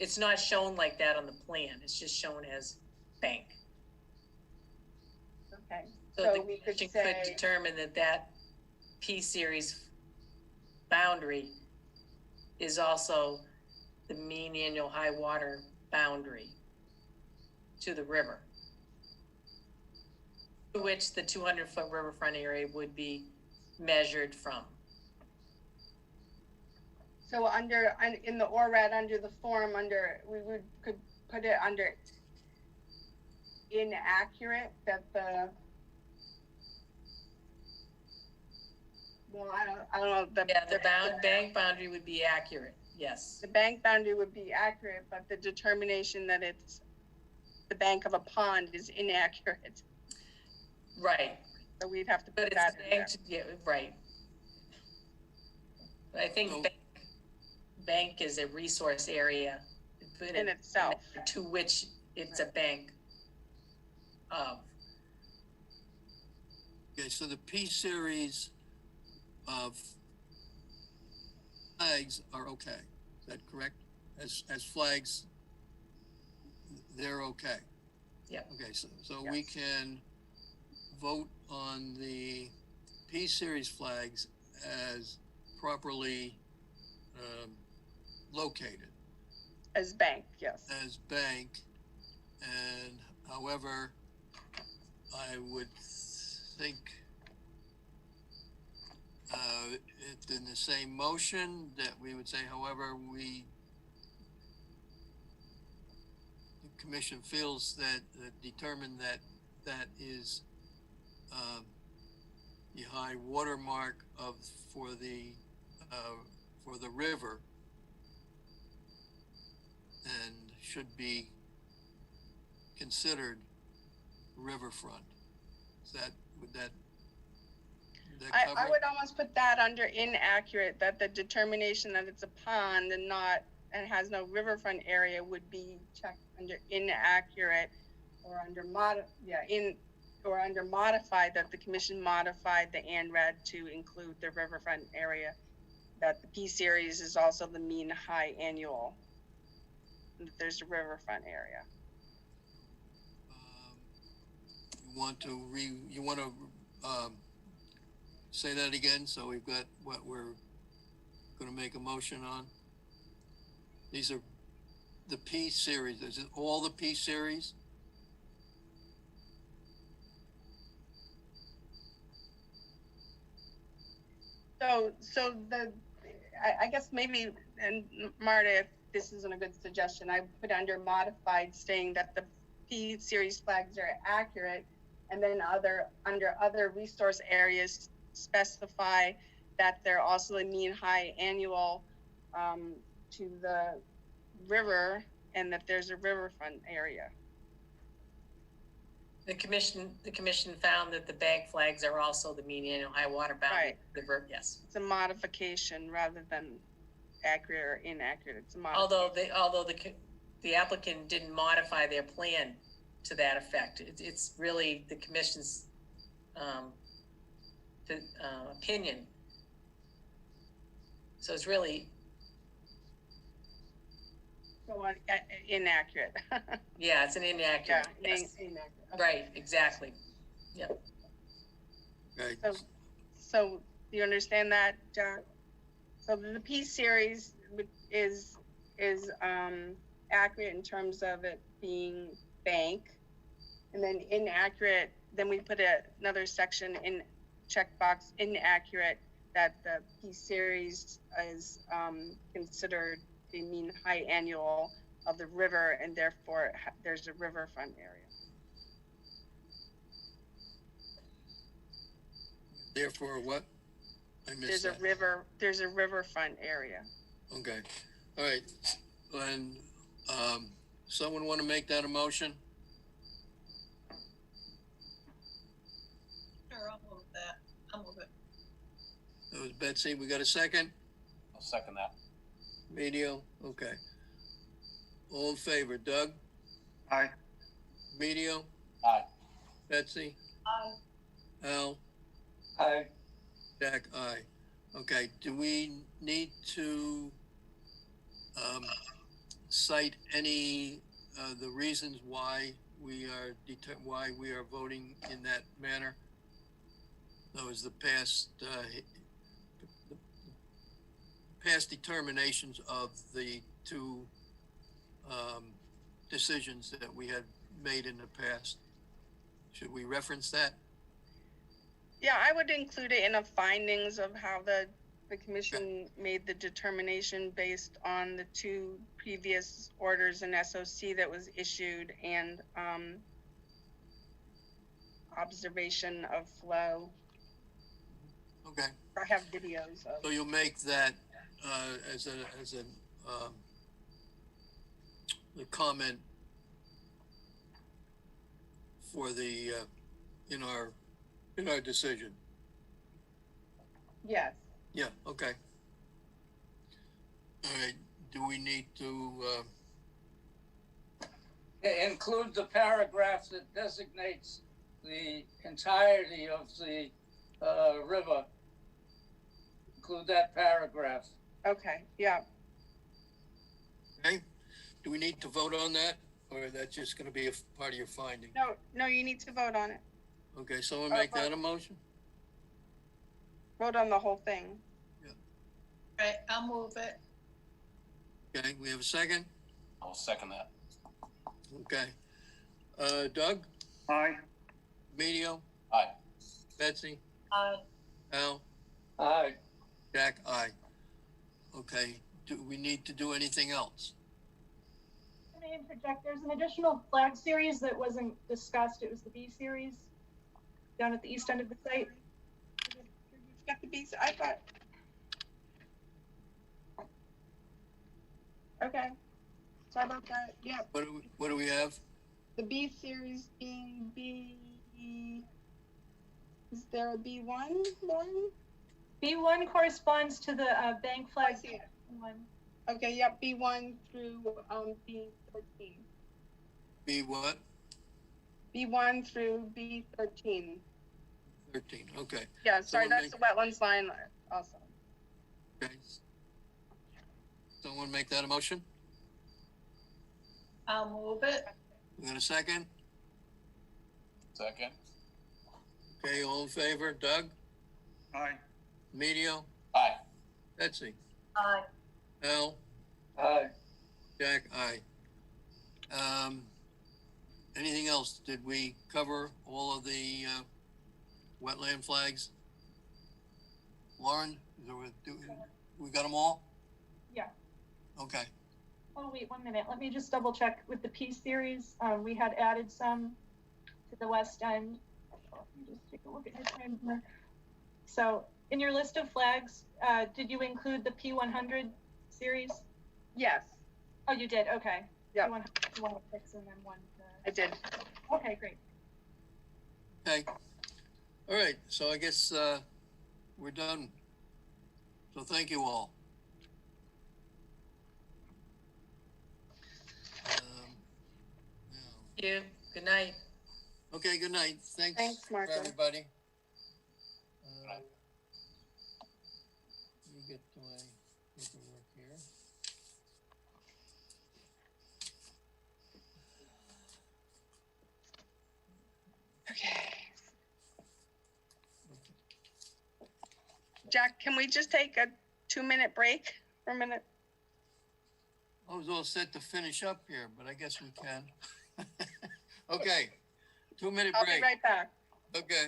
it's not shown like that on the plan. It's just shown as bank. okay. So the commission could determine that P series boundary is also the mean annual high water boundary to the river, to which the 200-foot riverfront area would be measured from. So in the ORAD, under the form, could put it under inaccurate, that the, well, I don't know. The bank boundary would be accurate, yes. The bank boundary would be accurate, but the determination that it's the bank of a pond is inaccurate. Right. So we'd have to put But it's that in there. banked, yeah, right. But I think bank is a resource area In itself. to which it's a bank of. Okay, so the P series of flags are okay. Is that correct? As flags, they're okay. Yeah. Okay, so Yes. we can vote on the P series flags as properly located As bank, yes. as bank, and however, I would think in the same motion that we would say, however, the commission feels that determined that is the high water mark for the river, and should be considered riverfront. Would that cover I it? would almost put that under inaccurate, that the determination that it's a pond and has no riverfront area would be checked under inaccurate, or under modified, that the commission modified the ANRAD to include the riverfront area, that the P series is also the mean high annual, and that there's a riverfront area. You want to say that again, so we've got what we're going to make a motion on? These are the P series. Is it all the P series? So I guess maybe, and Marta, if this isn't a good suggestion, I put under modified, saying that the P series flags are accurate, and then under other resource areas, specify that they're also a mean high annual to the river, and that there's a riverfront area. The commission found that the bank flags are also the mean annual high water boundary. Right. The river, yes. It's a modification rather than accurate or inaccurate. It's a modification. Although the applicant didn't modify their plan to that effect. It's really the commission's opinion. So it's really Inaccurate. yeah, it's an inaccurate. Yeah, Yes. inaccurate. Okay. Right, exactly. Yeah. Right. So do you understand that, John? So the P series is accurate in terms of it being bank, and then inaccurate, then we put another section in checkbox inaccurate, that the P series is considered a mean high annual of the river, and therefore there's a riverfront area. Therefore, what? I missed that. There's a riverfront area. Okay, all right, and, someone want to make that a motion? Sure, I'll move that. I'll move it. That was Betsy, we got a second? I'll second that. Medio, okay. All in favor, Doug? Aye. Medio? Aye. Betsy? Aye. Al? Aye. Jack, aye. Okay, do we need to, cite any, the reasons why we are voting in that manner? That was the past determinations of the two, decisions that we had made in the past. Should we reference that? Yeah, I would include it in the findings of how the commission made the determination based on the two previous orders and SOC that was issued, and observation of flow. Okay, I have videos of. so you'll make that, as a comment for the, in our decision. Yes. Yeah, okay. All right, do we need to, Include the paragraph that designates the entirety of the river. Include that paragraph. Okay, yeah. okay, do we need to vote on that, or that's just gonna be a part of your finding? No, you need to vote on it. Okay, someone make that a motion? Vote on the whole thing. All right, I'll move it. Okay, we have a second? I'll second that. Okay. Doug? Aye. Medio? Aye. Betsy? Aye. Al? Aye. Jack? Aye. Okay, do we need to do anything else? Can I interject? There's an additional flag series that wasn't discussed. It was the B series down at the east end of the site. Got the bees. I thought. Okay. Sorry about that. Yeah. What do we have? The B series being B. Is there a B1 one? B1 corresponds to the bank flag. I see it. One. Okay. Yep. B1 through B13. B what? B1 through B13. 13, okay. Yeah. Sorry, Someone that's the wetlands line. Also. Okay. Someone make that a motion? I'll move it. We got a second? Second. Okay, all in favor? Doug? Aye. Medio? Aye. Betsy? Aye. Al? Aye. Jack? Aye. Anything else? Did we cover all of the wetland flags? Lauren, we got them all? Yeah. Okay. Oh, wait 1 minute. Let me just double check with the P series. We had added some to the west end. Let me just take a look at your time here. So in your list of flags, did you include the P100 series? Yes. Oh, you did. Okay. Yeah. One with 6 and then one. I did. Okay, great. Okay. All right. So I guess we're done. So thank you all. Thank you. Good night. Okay. Good night. Thanks, Martha. everybody. night. Let me get to my paperwork here. Okay. Jack, can we just take a 2-minute break for a minute? I was all set to finish up here, but I guess we can. Okay, 2-minute I'll break. be right back. Okay.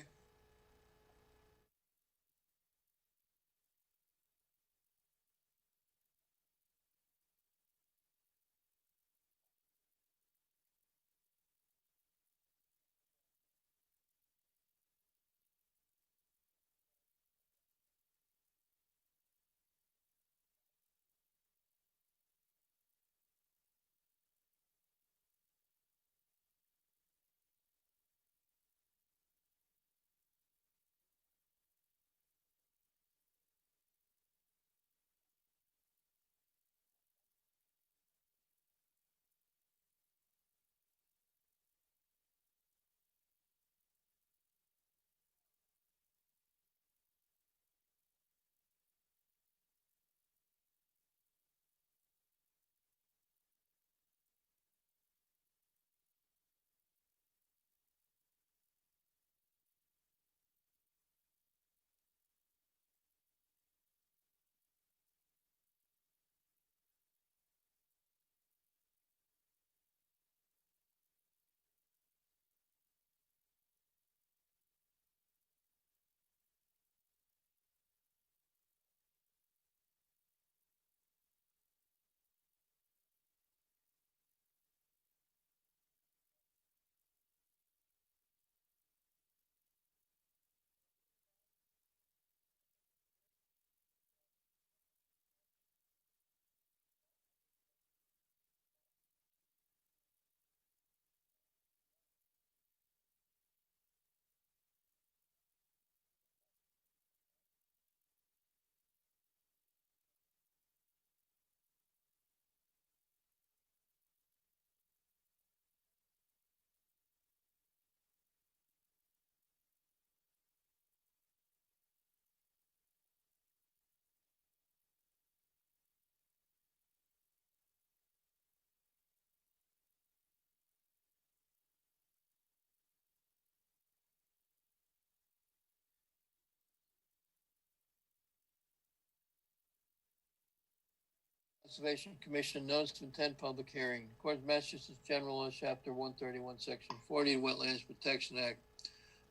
Conservation Commission notice of intent public hearing. According to Massachusetts General Law, Chapter 131, Section 40, Wetlands Protection Act.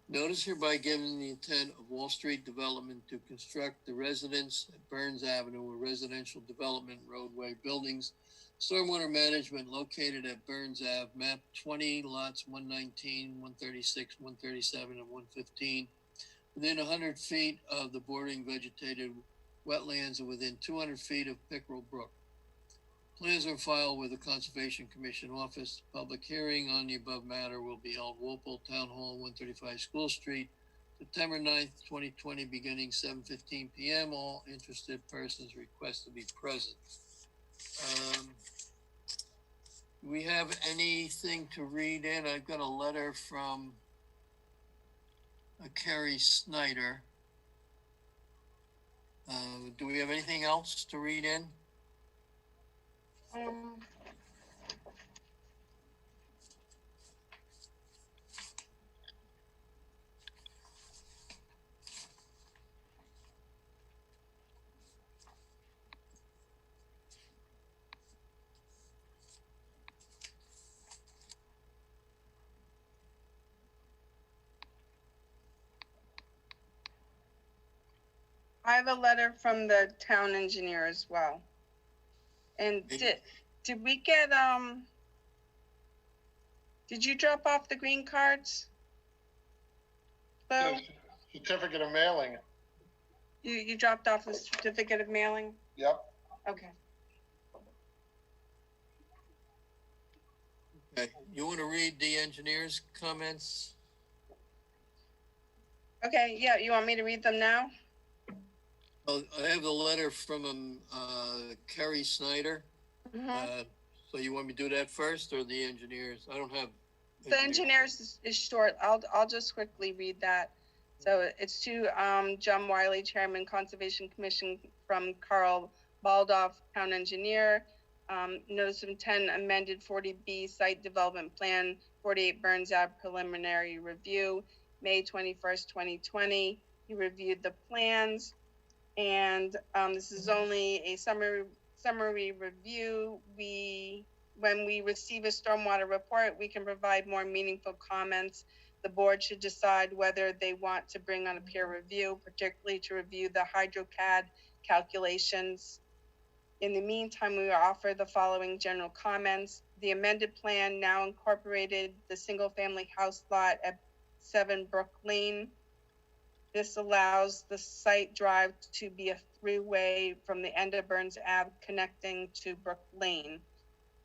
Notice hereby given the intent of Wall Street Development to construct the residence at Burns Avenue, a residential development, roadway, buildings, stormwater management located at Burns Ave, map 20, lots 119, 136, 137, and 115, within 100 feet of the bordering vegetated wetlands and within 200 feet of Pickerel Brook. Plans are filed with the Conservation Commission office. Public hearing on the above matter will be held Walpole Town Hall, 135 School Street, September 9th, 2020, beginning 7:15 p.m. All interested persons request to be present. Do we have anything to read in? I've got a letter from Carrie Snyder. Do we have anything else to read in? I have a letter from the town engineer as well. And did we get, did you drop off the green cards? So Certificate of mailing. you dropped off the certificate of mailing? Yep. Okay. Okay, you want to read the engineer's comments? Okay, yeah, you want me to read them now? Well, I have the letter from Carrie Snyder. So you want me to do that first or the engineers? I don't have. The engineers is short. I'll just quickly read that. So it's to John Wiley, Chairman, Conservation Commission, from Carl Baldoff, Town Engineer. Notice of intent amended 40B Site Development Plan, 48 Burns Ave Preliminary Review, May 21st, 2020. He reviewed the plans, and this is only a summary review. When we receive a stormwater report, we can provide more meaningful comments. The board should decide whether they want to bring on a peer review, particularly to review the HydroCAD calculations. In the meantime, we offer the following general comments. The amended plan now incorporated the single-family house lot at 7 Brook Lane. This allows the site drive to be a throughway from the end of Burns Ave connecting to Brook Lane.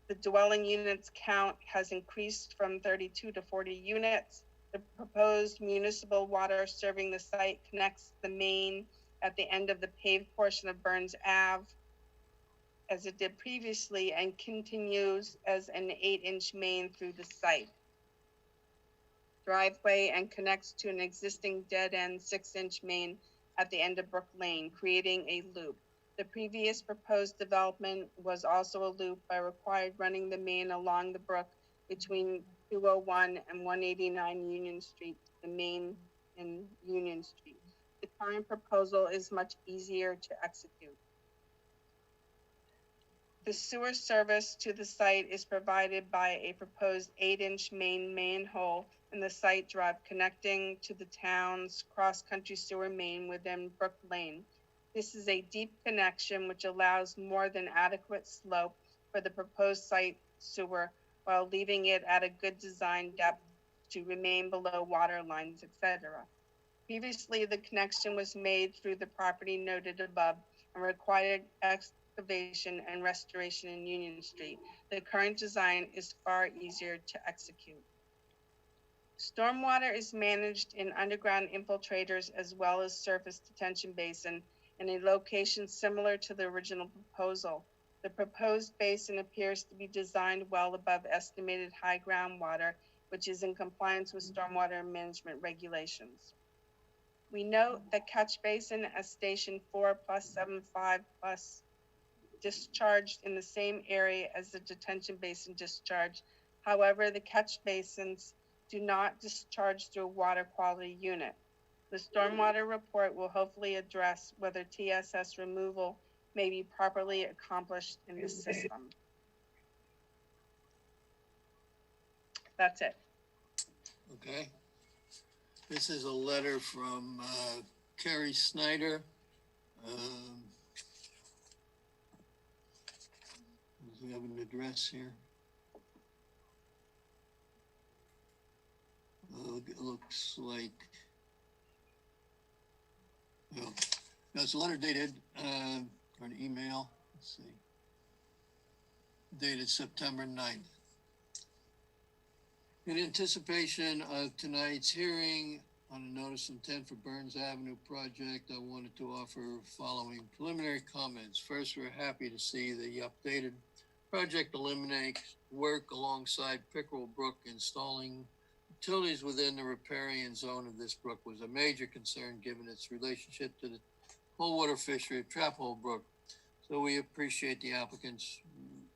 The dwelling units count has increased from 32 to 40 units. The proposed municipal water serving the site connects the main at the end of the paved portion of Burns Ave, as it did previously, and continues as an 8-inch main through the site driveway and connects to an existing dead-end 6-inch main at the end of Brook Lane, creating a loop. The previous proposed development was also a loop by required running the main along the brook between 201 and 189 Union Street, the main in Union Street. The current proposal is much easier to execute. The sewer service to the site is provided by a proposed 8-inch main manhole in the site drive connecting to the town's cross-country sewer main within Brook Lane. This is a deep connection which allows more than adequate slope for the proposed site sewer while leaving it at a good design depth to remain below water lines, etc. Previously, the connection was made through the property noted above and required excavation and restoration in Union Street. The current design is far easier to execute. Stormwater is managed in underground infiltrators as well as surface detention basin in a location similar to the original proposal. The proposed basin appears to be designed well above estimated high groundwater, which is in compliance with stormwater management regulations. We note that catch basin as station 4+75+ discharged in the same area as the detention basin discharge. However, the catch basins do not discharge through a water quality unit. The stormwater report will hopefully address whether TSS removal may be properly accomplished in the system. That's it. Okay. This is a letter from Carrie Snyder. Does we have an address here? It looks like, well, no, it's a letter dated, or an email, let's see, dated September 9th. In anticipation of tonight's hearing on a notice of intent for Burns Avenue project, I wanted to offer following preliminary comments. First, we're happy to see the updated project eliminates work alongside Pickerel Brook. Installing utilities within the riparian zone of this brook was a major concern given its relationship to the cold water fishery of Trap Hole Brook. So we appreciate the applicant's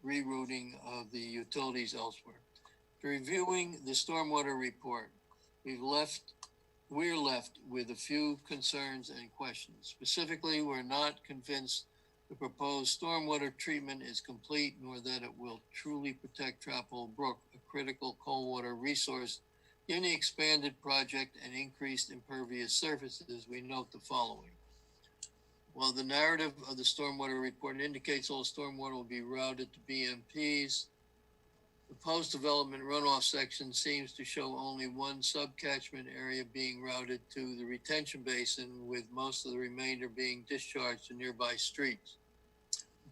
rerouting of the utilities elsewhere. Reviewing the stormwater report, we're left with a few concerns and questions. Specifically, we're not convinced the proposed stormwater treatment is complete, nor that it will truly protect Trap Hole Brook, a critical cold water resource. In the expanded project and increased impervious surfaces, we note the following. While the narrative of the stormwater report indicates all stormwater will be routed to BMPs, the post-development runoff section seems to show only one subcatchment area being routed to the retention basin, with most of the remainder being discharged to nearby streets.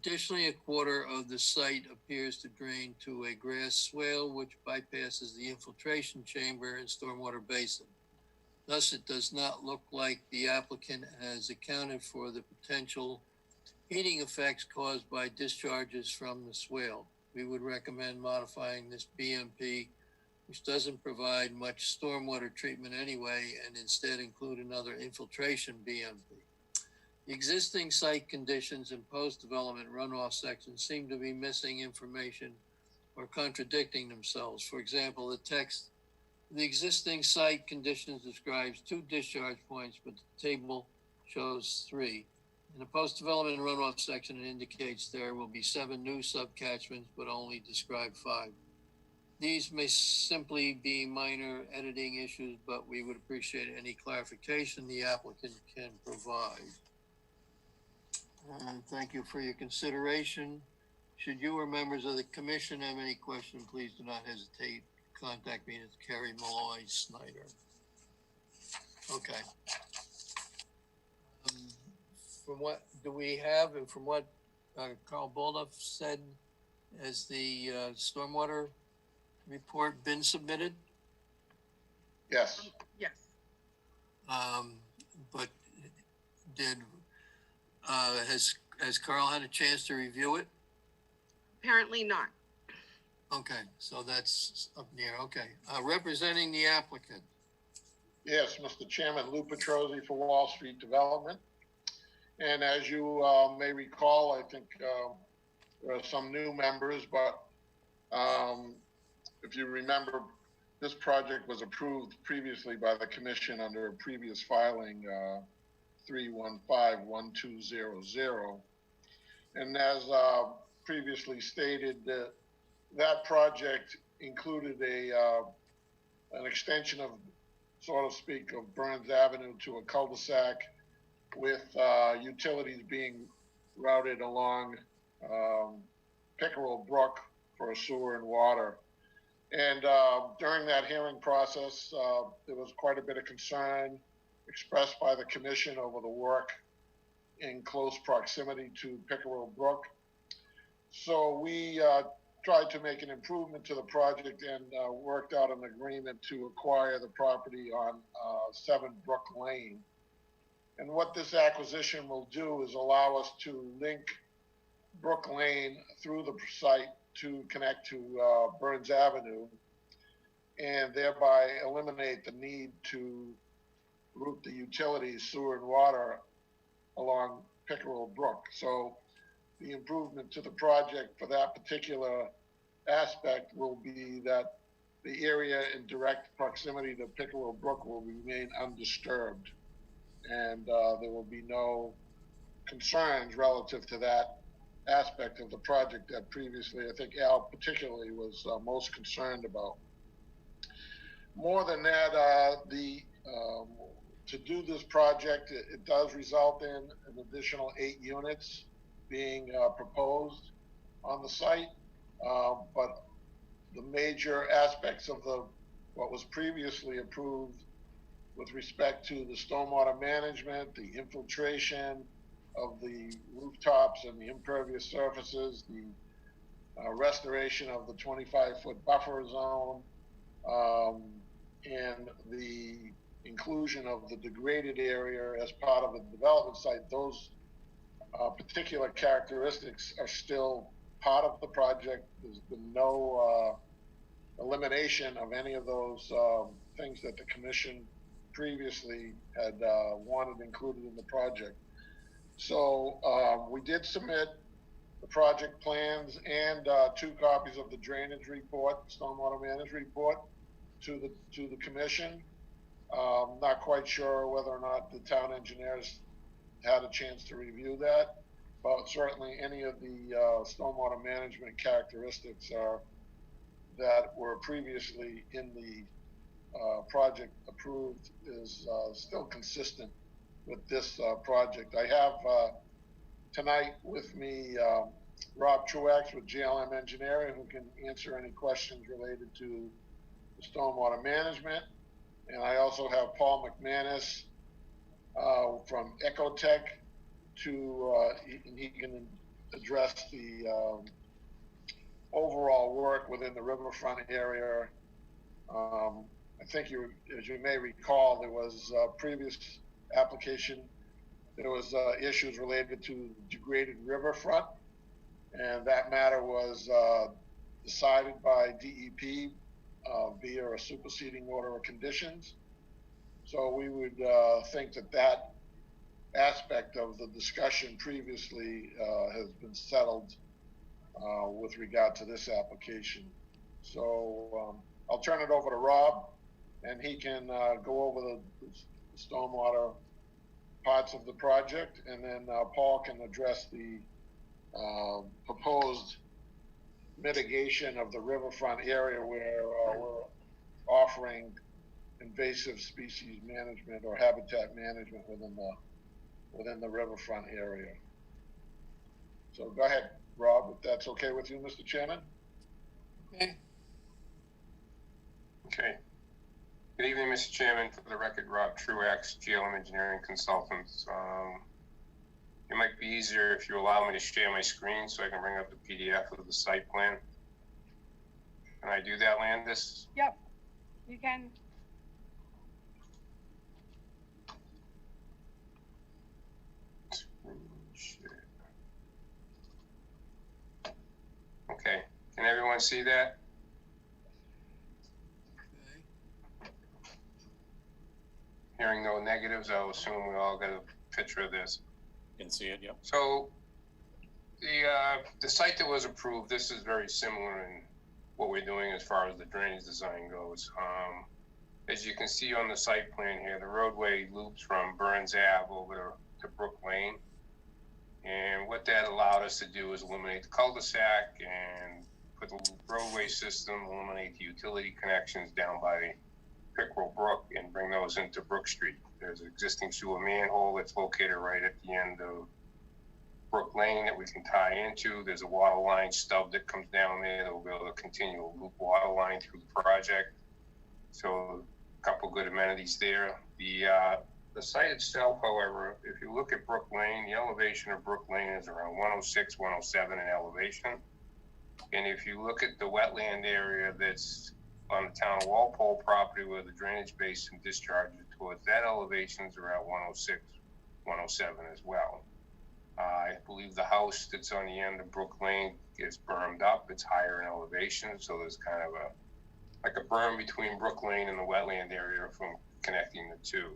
Additionally, a quarter of the site appears to drain to a grass swale, which bypasses the infiltration chamber and stormwater basin. Thus, it does not look like the applicant has accounted for the potential heating effects caused by discharges from the swale. We would recommend modifying this BMP, which doesn't provide much stormwater treatment anyway, and instead include another infiltration BMP. The existing site conditions and post-development runoff sections seem to be missing information or contradicting themselves. For example, the text, the existing site conditions describes 2 discharge points, but the table shows 3. In the post-development runoff section, it indicates there will be 7 new subcatchments, but only describe 5. These may simply be minor editing issues, but we would appreciate any clarification the applicant can provide. And thank you for your consideration. Should you or members of the commission have any question, please do not hesitate. Contact me at Carrie Malloy Snyder. Okay. From what do we have, and from what Carl Bolduff said, has the stormwater report been submitted? Yes. Yes. But has Carl had a chance to review it? Apparently not. Okay, so that's up near. Okay, representing the applicant. Yes, Mr. Chairman, Lou Petrosi for Wall Street Development. And as you may recall, I think there are some new members, but if you remember, this project was approved previously by the commission under a previous filing, 315-1200. And as previously stated, that project included an extension of, so to speak, of Burns Avenue to a cul-de-sac with utilities being routed along Pickerel Brook for sewer and water. And during that hearing process, there was quite a bit of concern expressed by the commission over the work in close proximity to Pickerel Brook. So we tried to make an improvement to the project and worked out an agreement to acquire the property on 7 Brook Lane. And what this acquisition will do is allow us to link Brook Lane through the site to connect to Burns Avenue, and thereby eliminate the need to route the utilities, sewer and water along Pickerel Brook. So the improvement to the project for that particular aspect will be that the area in direct proximity to Pickerel Brook will remain undisturbed, and there will be no concerns relative to that aspect of the project that previously, I think Al particularly was most concerned about. More than that, to do this project, it does result in an additional 8 units being proposed on the site. But the major aspects of what was previously approved with respect to the stormwater management, the infiltration of the rooftops and the impervious surfaces, the restoration of the 25-foot buffer zone, and the inclusion of the degraded area as part of the development site, those particular characteristics are still part of the project. There's been no elimination of any of those things that the commission previously had wanted included in the project. So we did submit the project plans and 2 copies of the drainage report, stormwater management report, to the commission. Not quite sure whether or not the town engineers had a chance to review that, but certainly any of the stormwater management characteristics that were previously in the project approved is still consistent with this project. I have tonight with me Rob Truax with JLM Engineering, who can answer any questions related to the stormwater management. And I also have Paul McManus from Ecotech and he can address the overall work within the riverfront area. I think as you may recall, there was a previous application. There was issues related to degraded riverfront, and that matter was decided by DEP via a superseding order of conditions. So we would think that aspect of the discussion previously has been settled with regard to this application. So I'll turn it over to Rob, and he can go over the stormwater parts of the project, and then Paul can address the proposed mitigation of the riverfront area where we're offering invasive species management or habitat management within the riverfront area. So go ahead, Rob, if that's okay with you, Mr. Chairman. Okay. Okay. Good evening, Mr. Chairman. For the record, Rob Truax, GLM Engineering Consultants. It might be easier if you allow me to share my screen so I can bring up the PDF of the site plan. Can I do that, Landis? Yep, you can. Okay, can everyone see that? Hearing no negatives, I'll assume we all got a picture of this. Can see it, yep. So the site that was approved, this is very similar in what we're doing as far as the drainage design goes. As you can see on the site plan here, the roadway loops from Burns Ave over to Brook Lane. And what that allowed us to do is eliminate the cul-de-sac and put the roadway system, eliminate the utility connections down by Pickerel Brook and bring those into Brook Street. There's an existing sewer manhole that's located right at the end of Brook Lane that we can tie into. There's a water line stub that comes down there that will be able to continue a loop water line through the project. So a couple good amenities there. The site itself, however, if you look at Brook Lane, the elevation of Brook Lane is around 106, 107 in elevation. And if you look at the wetland area that's on the town of Walpole property where the drainage basin discharges towards, that elevation is around 106, 107 as well. I believe the house that's on the end of Brook Lane is bermed up. It's higher in elevation, so there's kind of like a berm between Brook Lane and the wetland area from connecting the two.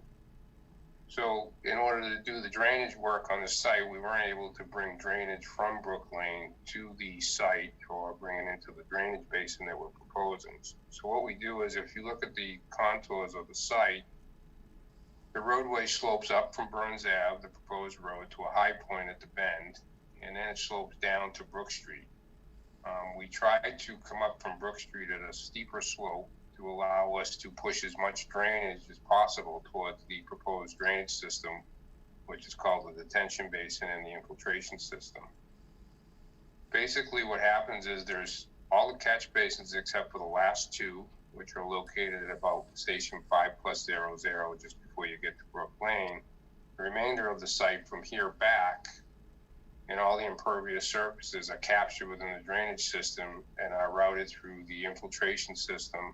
So in order to do the drainage work on the site, we weren't able to bring drainage from Brook Lane to the site or bring it into the drainage basin that we're proposing. So what we do is, if you look at the contours of the site, The roadway slopes up from Burns Ave, the proposed road, to a high point at the bend, and then it slopes down to Brook Street. We tried to come up from Brook Street at a steeper slope to allow us to push as much drainage as possible towards the proposed drainage system, which is called the detention basin and the infiltration system. Basically what happens is there's all the catch basins except for the last two, which are located at about station 5+00, just before you get to Brook Lane. The remainder of the site from here back and all the impervious surfaces are captured within the drainage system and are routed through the infiltration system,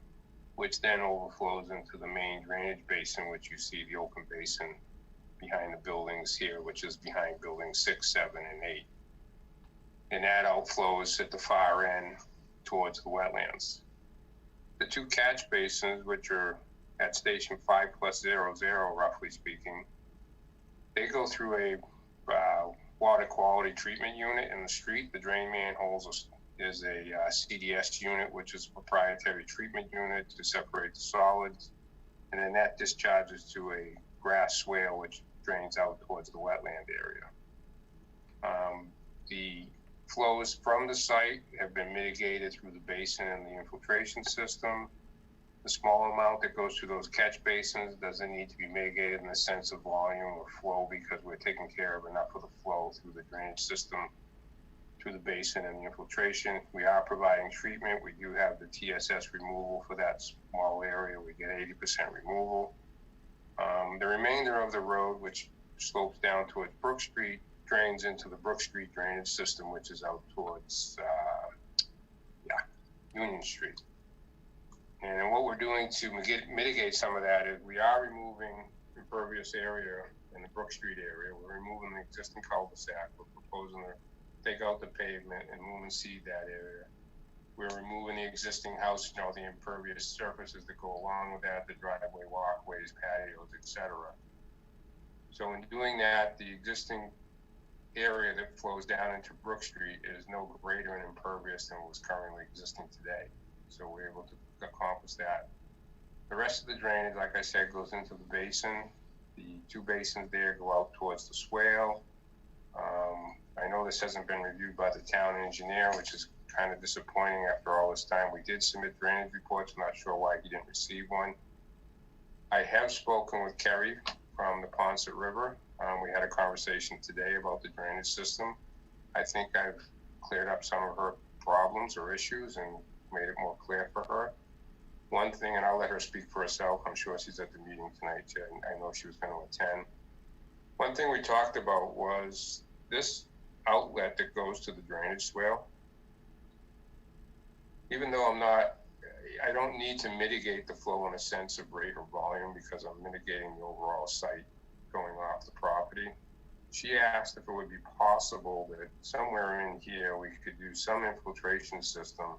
which then overflows into the main drainage basin, which you see the open basin behind the buildings here, which is behind buildings 6, 7, and 8. And that outflows at the far end towards the wetlands. The two catch basins, which are at station 5+00, roughly speaking, they go through a water quality treatment unit in the street. The drain manholes is a CDS unit, which is a proprietary treatment unit to separate the solids. And then that discharges to a grass swale, which drains out towards the wetland area. The flows from the site have been mitigated through the basin and the infiltration system. The small amount that goes through those catch basins doesn't need to be mitigated in the sense of volume or flow, because we're taking care of enough of the flow through the drainage system, through the basin and the infiltration. We are providing treatment. We do have the TSS removal for that small area. We get 80% removal. The remainder of the road, which slopes down towards Brook Street, drains into the Brook Street drainage system, which is out towards Union Street. And what we're doing to mitigate some of that is we are removing impervious area in the Brook Street area. We're removing the existing cul-de-sac. We're proposing to take out the pavement and move and seed that area. We're removing the existing house, the impervious surfaces that go along with that, the driveway, walkways, patios, etc. So in doing that, the existing area that flows down into Brook Street is no greater in impervious than what's currently existing today. So we're able to accomplish that. The rest of the drainage, like I said, goes into the basin. The two basins there go out towards the swale. I know this hasn't been reviewed by the town engineer, which is kind of disappointing after all this time. We did submit drainage reports. I'm not sure why he didn't receive one. I have spoken with Kerry from the Ponset River. We had a conversation today about the drainage system. I think I've cleared up some of her problems or issues and made it more clear for her. One thing, and I'll let her speak for herself, I'm sure she's at the meeting tonight too, and I know she was going to attend. One thing we talked about was this outlet that goes to the drainage swale. Even though I don't need to mitigate the flow in a sense of rate or volume because I'm mitigating the overall site going off the property. She asked if it would be possible that somewhere in here we could do some infiltration system,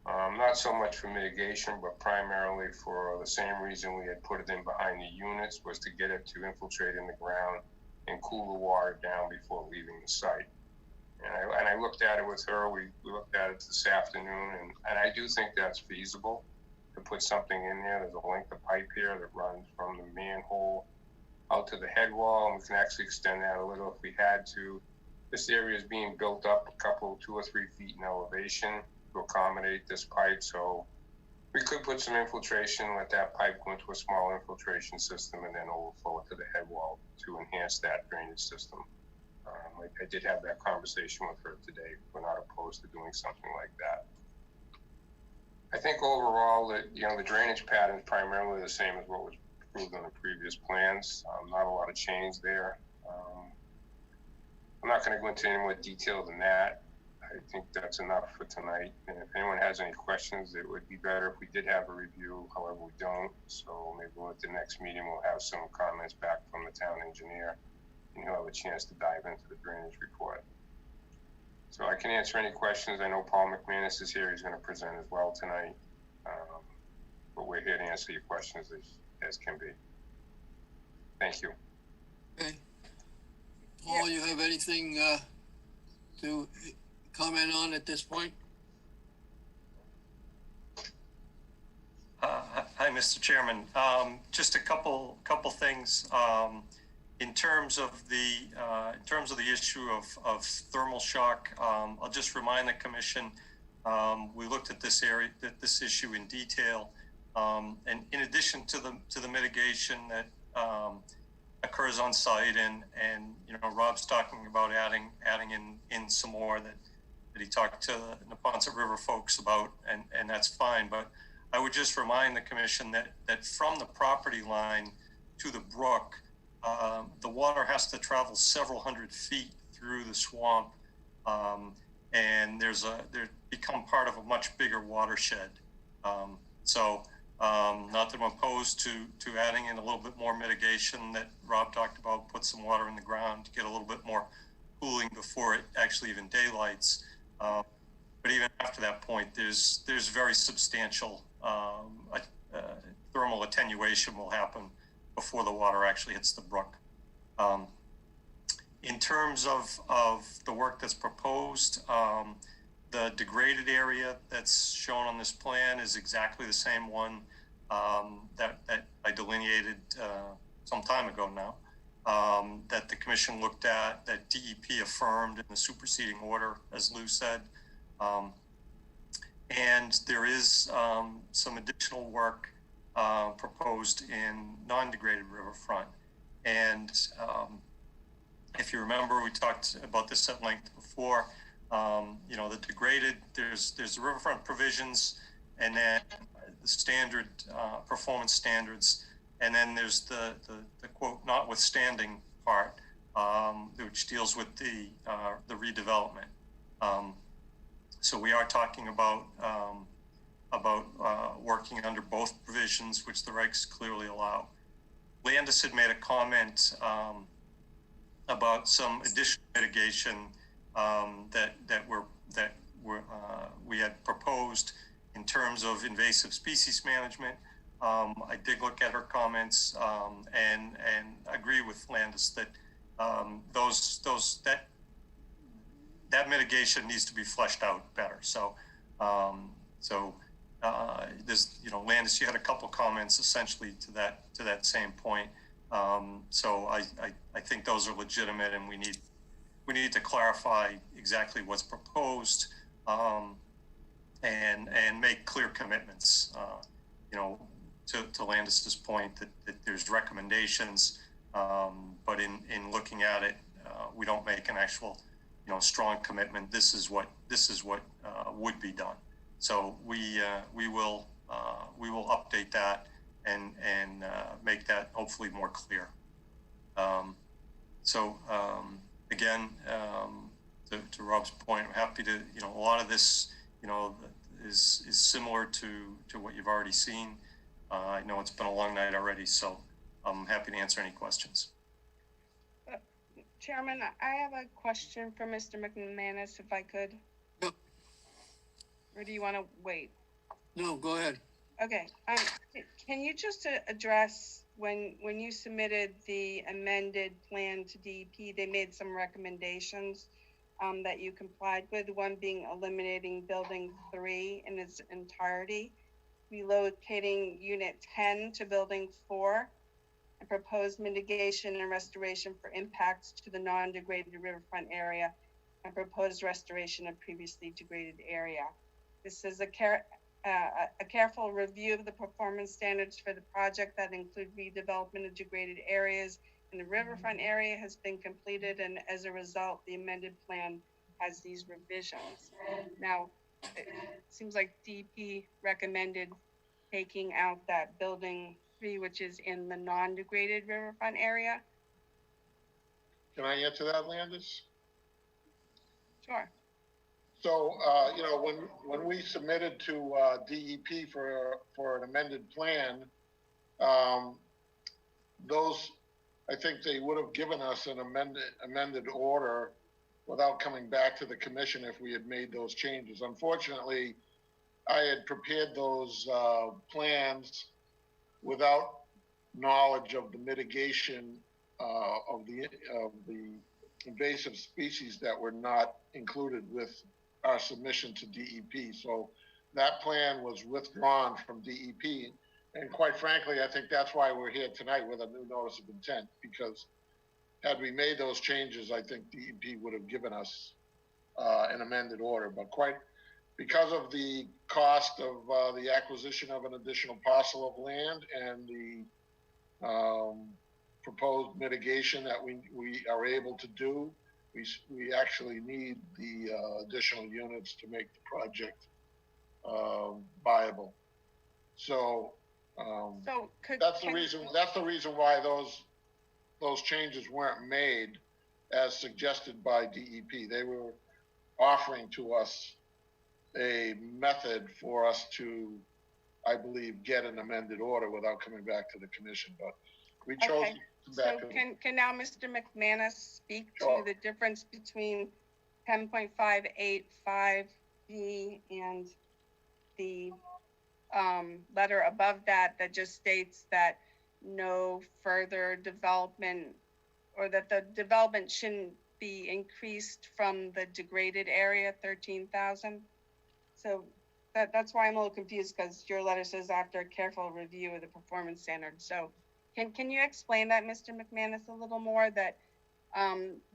not so much for mitigation, but primarily for the same reason we had put it in behind the units, was to get it to infiltrate in the ground and cool the water down before leaving the site. And I looked at it with her. We looked at it this afternoon, and I do think that's feasible to put something in there. There's a length of pipe here that runs from the manhole out to the head wall, and we can actually extend that a little if we had to. This area is being built up a couple, 2 or 3 feet in elevation to accommodate this pipe. So we could put some infiltration, let that pipe go into a small infiltration system, and then overflow it to the head wall to enhance that drainage system. I did have that conversation with her today. We're not opposed to doing something like that. I think overall that, the drainage pattern is primarily the same as what was approved on the previous plans. Not a lot of change there. I'm not going to go into any more detail than that. I think that's enough for tonight. And if anyone has any questions, it would be better if we did have a review. However, we don't. So maybe at the next meeting, we'll have some comments back from the town engineer, and he'll have a chance to dive into the drainage report. So I can answer any questions. I know Paul McManus is here. He's going to present as well tonight. But we're here to answer your questions as can be. Thank you. Okay. Paul, you have anything to comment on at this point? Hi, Mr. Mr. Chairman. Just a couple things. In terms of the issue of thermal shock, I'll just remind the commission, we looked at this issue in detail, and in addition to the mitigation that occurs on site, and Rob's talking about adding in some more that he talked to the Neponset River folks about, and that's fine. But I would just remind the commission that from the property line to the brook, the water has to travel several hundred feet through the swamp, and they become part of a much bigger watershed. Not that I'm opposed to adding in a little bit more mitigation that Rob talked about, put some water in the ground to get a little bit more cooling before it actually even daylights. But even after that point, there's very substantial thermal attenuation will happen before the water actually hits the brook. In terms of the work that's proposed, the degraded area that's shown on this plan is exactly the same one that I delineated some time ago now, that the commission looked at, that DEP affirmed in the superseding order, as Lou said. And there is some additional work proposed in non-degraded riverfront. And if you remember, we talked about this at length before. The degraded, there's the riverfront provisions, and then the standard performance standards, and then there's the quote notwithstanding part, which deals with the redevelopment. So we are talking about working under both provisions, which the regs clearly allow. Landis had made a comment about some additional mitigation that we had proposed in terms of invasive species management. I did look at her comments and agree with Landis that that mitigation needs to be fleshed out better. So there's, Landis, you had a couple comments essentially to that same point. So I think those are legitimate, and we need to clarify exactly what's proposed, and make clear commitments, to Landis's point that there's recommendations, but in looking at it, we don't make an actual, strong commitment. This is what would be done. So we will update that and make that hopefully more clear. Again, to Rob's point, I'm happy to, a lot of this, is similar to what you've already seen. I know it's been a long night already, so I'm happy to answer any questions. Chairman, I have a question for Mr. McManus, if I could. Yep. Or do you want to wait? No, go ahead. Okay. Can you just address when you submitted the amended plan to DEP, they made some recommendations that you complied with, one being eliminating building 3 in its entirety, relocating unit 10 to building 4, and proposed mitigation and restoration for impacts to the non-degraded riverfront area, and proposed restoration of previously degraded area. This is a careful review of the performance standards for the project that include redevelopment of degraded areas in the riverfront area has been completed, and as a result, the amended plan has these revisions. Now, it seems like DEP recommended taking out that building 3, which is in the non-degraded riverfront area. Can I answer that, Landis? Sure. So, when we submitted to DEP for an amended plan, I think they would have given us an amended order without coming back to the commission if we had made those changes. Unfortunately, I had prepared those plans without knowledge of the mitigation of the invasive species that were not included with our submission to DEP. So that plan was withdrawn from DEP, And quite frankly, I think that's why we're here tonight with a new notice of intent, because had we made those changes, I think DEP would have given us an amended order, but because of the cost of the acquisition of an additional parcel of land and the proposed mitigation that we are able to do, we actually need the additional units to make the project viable. So that's the reason why those changes weren't made as suggested by DEP. They were offering to us a method for us to, I believe, get an amended order without coming back to the commission, but we chose to back so can now Mr. McManus speak to the difference between 10.585B and the letter above that just states that no further development, or that the development shouldn't be increased from the degraded area, 13,000. So that's why I'm a little confused, because your letter says after a careful review of the performance standards. So can you explain that, Mr. McManus, a little more, that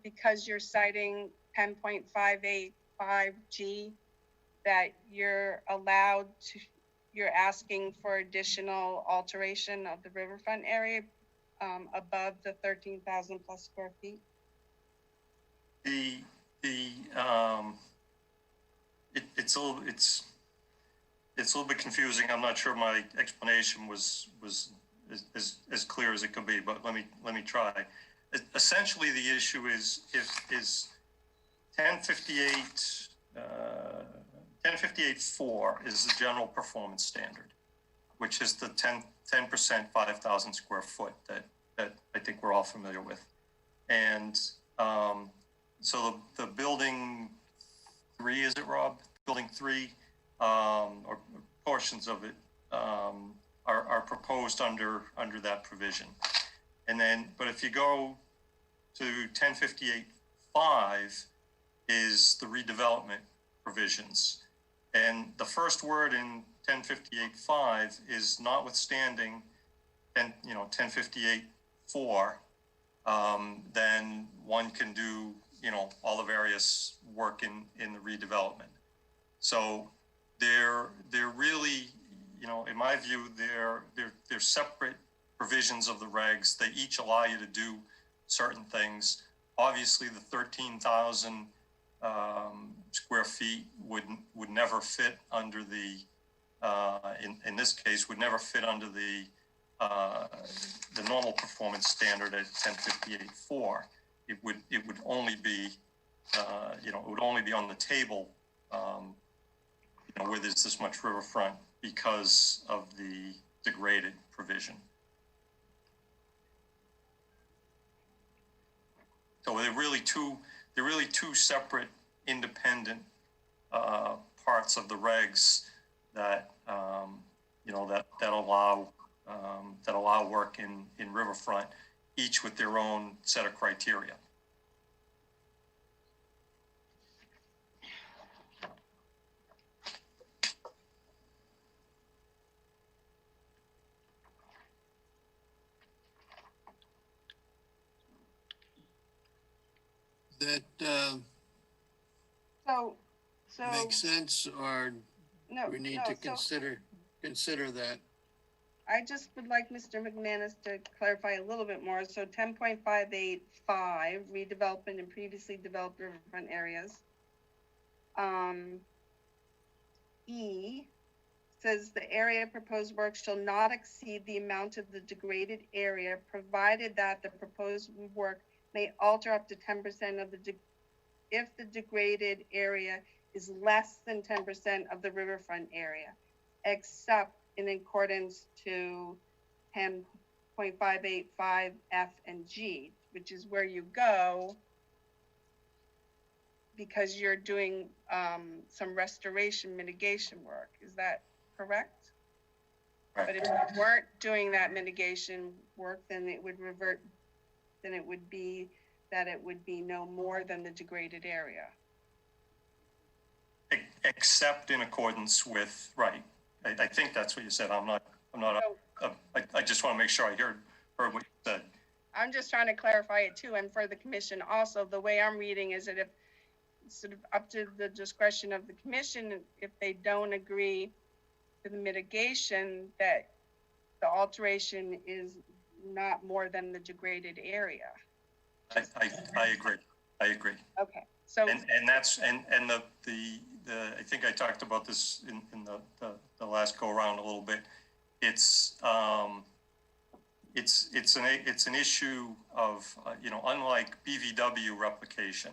because you're citing 10.585G, that you're asking for additional alteration of the riverfront area above the 13,000 plus square feet? It's a little bit confusing. I'm not sure my explanation was as clear as it could be, but let me try. Essentially, the issue is 1058.4 is the general performance standard, which is the 10%, 5,000 square foot that I think we're all familiar with. And so the building 3, is it, Rob? Building 3, or portions of it are proposed under that provision. And then, but if you go to 1058.5 is the redevelopment provisions. And the first word in 1058.5 is notwithstanding 1058.4, then one can do, all the various work in the redevelopment. So they're really, in my view, they're separate provisions of the regs. They each allow you to do certain things. Obviously, the 13,000 square feet would never fit under the in this case would never fit under the normal performance standard at 1058.4. It would only be it would only be on the table where there's this much riverfront because of the degraded provision. So they're really two separate, independent parts of the regs that that allow work in riverfront, each with their own set of criteria. That so makes sense, or no, we need to consider that. I just would like Mr. McManus to clarify a little bit more. So 10.585, redevelopment in previously developed riverfront areas. E says the area proposed work shall not exceed the amount of the degraded area, provided that the proposed work may alter up to 10% of if the degraded area is less than 10% of the riverfront area, except in accordance to 10.585 F and G, which is where you go because you're doing some restoration mitigation work. Is that correct? Right. But if you weren't doing that mitigation work, then it would revert, then it would be that it would be no more than the degraded area. Except in accordance with, right. I think that's what you said. I'm not I just want to make sure I heard what you said. I'm just trying to clarify it too, and for the commission also, the way I'm reading is that if it's sort of up to the discretion of the commission, if they don't agree to the mitigation, that the alteration is not more than the degraded area. I agree. I agree. Okay, so And that's and the I think I talked about this in the last go around a little bit. It's an issue of unlike BVW replication,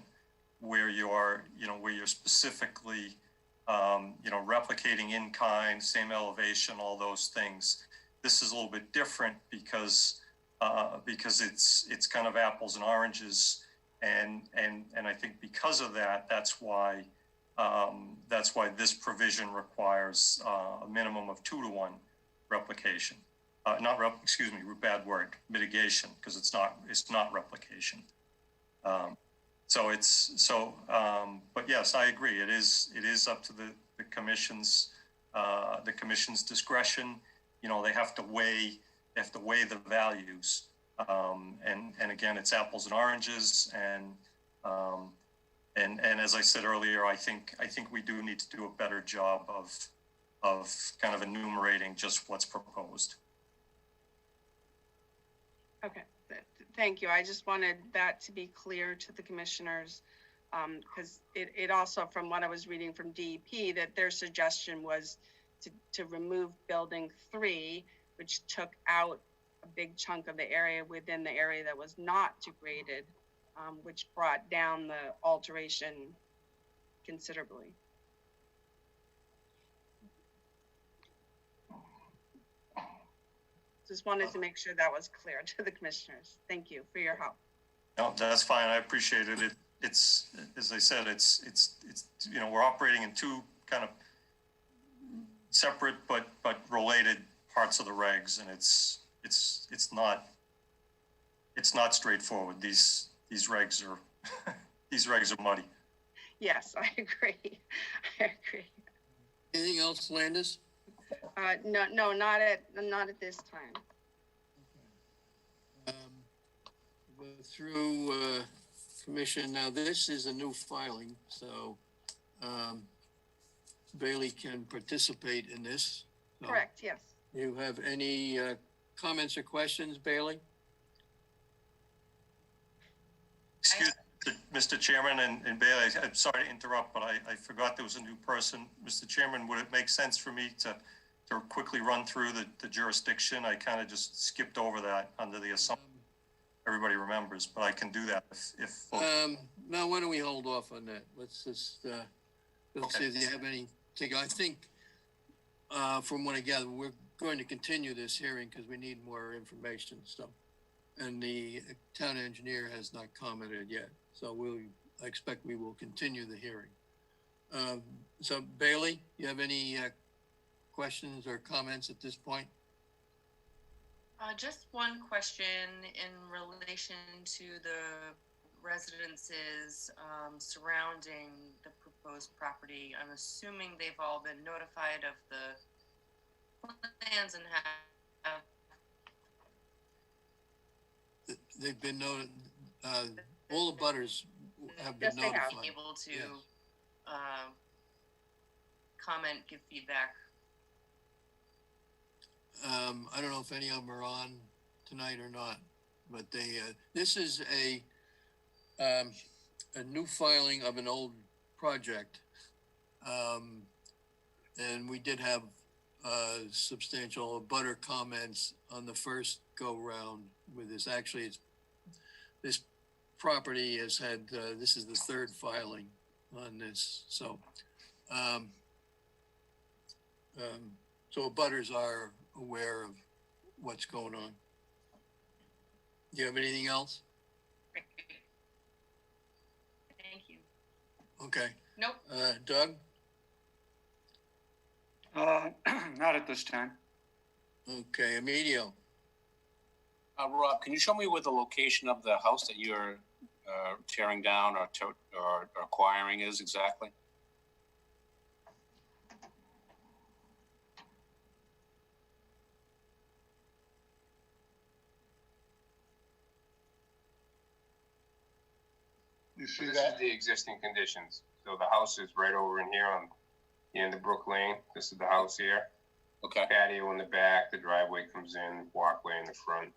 where you're specifically replicating in kind, same elevation, all those things. This is a little bit different because it's kind of apples and oranges, and I think because of that, that's why this provision requires a minimum of 2-to-1 replication. Bad word, mitigation, because it's not replication. But yes, I agree. It is up to the commission's discretion. They have to weigh the values. And again, it's apples and oranges. And as I said earlier, I think we do need to do a better job of kind of enumerating just what's proposed. okay, thank you. I just wanted that to be clear to the commissioners, because it also, from what I was reading from DEP, that their suggestion was to remove building 3, which took out a big chunk of the area within the area that was not degraded, which brought down the alteration considerably. Just wanted to make sure that was clear to the commissioners. Thank you for your help. No, that's fine. I appreciate it. It's as I said, it's we're operating in 2 kind of separate but related parts of the regs, and it's not straightforward. These regs are these regs are muddy. Yes, I agree. I agree. Anything else, Landis? No, not at this time. Go through commission. Now, this is a new filing, so Bailey can participate in this. So Correct, yes. you have any comments or questions, Bailey? Excuse me, Mr. Chairman and Bailey, I'm sorry to interrupt, but I forgot there was a new person. Mr. Chairman, would it make sense for me to quickly run through the jurisdiction? I kind of just skipped over that under the assumption everybody remembers, but I can do that if No, why don't we hold off on that? Let's just we'll see if you have any. I think from what I gather, we're going to continue this hearing because we need more information. So, and the town engineer has not commented yet. So I expect we will continue the hearing. So Bailey, you have any questions or comments at this point? Just one question in relation to the residences surrounding the proposed property. I'm assuming they've all been notified of the plans and have. They've been noted. All the butters have been notified. Able to comment, give feedback. I don't know if any of them are on tonight or not, but this is a new filing of an old project. And we did have substantial butter comments on the first go round with this. Actually, this property has had, this is the 3rd filing on this. So, so butters are aware of what's going on. Do you have anything else? Thank you. Okay. Nope. Doug? Not at this time. Okay, Emilio? Rob, can you show me where the location of the house that you're tearing down or acquiring is exactly? You see This that? is the existing conditions. So the house is right over in here on the end of Brook Lane. This is the house here. Okay. Patio in the back, the driveway comes in, walkway in the front.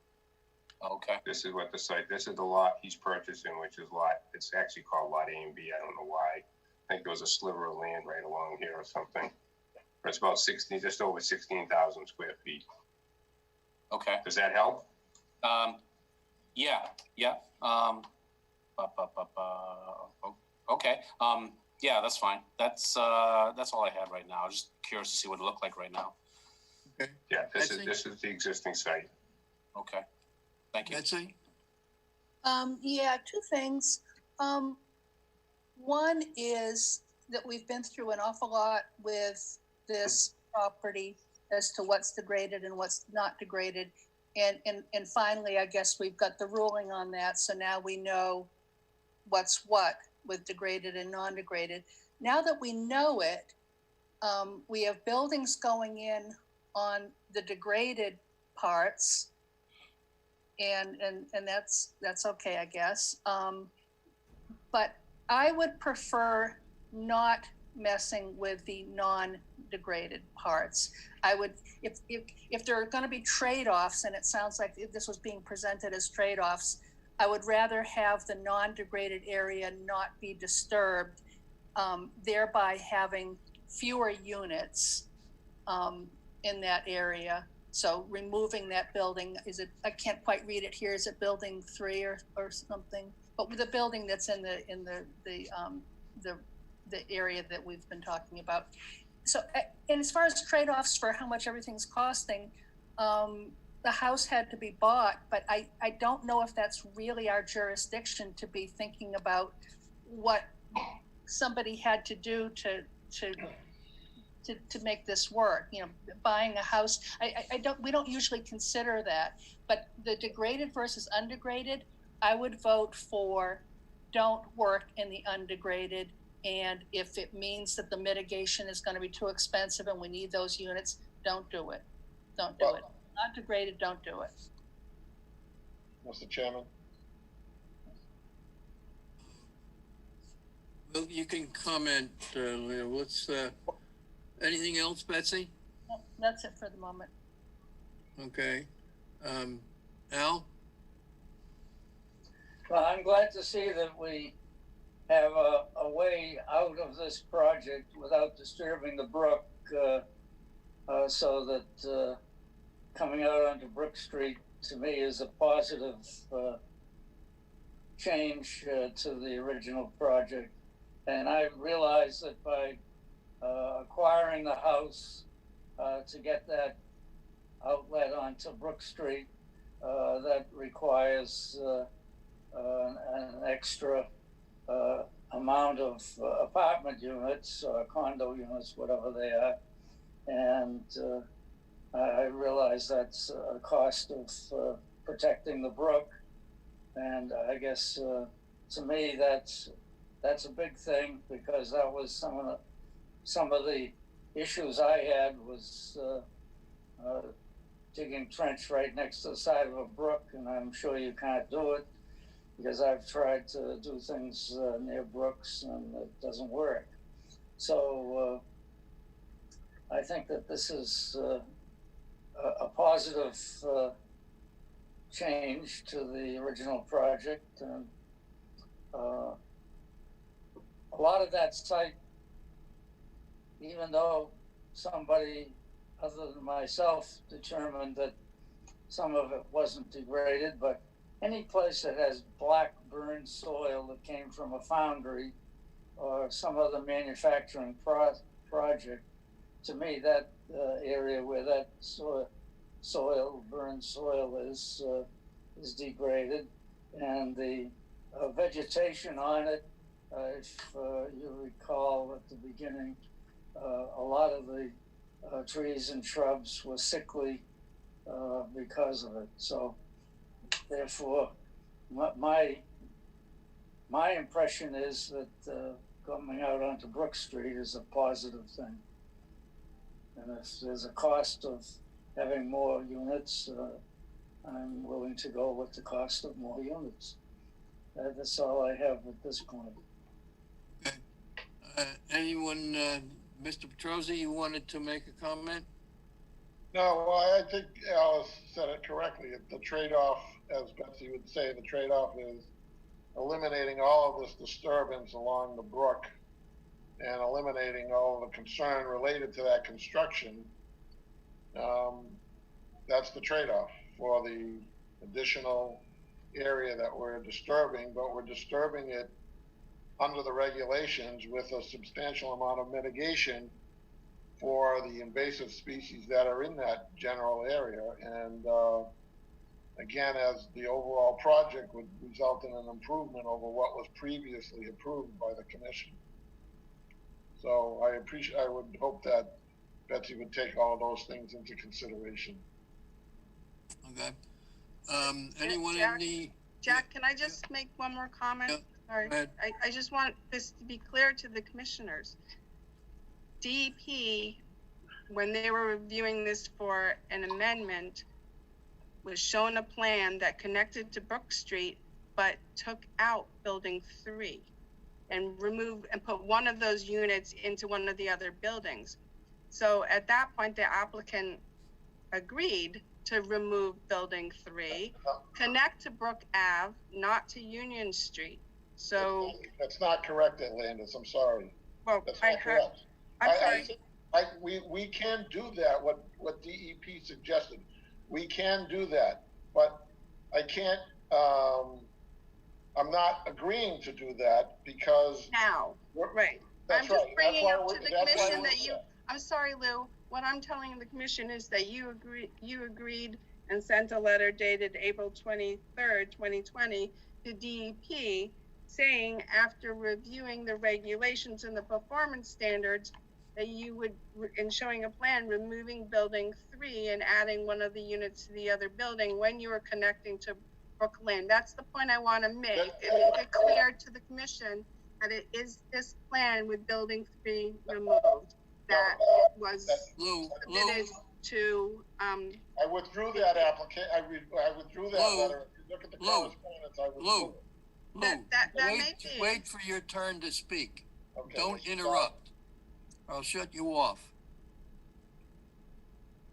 Okay. This is what the site, this is the lot he's purchasing, which is lot, it's actually called lot A and B. I don't know why. I think there was a sliver of land right along here or something. But it's about 16, just over 16,000 square feet. Okay. Does that help? Yeah. Okay. Yeah, that's fine. That's all I had right now. I'm just curious to see what it looked like right now. Okay. Yeah, this Betsy? is the existing site. Okay. Thank you. Betsy? Yeah, two things. One is that we've been through an awful lot with this property as to what's degraded and what's not degraded. And finally, I guess we've got the ruling on that. So now we know what's what with degraded and non-degraded. Now that we know it, we have buildings going in on the degraded parts. And that's okay, I guess. But I would prefer not messing with the non-degraded parts. I would, if there are going to be trade-offs, and it sounds like this was being presented as trade-offs, I would rather have the non-degraded area not be disturbed, thereby having fewer units in that area. So removing that building, is it, I can't quite read it here, is it building 3 or something? But with the building that's in the area that we've been talking about. So, and as far as trade-offs for how much everything's costing, the house had to be bought, but I don't know if that's really our jurisdiction to be thinking about what somebody had to do to make this work. You know, buying a house, we don't usually consider that, but the degraded versus undegraded, I would vote for don't work in the undegraded. And if it means that the mitigation is going to be too expensive and we need those units, don't do it. Don't do it. Not degraded, don't do it. Mr. Chairman? Well, you can comment, what's, anything else, Betsy? No, that's it for the moment. Okay. Al? Well, I'm glad to see that we have a way out of this project without disturbing the brook, so that coming out onto Brook Street to me is a positive change to the original project. And I realize that by acquiring the house to get that outlet onto Brook Street, that requires an extra amount of apartment units or condo units, whatever they are. And I realize that's a cost of protecting the brook. And I guess to me, that's a big thing, because that was some of the issues I had was digging trench right next to the side of a brook, and I'm sure you can't do it, because I've tried to do things near brooks and it doesn't work. So I think that this is a positive change to the original project. And a lot of that site, even though somebody other than myself determined that some of it wasn't degraded, but any place that has black burned soil that came from a foundry or some other manufacturing project, to me, that area where that burned soil is degraded, and the vegetation on it, if you recall at the beginning, a lot of the trees and shrubs were sickly because of it. So therefore, my impression is that coming out onto Brook Street is a positive thing. And if there's a cost of having more units, I'm willing to go with the cost of more units. That's all I have at this point. Anyone, Mr. Petrosi, you wanted to make a comment? No, well, I think Alice said it correctly. The trade-off, as Betsy would say, the trade-off is eliminating all of this disturbance along the brook and eliminating all the concern related to that construction. That's the trade-off for the additional area that we're disturbing, but we're disturbing it under the regulations with a substantial amount of mitigation for the invasive species that are in that general area. And again, as the overall project would result in an improvement over what was previously approved by the commission. So I would hope that Betsy would take all those things into consideration. Okay. Anyone Jack, in the... Jack, can I just make one more comment? Yeah. Sorry. I just want this to be clear to the commissioners. DEP, when they were reviewing this for an amendment, was shown a plan that connected to Brook Street, but took out building 3 and removed and put one of those units into one of the other buildings. So at that point, the applicant agreed to remove building 3, connect to Brook Ave, not to Union Street. So that's not correct, Atlantis. I'm sorry. Well, that's not correct. I'm sorry. We can do that. What DEP suggested, we can do that, but I can't. I'm not agreeing to do that because now, right. I'm just bringing up to the commission that you. I'm sorry, Lou. What I'm telling the commission is that you agreed and sent a letter dated April 23rd, 2020 to DEP saying after reviewing the regulations and the performance standards that you would, in showing a plan, removing building 3 and adding one of the units to the other building when you were connecting to Brooklyn. That's the point I want to make and make it clear to the commission that it is this plan with building 3 removed that was submitted to. I withdrew that application. I withdrew that letter. If you look at the correspondence, I withdrew it. Wait for your turn to speak. Okay, don't interrupt. I'll shut you off.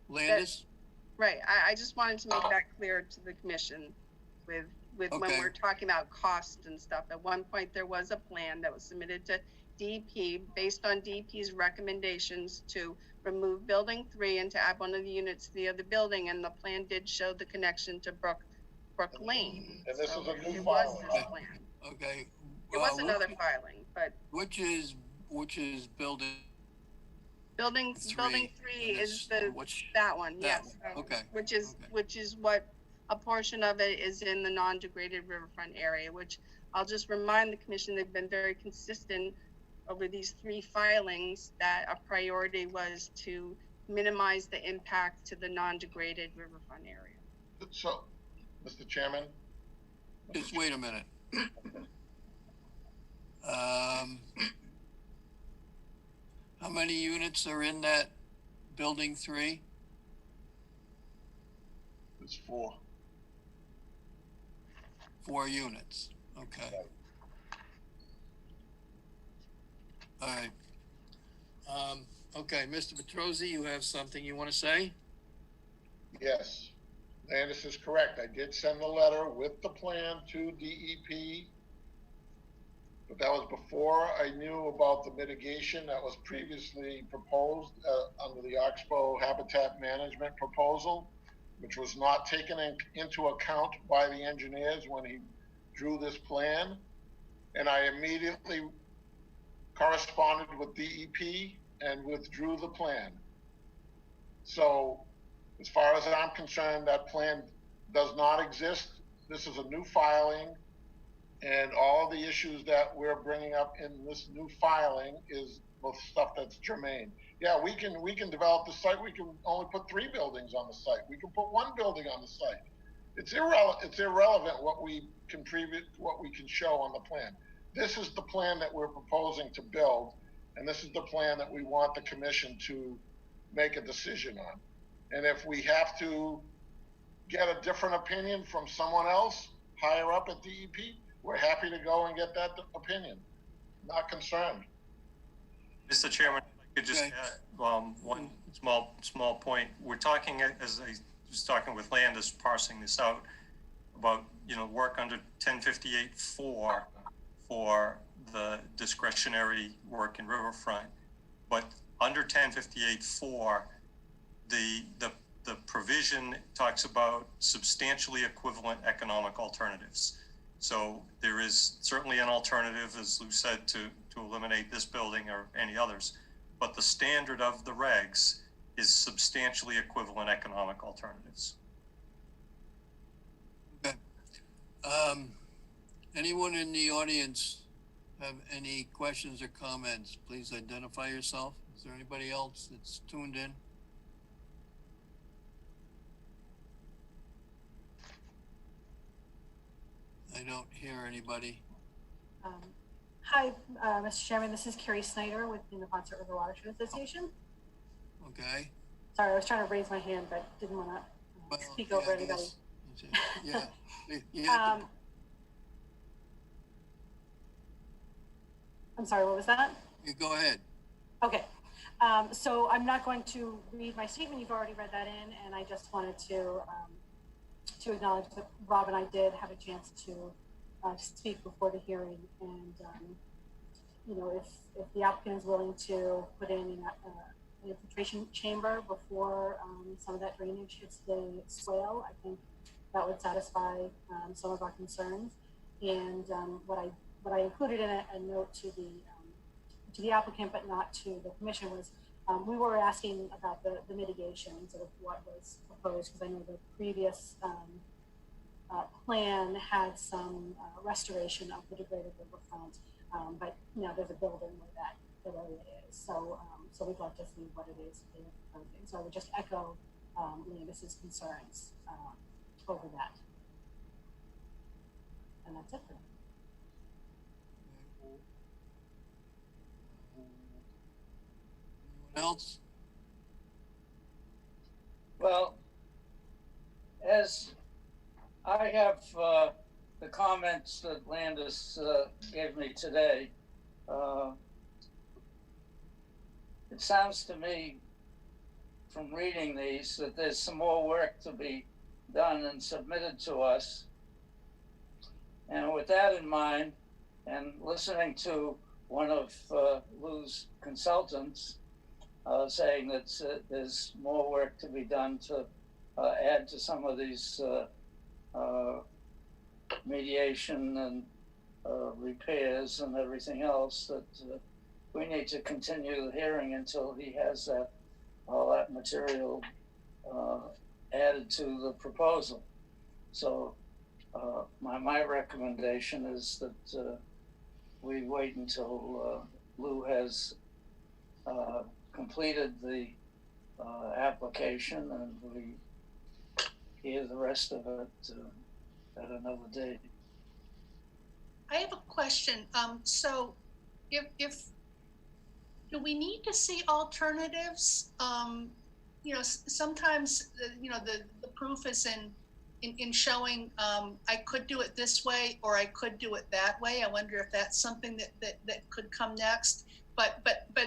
Landis? Right. I just wanted to make that clear to the commission with when we're talking about cost and stuff. At one point, there was a plan that was submitted to DEP based on DEP's recommendations to remove building 3 and to add one of the units to the other building. And the plan did show the connection to Brook Lane. And this is a new it filing. Was this plan. Okay. It was another filing, but which is building 3 is that one. Yes. Okay. Which is what a portion of it is in the non-degraded riverfront area, which I'll just remind the commission they've been very consistent over these 3 filings that a priority was to minimize the impact to the non-degraded riverfront area. So, Mr. Chairman? Just wait a minute. How many units are in that building 3? It's 4. 4 units. Okay. All right. Okay, Mr. Petrosi, you have something you want to say? Yes. Landis is correct. I did send the letter with the plan to DEP, but that was before I knew about the mitigation that was previously proposed under the Oxbow Habitat Management proposal, which was not taken into account by the engineers when he drew this plan. And I immediately corresponded with DEP and withdrew the plan. So as far as I'm concerned, that plan does not exist. This is a new filing, and all the issues that we're bringing up in this new filing is the stuff that's germane. Yeah, we can develop the site. We can only put 3 buildings on the site. We can put 1 building on the site. It's irrelevant what we contribute, what we can show on the plan. This is the plan that we're proposing to build, and this is the plan that we want the commission to make a decision on. And if we have to get a different opinion from someone else higher up at DEP, we're happy to go and get that opinion. Not concerned. Mr. Chairman, if I could just Okay. add one small point. We're talking, as I was talking with Landis, parsing this out, about, work under 1058-4 for the discretionary work in Riverfront. But under 1058-4, the provision talks about substantially equivalent economic alternatives. So there is certainly an alternative, as Lou said, to eliminate this building or any others. But the standard of the regs is substantially equivalent economic alternatives. Okay. Anyone in the audience have any questions or comments? Please identify yourself. Is there anybody else that's tuned in? I don't hear anybody. Hi, Mr. Chairman. This is Carrie Snyder with the Ponset River Watershed Association. Okay. Sorry, I was trying to raise my hand, but didn't want to speak over anybody. Yeah. Yeah. I'm sorry, what was that? You go ahead. Okay. So I'm not going to read my statement. You've already read that in, and I just wanted to acknowledge that Rob and I did have a chance to speak before the hearing, and if the applicant is willing to put in an infiltration chamber before some of that drainage hits the swale, I think that would satisfy some of our concerns. And what I included in a note to the applicant, but not to the commission, was we were asking about the mitigation, sort of what was proposed, because I know the previous plan had some restoration of the degraded riverfront, but there's a building where that area is. So we'd love to see what it is they're proposing. So I would just echo Landis's concerns over that. And that's it for me. Anyone else? Well, as I have the comments that Landis gave me today, it sounds to me from reading these that there's some more work to be done and submitted to us. And with that in mind, and listening to one of Lou's consultants saying that there's more work to be done to add to some of these mediation and repairs and everything else, that we need to continue the hearing until he has all that material added to the proposal. So my recommendation is that we wait until Lou has completed the application, and we hear the rest of it at another date. I have a question. So if do we need to see alternatives? Sometimes the proof is in showing I could do it this way or I could do it that way. I wonder if that's something that could come next. But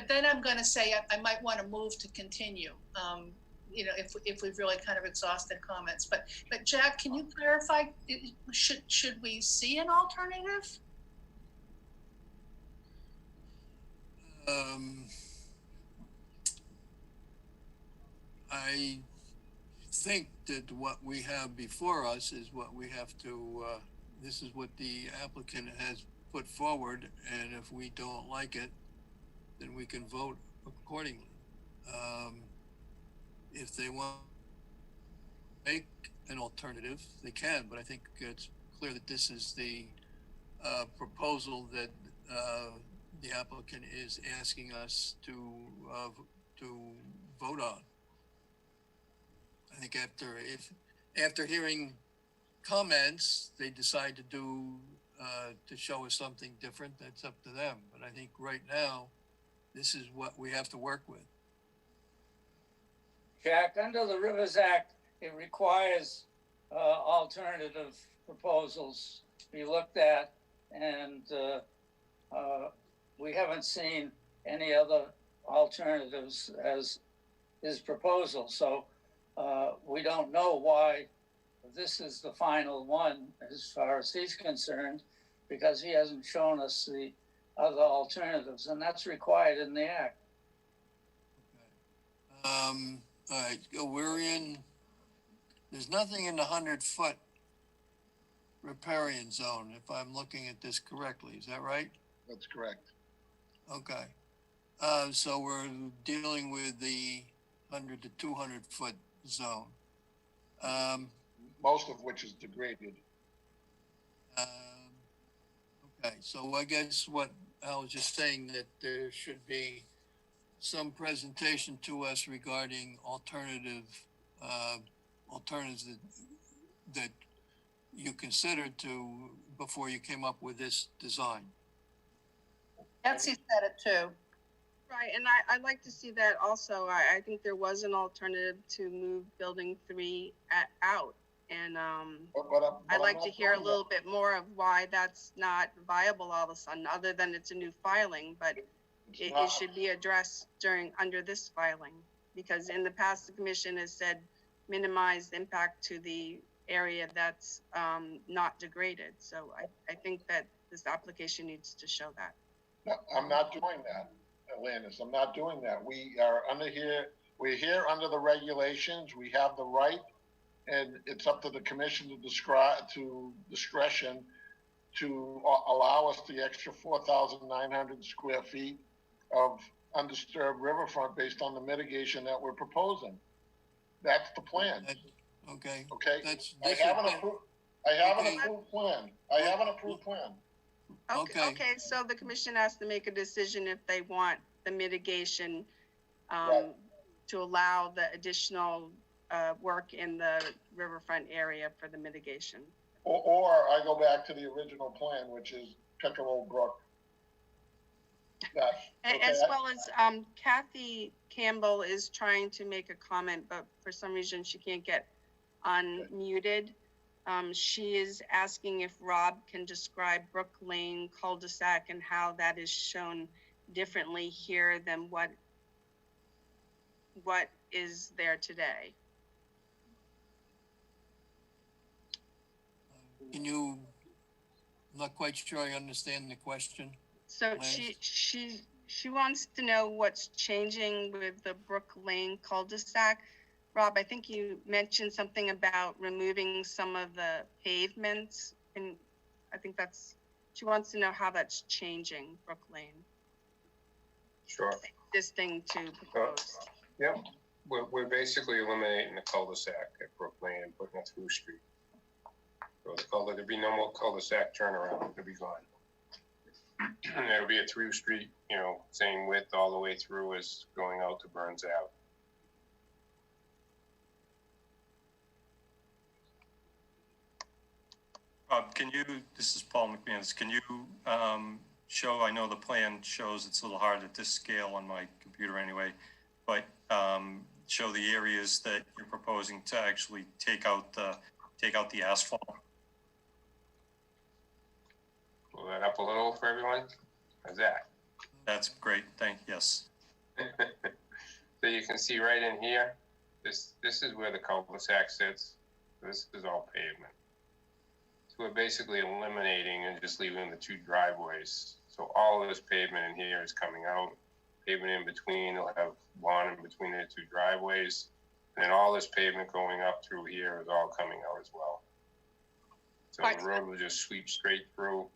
then I'm going to say I might want to move to continue. If we've really kind of exhausted comments. But Jack, can you clarify? Should we see an alternative? I think that what we have before us is what we have to. This is what the applicant has put forward, and if we don't like it, then we can vote accordingly. If they want to make an alternative, they can, but I think it's clear that this is the proposal that the applicant is asking us to vote on. I think after hearing comments, they decide to show us something different. That's up to them. But I think right now, this is what we have to work with. Jack, under the Rivers Act, it requires alternative proposals to be looked at and we haven't seen any other alternatives as his proposal. So we don't know why this is the final one as far as he's concerned, because he hasn't shown us the other alternatives, and that's required in the act. All right, we're in, there's nothing in the 100-foot riparian zone, if I'm looking at this correctly. Is that right? That's correct. Okay. So we're dealing with the 100 to 200-foot zone. Most of which is degraded. Okay, so I guess what I was just saying, that there should be some presentation to us regarding alternatives that you considered to before you came up with this design. Betsy said it too. Right, and I'd like to see that also. I think there was an alternative to move building 3 out. And I'd like to hear a little bit more of why that's not viable all of a sudden, other than it's a new filing, but it should be addressed under this filing. Because in the past, the commission has said minimize the impact to the area that's not degraded. So I think that this application needs to show that. No, I'm not doing that, Landis. I'm not doing that. We're here under the regulations. We have the right, and it's up to the commission to discretion to allow us the extra 4,900 square feet of undisturbed riverfront based on the mitigation that we're proposing. That's the plan. Okay. Okay. I have an approved plan. I have an approved plan. Okay, so the commission has to make a decision if they want the mitigation to allow the additional work in the riverfront area for the mitigation. Or I go back to the original plan, which is Pickerel Brook. As well as Kathy Campbell is trying to make a comment, but for some reason she can't get unmuted. She is asking if Rob can describe Brook Lane cul-de-sac and how that is shown differently here than what is there today. I'm not quite sure I understand the question. So she wants to know what's changing with the Brook Lane cul-de-sac. Rob, I think you mentioned something about removing some of the pavements, and I think she wants to know how that's changing Brook Lane. Sure. Existing to proposed. Yep. We're basically eliminating the cul-de-sac at Brook Lane and putting a through street. So there'll be no more cul-de-sac turnaround. It'll be gone. And it'll be a through street, same width all the way through as going out to Burns Ave. This is Paul McManus, can you show, I know the plan shows it's a little hard at this scale on my computer anyway, but show the areas that you're proposing to actually take out the asphalt? Pull that up a little for everyone. How's that? That's great, yes. So you can see right in here, this is where the cul-de-sac sits. This is all pavement. So we're basically eliminating and just leaving the 2 driveways. So all of this pavement in here is coming out. Pavement in between, it'll have lawn in between the 2 driveways. And then all this pavement going up through here is all coming out as well. So the road will just sweep straight through.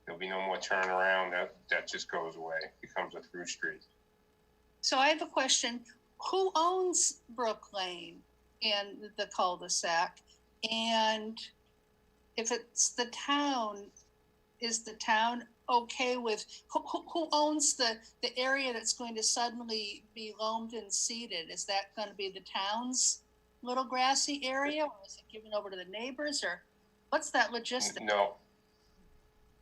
There'll be no more turnaround. That just goes away. It becomes a through street. So I have a question. Who owns Brook Lane and the cul-de-sac? And if it's the town, is the town okay with, who owns the area that's going to suddenly be loamed and seeded? Is that going to be the town's little grassy area, or is it given over to the neighbors, or what's that logistic? No.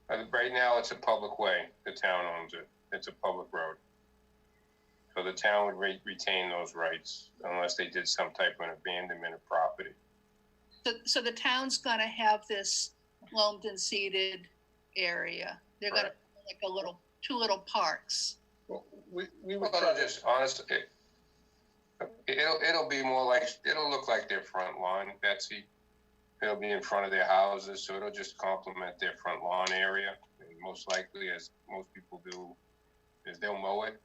Right now, it's a public way. The town owns it. It's a public road. So the town would retain those rights unless they did some type of abandonment of property. So the town's going to have this loamed and seeded area. They're gonna like two little parks. Well, we would Well, try it'll just, honestly, it'll be more like, it'll look like their front lawn, Betsy. It'll be in front of their houses, so it'll just complement their front lawn area. And most likely, as most people do, is they'll mow it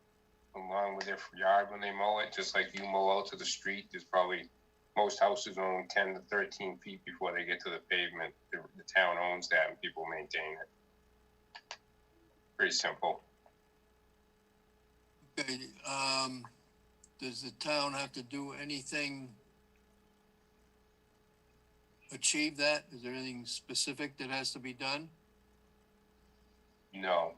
along with their yard when they mow it, just like you mow out to the street. There's probably, most houses own 10 to 13 feet before they get to the pavement. The town owns that and people maintain it. Pretty simple. Okay, does the town have to do anything achieve that? Is there anything specific that has to be done? No.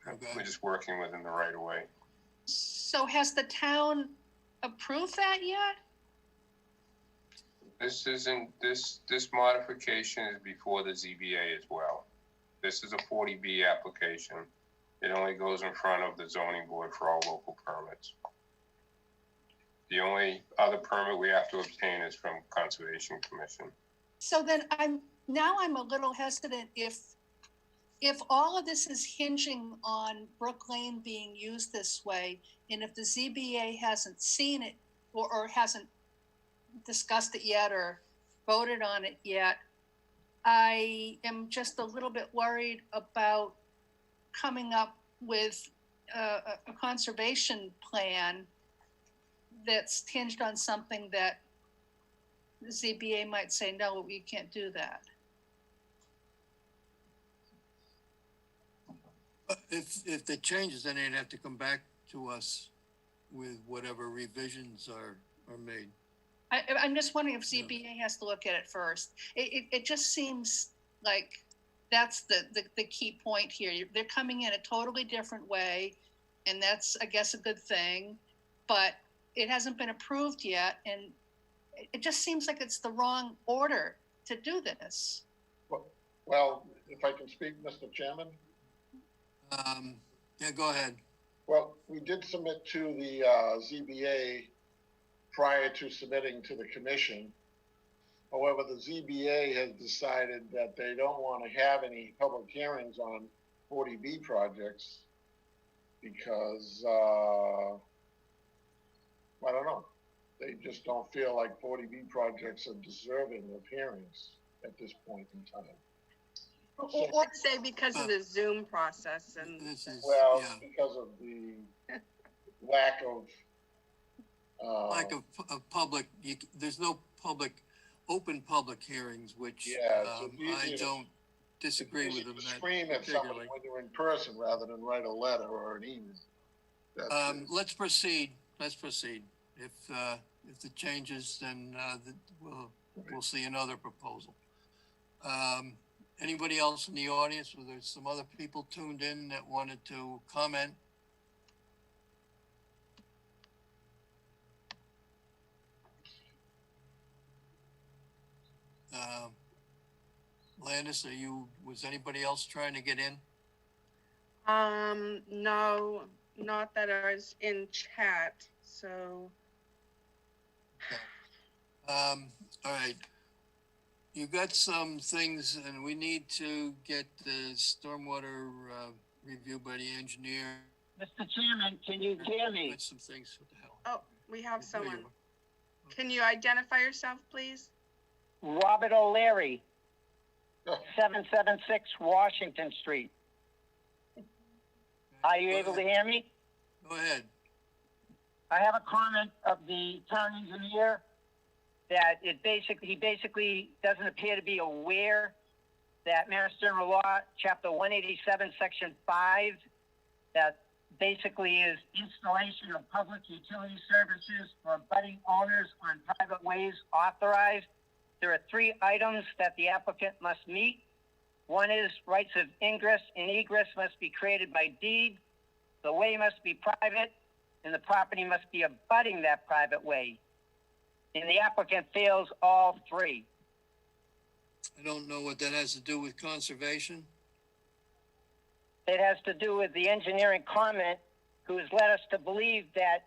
Okay. We're just working within the right of way. So has the town approved that yet? This isn't, this modification is before the ZBA as well. This is a 40B application. It only goes in front of the zoning board for all local permits. The only other permit we have to obtain is from Conservation Commission. So then I'm a little hesitant if all of this is hinging on Brook Lane being used this way, and if the ZBA hasn't seen it or hasn't discussed it yet or voted on it yet, I am just a little bit worried about coming up with a conservation plan that's hinged on something that the ZBA might say, no, you can't do that. If the changes, then they'd have to come back to us with whatever revisions are made. I'm just wondering if ZBA has to look at it first. It just seems like that's the key point here. They're coming in a totally different way, and that's, I guess, a good thing, but it hasn't been approved yet, and it just seems like it's the wrong order to do this. Well, if I can speak, Mr. Chairman? Yeah, go ahead. Well, we did submit to the ZBA prior to submitting to the commission. However, the ZBA has decided that they don't want to have any public hearings on 40B projects because, I don't know, they just don't feel like 40B projects are deserving of hearings at this point in time. Or say because of the Zoom process and. Well, yeah. because of the lack of public, there's no open public hearings, which I don't disagree with them. Scream at somebody when you're in person rather than write a letter or an email. Let's proceed. If the changes, then we'll see another proposal. Anybody else in the audience? Well, there's some other people tuned in that wanted to comment. Landis, was anybody else trying to get in? No, not that I was in chat, so. All right. You got some things, and we need to get the stormwater reviewed by the engineer. Mr. Chairman, can you hear me? Got some things. What the hell? Oh, we have someone. Can you identify yourself, please? Robert O'Leary, 776 Washington Street. Are you able to hear me? Go ahead. I have a comment of the town engineer that he basically doesn't appear to be aware that Mass General Law, Chapter 187, Section 5, that basically is installation of public utility services for abutting owners on private ways authorized. There are 3 items that the applicant must meet. One is rights of ingress and egress must be created by deed. The way must be private, and the property must be abutting that private way. And the applicant fails all 3. I don't know what that has to do with conservation. It has to do with the engineering comment who has led us to believe that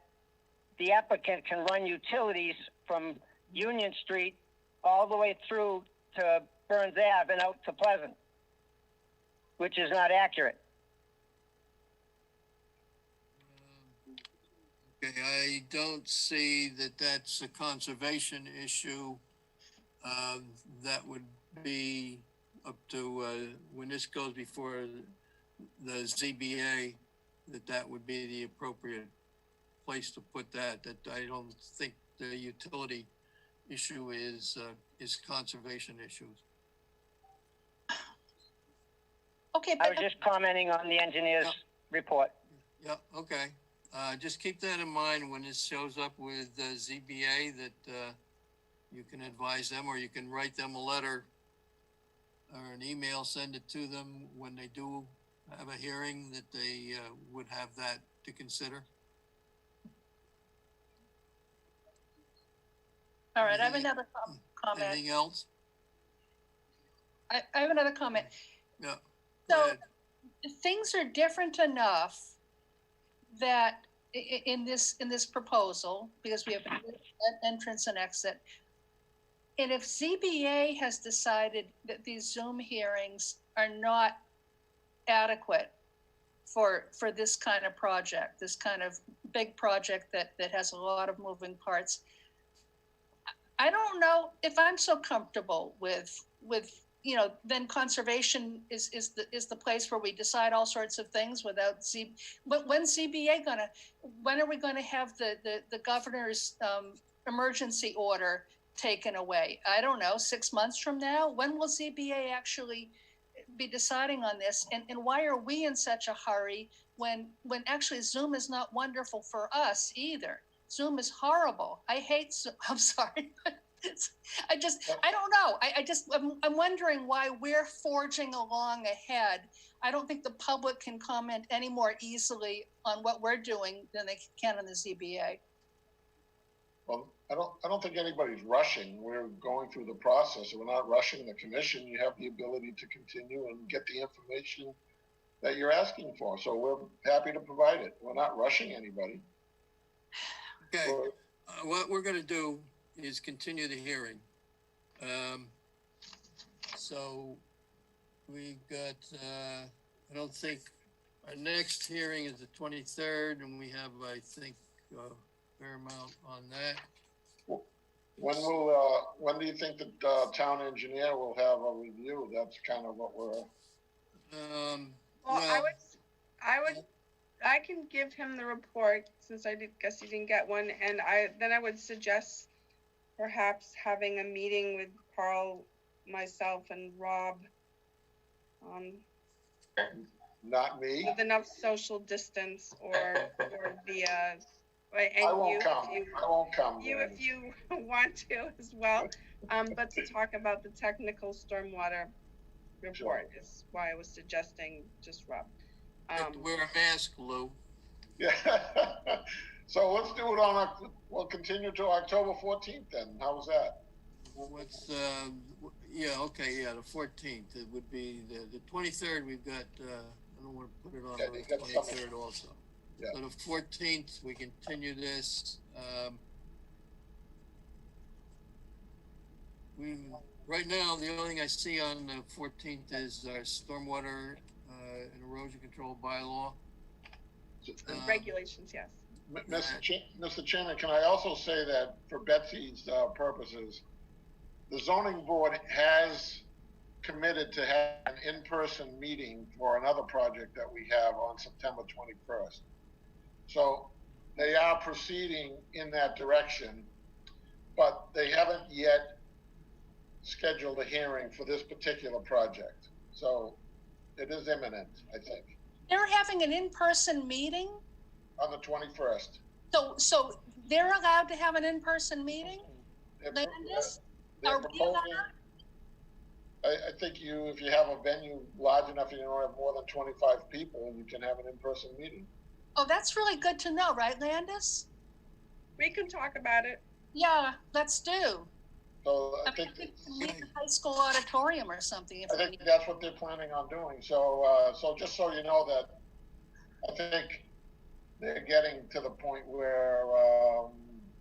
the applicant can run utilities from Union Street all the way through to Burns Ave and out to Pleasant. which is not accurate. Okay, I don't see that that's a conservation issue. That would be up to, when this goes before the ZBA, that would be the appropriate place to put that. That I don't think the utility issue is conservation issues. Okay, I was just commenting on the engineer's report. Yeah, okay. Just keep that in mind when this shows up with ZBA, that you can advise them, or you can write them a letter or an email, send it to them when they do have a hearing, that they would have that to consider. All right, I have another comment. Anything else? I have another comment. Yeah. So things are different enough that in this proposal, because we have an entrance and exit, and if ZBA has decided that these Zoom hearings are not adequate for this kind of project, this kind of big project that has a lot of moving parts, I don't know if I'm so comfortable with then conservation is the place where we decide all sorts of things without but when are we gonna have the governor's emergency order taken away? I don't know, 6 months from now? When will ZBA actually be deciding on this? And why are we in such a hurry when actually Zoom is not wonderful for us either? Zoom is horrible. I hate Zoom. I'm sorry. I don't know. I'm wondering why we're forging along ahead. I don't think the public can comment any more easily on what we're doing than they can on the ZBA. Well, I don't think anybody's rushing. We're going through the process. We're not rushing the commission. You have the ability to continue and get the information that you're asking for. So we're happy to provide it. We're not rushing anybody. Okay, what we're gonna do is continue the hearing. So we got, I don't think, our next hearing is the 23rd, and we have, I think, a fair amount on that. When do you think that the town engineer will have a review? That's kind of what we're. I can give him the report, since guess he didn't get one, and I would suggest perhaps having a meeting with Carl, myself, and Rob. Not me. With enough social distance, or via. And I won't come. I won't come. You, if you want to as well, but to talk about the technical stormwater report is why I was suggesting just Rob. Wear a mask, Lou. Yeah. So let's do it we'll continue to October 14th then. How's that? What's, yeah, okay, yeah, the 14th. It would be the 23rd. We've got, I don't want to put it on the 23rd also. Yeah. So the 14th, we continue this. Right now, the only thing I see on the 14th is our stormwater and erosion control bylaw. Regulations, yes. Mr. Chairman, can I also say that for Betsy's purposes, the zoning board has committed to have an in-person meeting for another project that we have on September 21st. So they are proceeding in that direction, but they haven't yet scheduled a hearing for this particular project. So it is imminent, I think. They're having an in-person meeting? On the 21st. So they're allowed to have an in-person meeting? Landis? Are we allowed? I think if you have a venue large enough and you don't have more than 25 people, you can have an in-person meeting. Oh, that's really good to know, right, Landis? We can talk about it. Yeah, let's do. So I think we can meet the high school auditorium or something. I think that's what they're planning on doing. So, so just so you know that, I think they're getting to the point where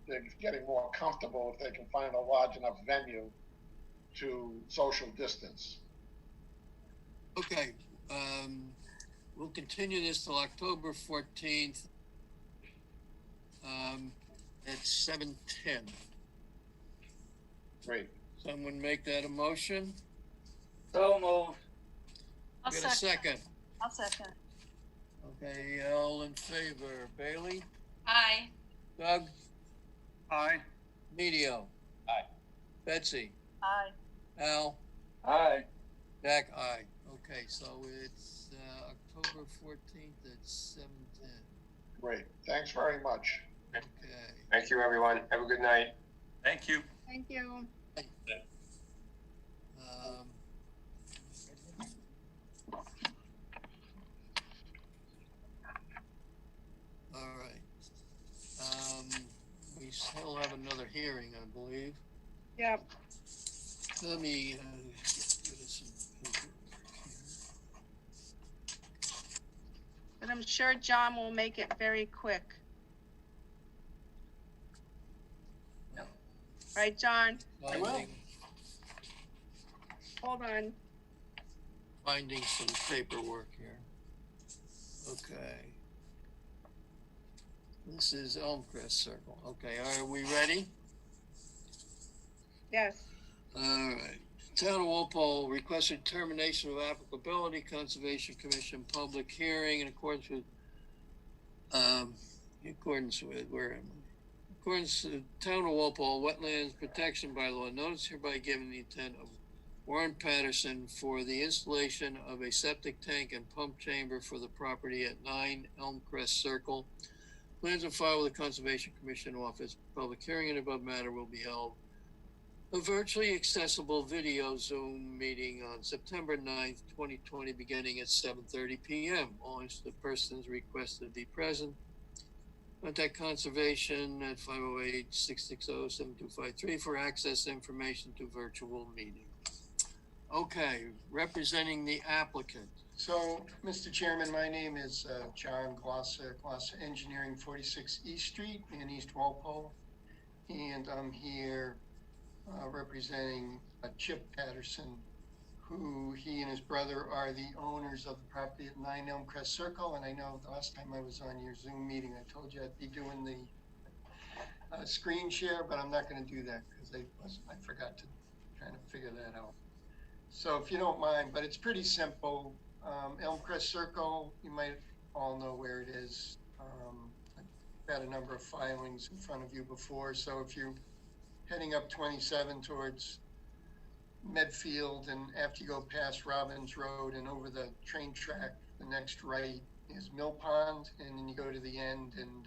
they're getting more comfortable if they can find a large enough venue to social distance. Okay, we'll continue this till October 14th, at 7:10. Great. Someone make that a motion? So moved. I'll Get a second. I'll second. Okay, all in favor, Bailey, Aye. Doug, Aye. Medio. Aye. Betsy, Aye. Al, Aye. Jack, aye. Okay, so it's, October 14th at 7:10. Great. Thanks very much. Okay. Thank you, everyone. Have a good night. Thank you. Thank you. Um, all right. We still have another hearing, I believe. Yep. Let me, get rid of some paperwork But I'm sure John will make it very quick. Right, John? here. I will. Hold on. Finding some paperwork here. Okay. This is Elmcrest Circle. Okay, are we ready? Yes. All right. Town of Walpole requested termination of applicability, Conservation Commission public hearing in accordance with, where am I? In accordance to the Town of Walpole Wetlands Protection Bylaw, notice hereby given the intent of Warren Patterson for the installation of a septic tank and pump chamber for the property at 9 Elmcrest Circle. Plans are filed with the Conservation Commission office. Public hearing in above matter will be held. A virtually accessible video Zoom meeting on September 9th, 2020, beginning at 7:30 p.m. All interested persons requested to be present. Contact Conservation at 508-660-7253 for access information to virtual meeting. Okay, representing the applicant. So, Mr. Chairman, my name is John Glosser, Glosser Engineering, 46 East Street in East Walpole. And I'm here representing Chip Patterson, who he and his brother are the owners of the property at 9 Elmcrest Circle. And I know the last time I was on your Zoom meeting, I told you I'd be doing the screen share, but I'm not going to do that because I forgot to kind of figure that out. So if you don't mind, but it's pretty simple. Elmcrest Circle, you might all know where it is. I've had a number of filings in front of you before. So if you're heading up 27 towards Medfield, and after you go past Robbins Road and over the train track, the next right is Mill Pond, and then you go to the end, and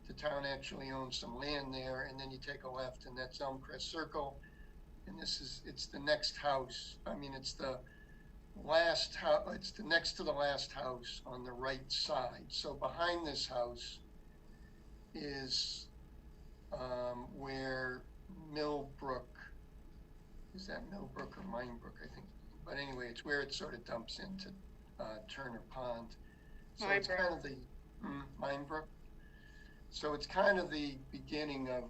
the town actually owns some land there, and then you take a left, and that's Elmcrest Circle. And it's the next house. I mean, it's the last house, it's the next to the last house on the right side. So behind this house is where Millbrook, is that Millbrook or Minebrook, I think. But anyway, it's where it sort of dumps into Turner Pond. So it's kind of the, Minebrook. So it's kind of the beginning of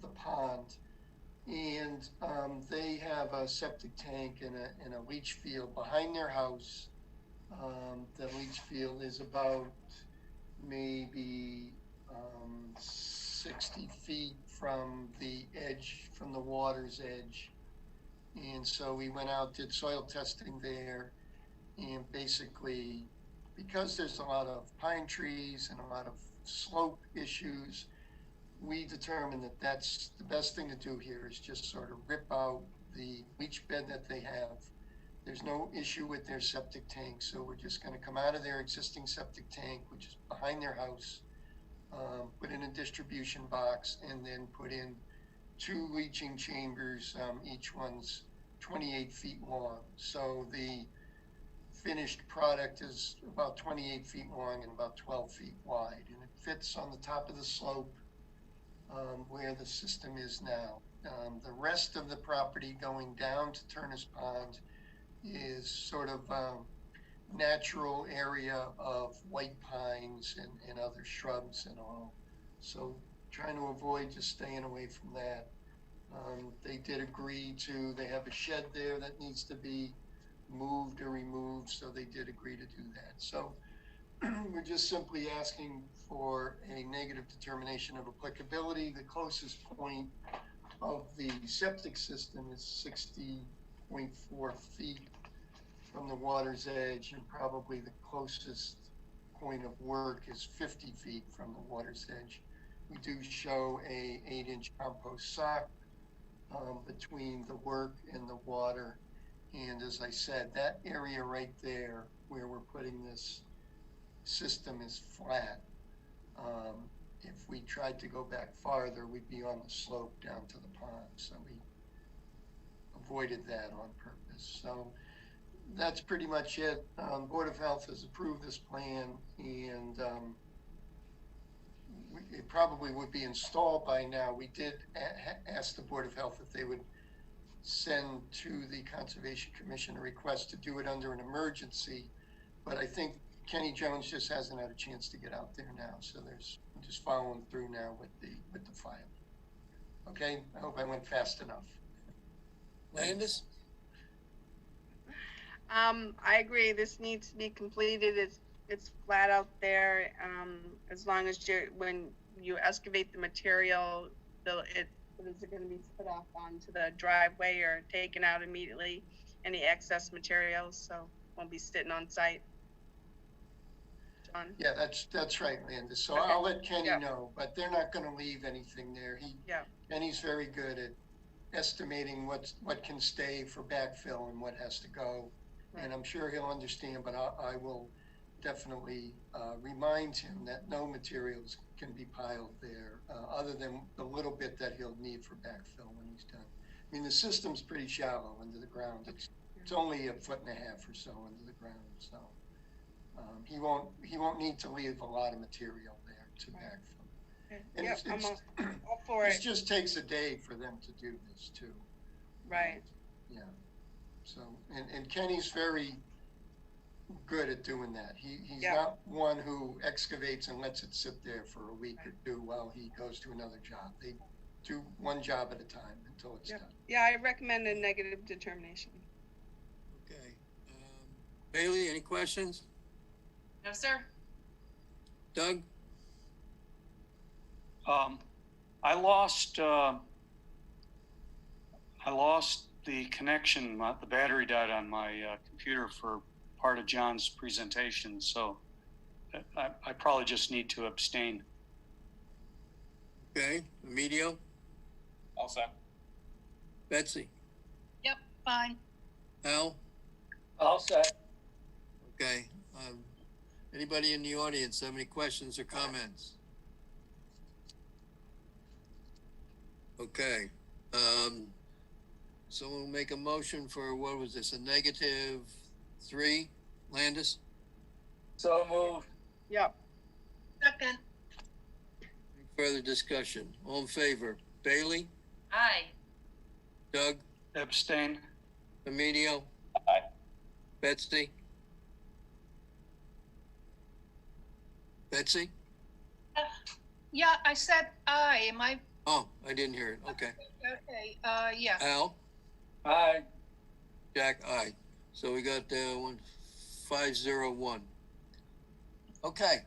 the pond. And they have a septic tank and a leach field behind their house. The leach field is about maybe 60 feet from the edge, from the water's edge. And so we went out, did soil testing there, and basically, because there's a lot of pine trees and a lot of slope issues, we determined that that's the best thing to do here is just sort of rip out the leach bed that they have. There's no issue with their septic tank, so we're just going to come out of their existing septic tank, which is behind their house, put in a distribution box, and then put in 2 leaching chambers. Each one's 28 feet long. So the finished product is about 28 feet long and about 12 feet wide, and it fits on the top of the slope where the system is now. The rest of the property going down to Turner's Pond is sort of natural area of white pines and other shrubs and all. So trying to avoid just staying away from that. They did agree to, they have a shed there that needs to be moved or removed, so they did agree to do that. So we're just simply asking for a negative determination of applicability. The closest point of the septic system is 60.4 feet from the water's edge, and probably the closest point of work is 50 feet from the water's edge. We do show a 8-inch compost sock between the work and the water. And as I said, that area right there where we're putting this system is flat. If we tried to go back farther, we'd be on the slope down to the pond. So we avoided that on purpose. So that's pretty much it. Board of Health has approved this plan, and it probably would be installed by now. We did ask the Board of Health if they would send to the Conservation Commission a request to do it under an emergency, but I think Kenny Jones just hasn't had a chance to get out there now, so I'm just following through now with the file. Okay, I hope I went fast enough. Landis? I agree. This needs to be completed. It's flat out there. As long as when you excavate the material, is it going to be put off onto the driveway or taken out immediately? Any excess materials, so won't be sitting on site. John? Yeah, that's right, Landis. So okay. I'll let Kenny know, but they're not going to leave anything there. Kenny's very good at estimating what can stay for backfill and what has to go. Right. And I'm sure he'll understand, but I will definitely remind him that no materials can be piled there other than the little bit that he'll need for backfill when he's done. I mean, the system's pretty shallow under the ground. It's only 1.5 feet or so under the ground, so he won't need to leave a lot of material there to backfill. And I'm all for it. It just takes a day for them to do this too. Right. Yeah. So and Kenny's very good at doing that. He's not one who excavates and lets it sit there for a week or two while he goes to another job. They do one job at a time until it's done. Yeah, I recommend a negative determination. Okay. Bailey, any questions? No, sir. Doug? I lost the connection. The battery died on my computer for part of John's presentation, so I probably just need to abstain. Okay, Emilio? All set. Betsy? Yep, fine. Al? All set. Okay. Anybody in the audience have any questions or comments? Okay. So we'll make a motion for, what was this, a -3, Landis? So moved. Yep. Second. Any further discussion? All in favor? Bailey? Aye. Doug? Abstain. Emilio? Aye. Betsy? Betsy? Yeah, I said aye. Am I? Oh, I didn't hear it. Okay. Okay, yeah. Al? Aye. Jack, aye. So we got 501. Okay.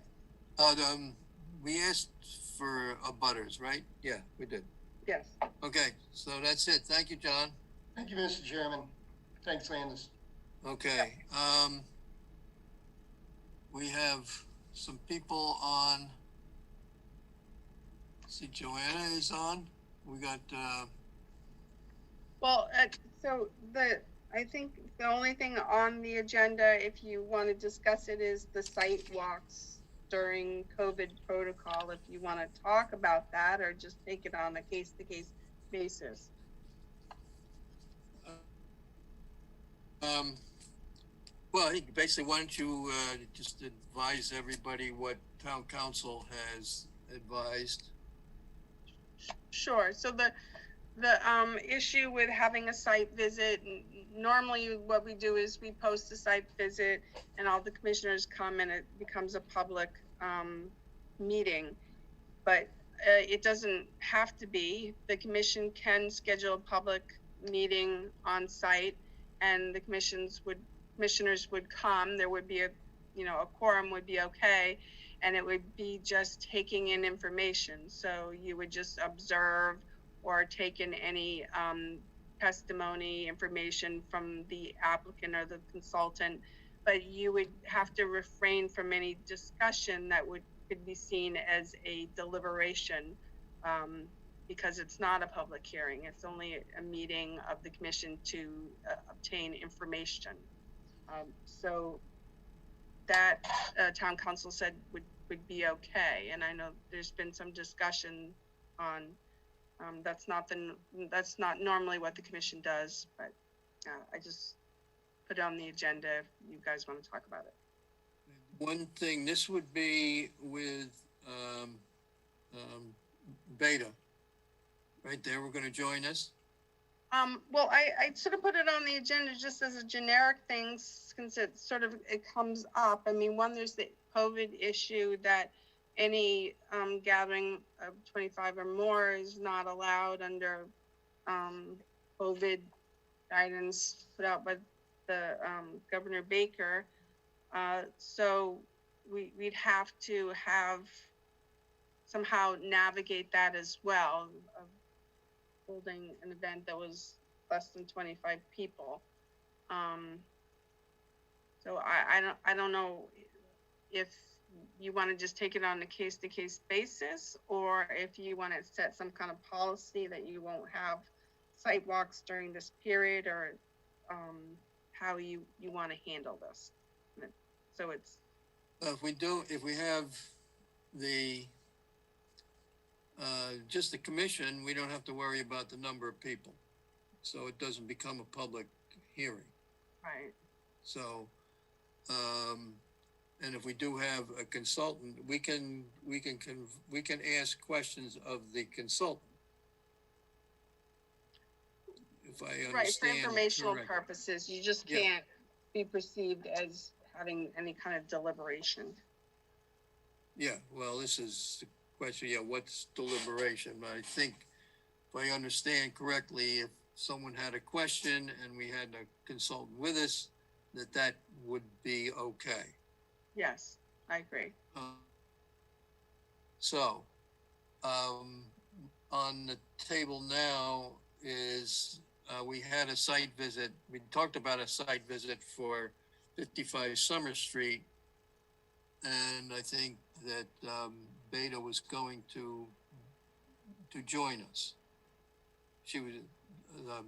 We asked for butters, right? Yeah, we did. Yes. Okay, so that's it. Thank you, John. Thank you, Mr. Chairman. Thanks, Landis. Okay. We have some people on. See, Joanna is on. We got. Well, so I think the only thing on the agenda, if you want to discuss it, is the site walks during COVID protocol. If you want to talk about that, or just take it on a case-to-case basis. Well, basically, why don't you just advise everybody what town council has advised? Sure. So the issue with having a site visit, normally what we do is we post a site visit and all the commissioners come and it becomes a public meeting. But it doesn't have to be. The commission can schedule a public meeting on site, and the commissions would commissioners would come, there would be a quorum would be okay, and it would be just taking in information. So you would just observe or take in any testimony, information from the applicant or the consultant, but you would have to refrain from any discussion that could be seen as a deliberation, because it's not a public hearing. It's only a meeting of the commission to obtain information. So that town council said would be okay. And I know there's been some discussion on that's not normally what the commission does, but I just put it on the agenda if you guys want to talk about it. One thing, this would be with Beta, right? They were going to join us. Well, I sort of put it on the agenda just as a generic thing, since it comes up. I mean, one, there's the COVID issue that any gathering of 25 or more is not allowed under COVID guidance put out by the Governor Baker. So we'd have to somehow navigate that as well, of holding an event that was less than 25 people. So I don't know if you want to just take it on a case-to-case basis, or if you want to set some kind of policy that you won't have site walks during this period, or how you want to handle this. So it's if we have the just the commission, we don't have to worry about the number of people, so it doesn't become a public hearing. Right. So and if we do have a consultant, we can ask questions of the consultant. If I understand. Right, for informational correctly. purposes, you just can't be perceived as having any kind of deliberation. Yeah, well, this is the question, what's deliberation? I think if I understand correctly, if someone had a question and we had a consultant with us, that would be okay. Yes, I agree. So, on the table now is, we had a site visit. We talked about a site visit for 55 Summer Street. And I think that Beta was going to join us.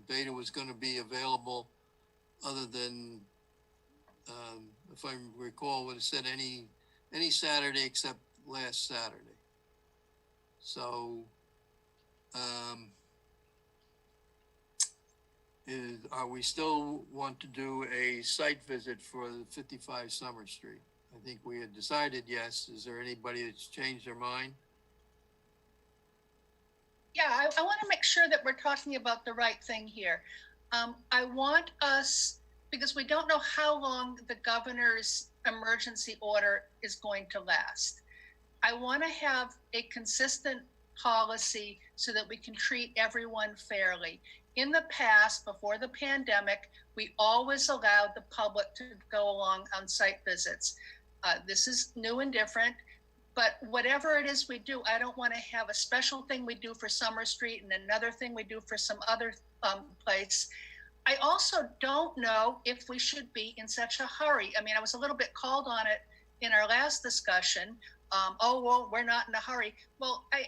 Beta was going to be available other than, if I recall, would have said any Saturday except last Saturday. So, are we still want to do a site visit for the 55 Summer Street? I think we had decided yes. Is there anybody that's changed their mind? Yeah, I want to make sure that we're talking about the right thing here. I want us, because we don't know how long the governor's emergency order is going to last. I want to have a consistent policy so that we can treat everyone fairly. In the past, before the pandemic, we always allowed the public to go along on site visits. This is new and different, but whatever it is we do, I don't want to have a special thing we do for Summer Street and another thing we do for some other place. I also don't know if we should be in such a hurry. I mean, I was a little bit called on it in our last discussion. Oh, well, we're not in a hurry. Well, I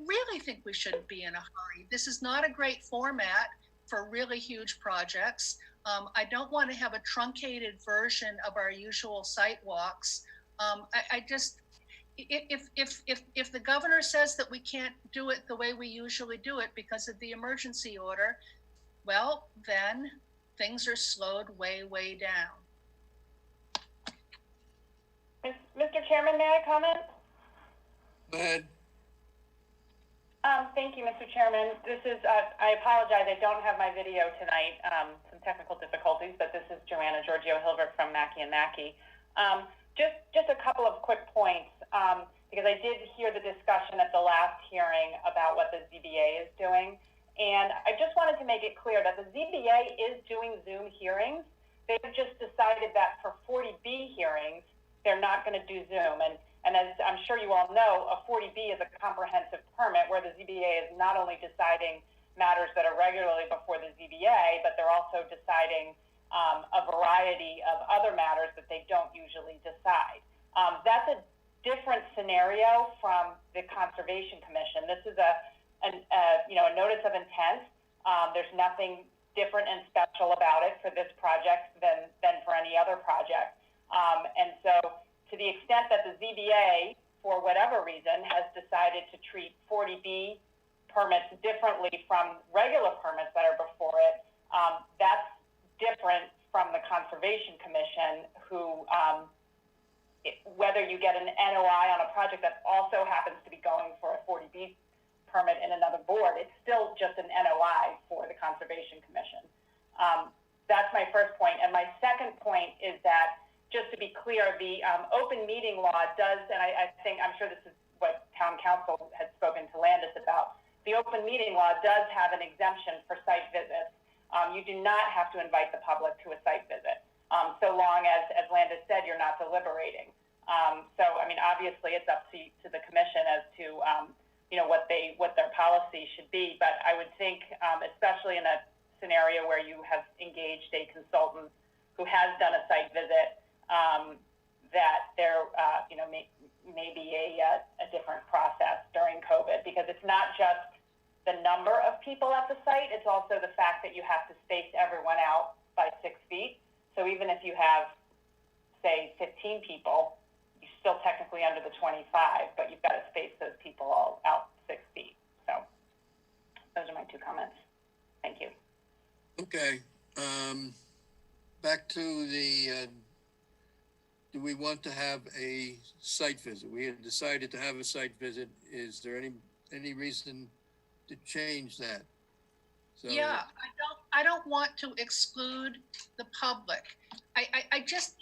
really think we shouldn't be in a hurry. This is not a great format for really huge projects. I don't want to have a truncated version of our usual site walks. I just, if the governor says that we can't do it the way we usually do it because of the emergency order, well, then things are slowed way, way down. Mr. Chairman, may I comment? Go ahead. Thank you, Mr. Chairman. This is, I apologize, I don't have my video tonight, some technical difficulties, but this is Joanna Giorgio-Hilbert from Mackey & Mackey. Just a couple of quick points, because I did hear the discussion at the last hearing about what the ZBA is doing. And I just wanted to make it clear that the ZBA is doing Zoom hearings. they've just decided that for 40B hearings, they're not going to do Zoom. And as I'm sure you all know, a 40B is a comprehensive permit where the ZBA is not only deciding matters that are regularly before the ZBA, but they're also deciding a variety of other matters that they don't usually decide. That's a different scenario from the Conservation Commission. This is a notice of intent. There's nothing different and special about it for this project than for any other project. And so to the extent that the ZBA, for whatever reason, has decided to treat 40B permits differently from regular permits that are before it, that's different from the Conservation Commission, who whether you get an NOI on a project that also happens to be going for a 40B permit in another board, it's still just an NOI for the Conservation Commission. That's my first point. And my second point is that, just to be clear, the open meeting law does, and I think, I'm sure this is what Town Council had spoken to Landis about, the open meeting law does have an exemption for site visits. You do not have to invite the public to a site visit, so long as Landis said, you're not deliberating. So, I mean, obviously it's up to the commission as to, what their policy should be. But I would think, especially in a scenario where you have engaged a consultant who has done a site visit, that there, may be a different process during COVID, because it's not just the number of people at the site, it's also the fact that you have to space everyone out by 6 feet. So even if you have, say, 15 people, you're still technically under the 25, but you've got to space those people all out 6 feet. So those are my two comments. Thank you. Okay. Back to the, do we want to have a site visit? We had decided to have a site visit. Is there any reason to change that? So, yeah, I don't want to exclude the public. I just,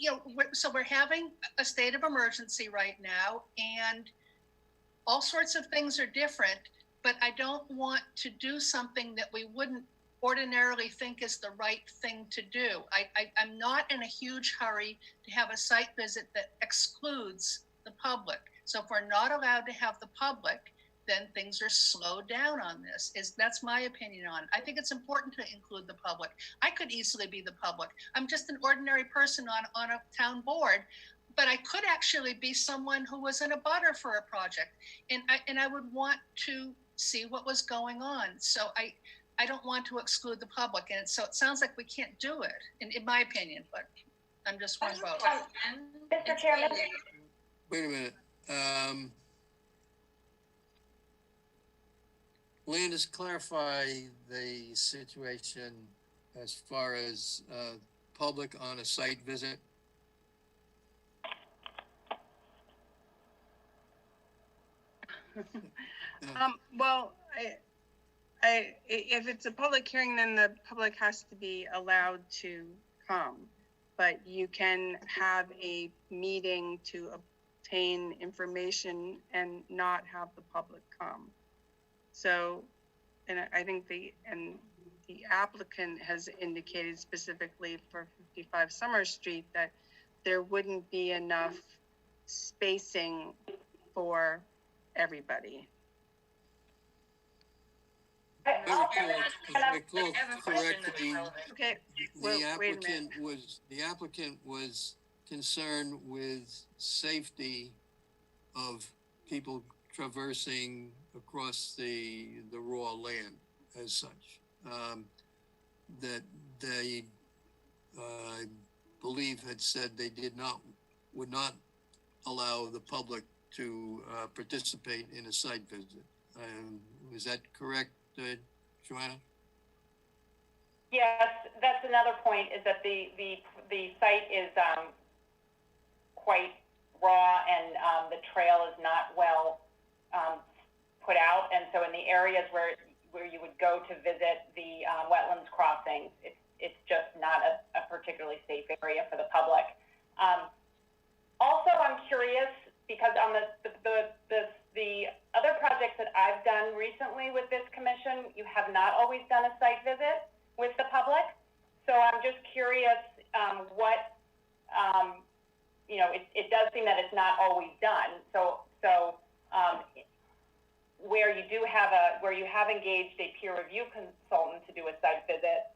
so we're having a state of emergency right now, and all sorts of things are different, but I don't want to do something that we wouldn't ordinarily think is the right thing to do. I'm not in a huge hurry to have a site visit that excludes the public. So if we're not allowed to have the public, then things are slowed down on this. That's my opinion on it. I think it's important to include the public. I could easily be the public. I'm just an ordinary person on a town board, but I could actually be someone who was in a butter for a project, and I would want to see what was going on. So I don't want to exclude the public, and so it sounds like we can't do it, in my opinion, but I'm just one vote. Mr. Chairman? wait a minute. Landis, clarify the situation as far as public on a site visit. Well, if it's a public hearing, then the public has to be allowed to come, but you can have a meeting to obtain information and not have the public come. So, and I think the applicant has indicated specifically for 55 Summer Street that there wouldn't be enough spacing for everybody. Okay. The applicant was concerned with safety of people traversing across the raw land as such. That they, I believe, had said they would not allow the public to participate in a site visit. Is that correct, Joanna? Yes, that's another point, is that the site is quite raw, and the trail is not well put out, and so in the areas where you would go to visit the wetlands crossings, it's just not a particularly safe area for the public. Also, I'm curious, because on the other projects that I've done recently with this commission, you have not always done a site visit with the public. So I'm just curious what, you know, it does seem that it's not always done. So where you have engaged a peer review consultant to do a site visit,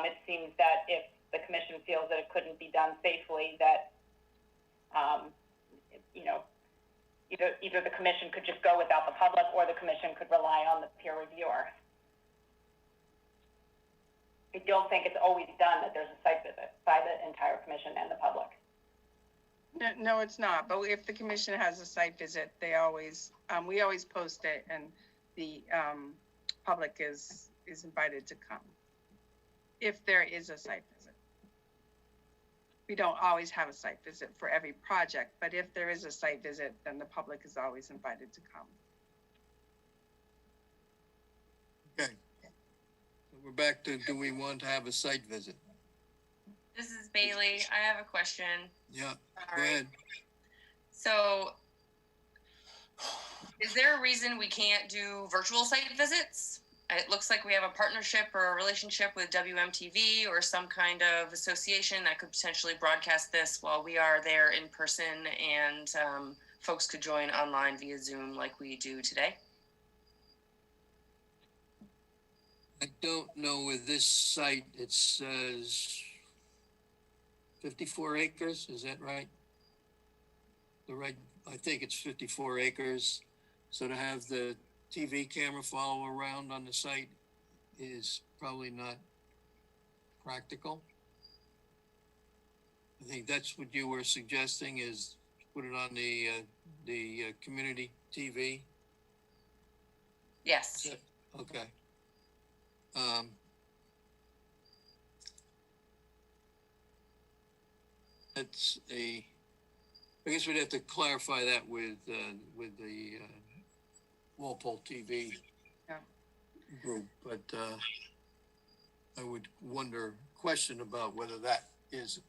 it seems that if the commission feels that it couldn't be done safely, that, you know, either the commission could just go without the public, or the commission could rely on the peer reviewer. I don't think it's always done that there's a site visit by the entire commission and the public. No, it's not. But if the commission has a site visit, we always post it, and the public is invited to come. If there is a site visit, we don't always have a site visit for every project, but if there is a site visit, then the public is always invited to come. Okay. So we're back to, do we want to have a site visit? This is Bailey. I have a question. Yeah, go ahead. So, is there a reason we can't do virtual site visits? It looks like we have a partnership or a relationship with WMTV or some kind of association that could potentially broadcast this while we are there in person, and folks could join online via Zoom like we do today. I don't know with this site, it says 54 acres, is that right? I think it's 54 acres. So to have the TV camera follow around on the site is probably not practical. I think that's what you were suggesting, is put it on the community TV. Yes. Okay. That's I guess we'd have to clarify that with the Walpole TV group, but I would question about whether that is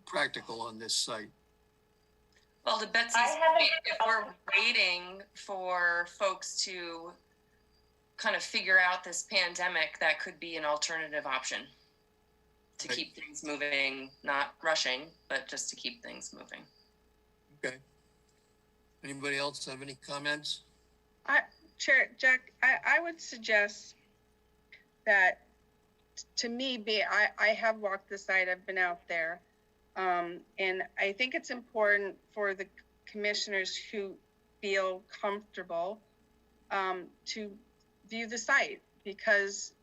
practical on this site. Well, to Betsy's point, if we're waiting for folks to kind of figure out this pandemic, that could be an alternative option to keep things moving, not rushing, but just to keep things moving. Okay. Anybody else have any comments? Chair, Jack, I would suggest that, to me, I have walked the site, I've been out there, and I think it's important for the commissioners who feel comfortable to view the site, because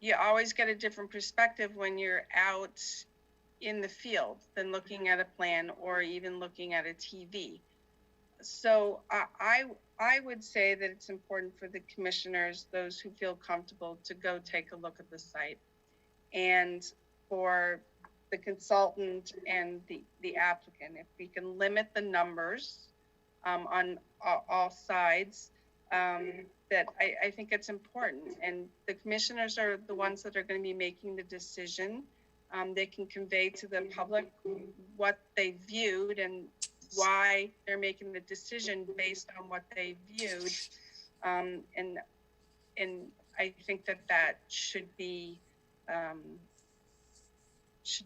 you always get a different perspective when you're out in the field than looking at a plan or even looking at a TV. So I would say that it's important for the commissioners, those who feel comfortable, to go take a look at the site, and for the consultant and the applicant, if we can limit the numbers on all sides, that I think it's important. And the commissioners are the ones that are going to be making the decision. They can convey to the public what they viewed and why they're making the decision based on what they viewed. And I think that should be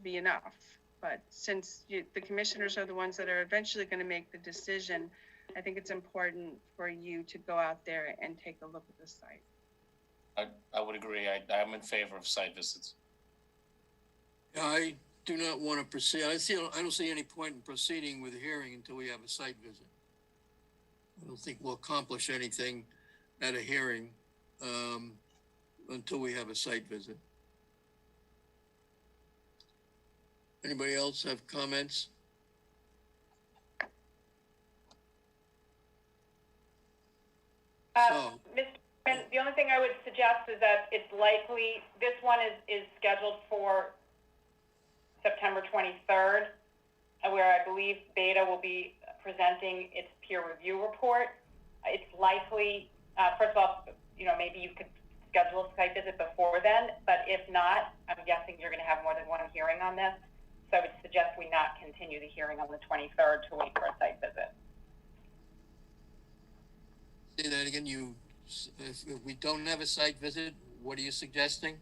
enough. But since the commissioners are the ones that are eventually going to make the decision, I think it's important for you to go out there and take a look at the site. I would agree. I'm in favor of site visits. I do not want to proceed. I don't see any point in proceeding with the hearing until we have a site visit. I don't think we'll accomplish anything at a hearing until we have a site visit. Anybody else have comments? Mr. Chairman, the only thing I would suggest is that it's likely, this one is scheduled for September 23rd, where I believe Beta will be presenting its peer review report. It's likely, first of all, maybe you could schedule a site visit before then, but if not, I'm guessing you're going to have more than one hearing on this. So I would suggest we not continue the hearing on the 23rd to wait for a site visit. Say that again. If we don't have a site visit, what are you suggesting?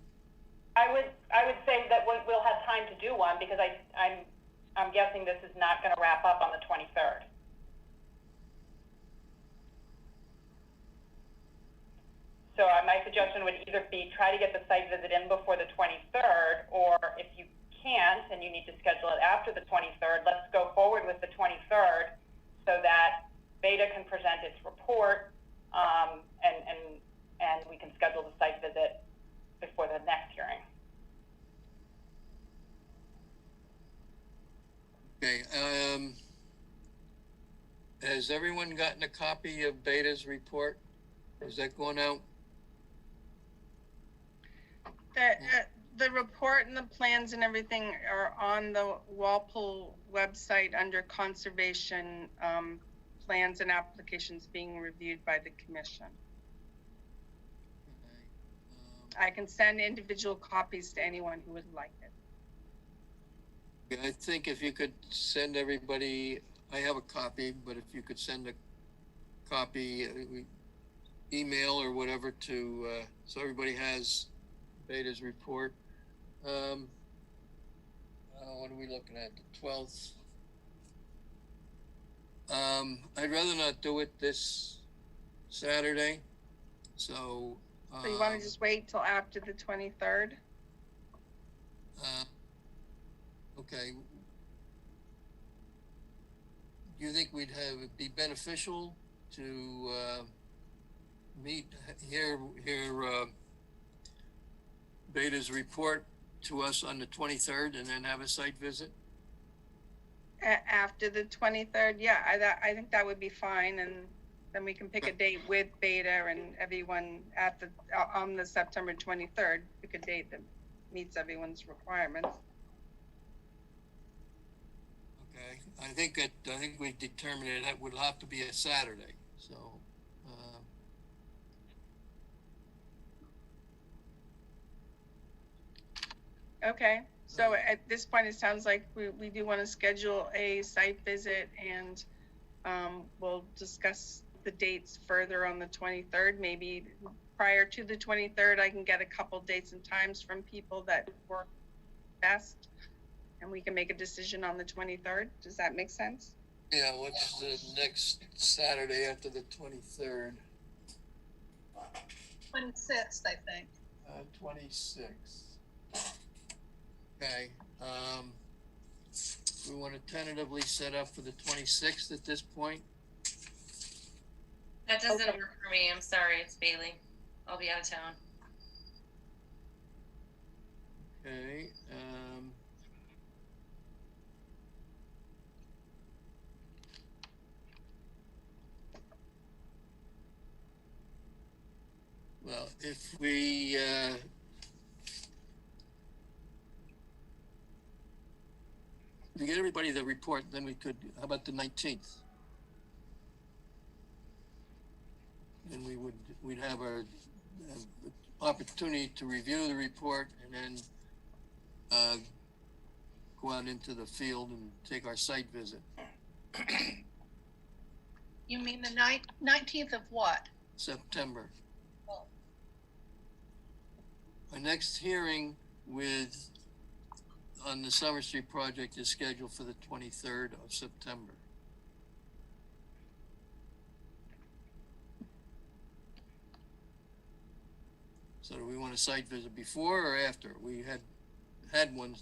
I would say that we'll have time to do one because I'm guessing this is not going to wrap up on the 23rd. So my suggestion would either be try to get the site visit in before the 23rd, or if you can't and you need to schedule it after the 23rd, let's go forward with the 23rd so that Beta can present its report, and we can schedule the site visit before the next hearing. Okay, has everyone gotten a copy of Beta's report? Is that going out? The report and the plans and everything are on the Walpole website under conservation, plans and applications being reviewed by the commission. I can send individual copies to anyone who would like it. I think if you could send everybody, I have a copy, but if you could send a copy, email or whatever to, so everybody has Beta's report. What are we looking at? The 12th. I'd rather not do it this Saturday. So you want to just wait till after the 23rd? Okay. Do you think we'd have it be beneficial to meet here Beta's report to us on the 23rd and then have a site visit? After the 23rd, yeah, I think that would be fine, and then we can pick a date with Beta and everyone at the on the September 23rd. Pick a date that meets everyone's requirements. Okay, I think we determined that would have to be a Saturday. So. Okay, so at this point, it sounds like we do want to schedule a site visit, and we'll discuss the dates further on the 23rd. Maybe prior to the 23rd, I can get a couple dates and times from people that work best, and we can make a decision on the 23rd. Does that make sense? Yeah, what's the next Saturday after the 23rd? 26th, I think. 26th. Okay, we want to tentatively set up for the 26th at this point. That doesn't work for me. I'm sorry, it's Bailey. I'll be out of town. Okay, well, if we, to get everybody the report, then we could, how about the 19th? And we'd have our opportunity to review the report and then go out into the field and take our site visit. You mean the 19th of what? September. Oh. Our next hearing on the Summer Street project is scheduled for the 23rd of September. So do we want a site visit before or after? We had one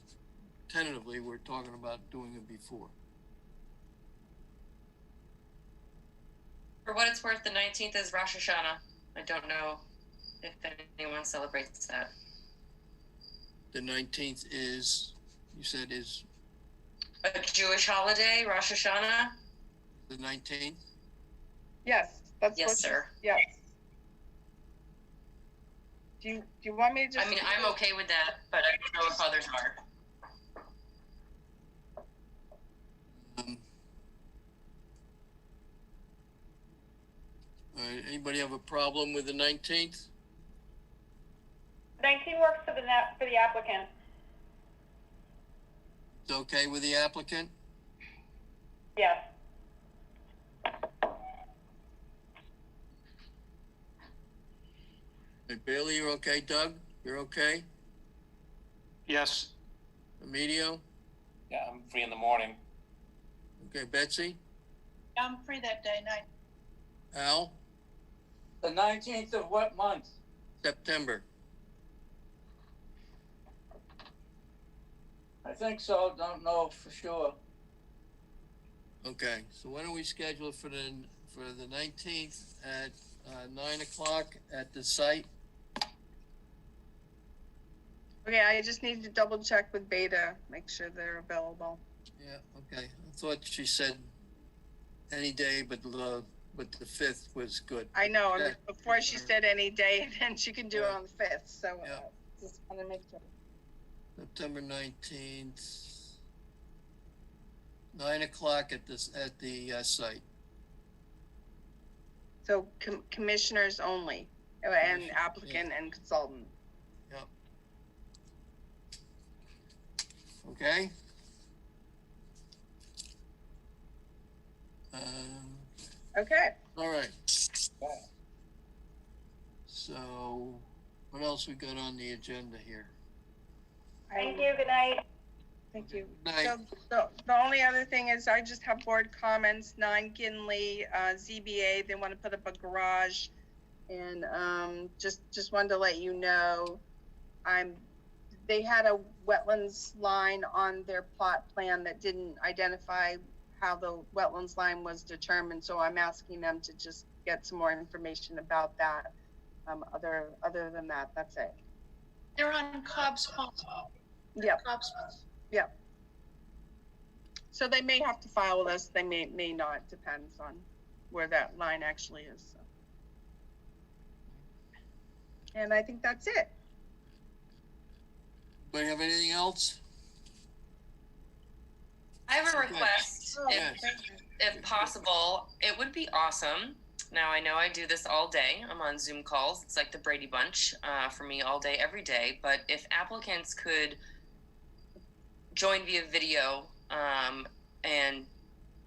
tentatively. We're talking about doing it before. For what it's worth, the 19th is Rosh Hashanah. I don't know if anyone celebrates that. The 19th is, you said, is a Jewish holiday, Rosh Hashanah? The 19th? Yes, that's yes, sir. Yes. Do you want me to just? I mean, I'm okay with that, but I don't know if others are. All right, anybody have a problem with the 19th? 19 works for the applicant. It's okay with the applicant? Yes. Hey, Bailey, you're okay? Doug, you're okay? Yes. Emilio? Yeah, I'm free in the morning. Okay, Betsy? I'm free that day, night. Al? The 19th of what month? September. I think so, don't know for sure. Okay, so why don't we schedule it for the 19th at 9 o'clock at the site? Okay, I just need to double check with Beta, make sure they're available. Yeah, okay. I thought she said any day, but the 5th was good. I know, Yeah. before she said any day, and then she can do it Yeah. on the 5th, so Yeah. just want to make sure. September 19th, 9 o'clock at the site. So commissioners only, and applicant and consultant. Yep. Okay. Okay. All right. So, what else we got on the agenda here? Thank you, good night. Thank you. Night. So the only other thing is I just have board comments, 9 Ginley, ZBA, they want to put up a garage. And just wanted to let you know, they had a wetlands line on their plot plan that didn't identify how the wetlands line was determined. So I'm asking them to just get some more information about that. Other than that, that's it. They're on Cobb's Pond. Yep. Cobb's Pond. Yep. So they may have to file with us, they may not, depends on where that line actually is. So. And I think that's it. Anybody have anything else? I have a request, Yes. if possible. It would be awesome. Now, I know I do this all day. I'm on Zoom calls. It's like the Brady Bunch for me all day, every day. But if applicants could join via video and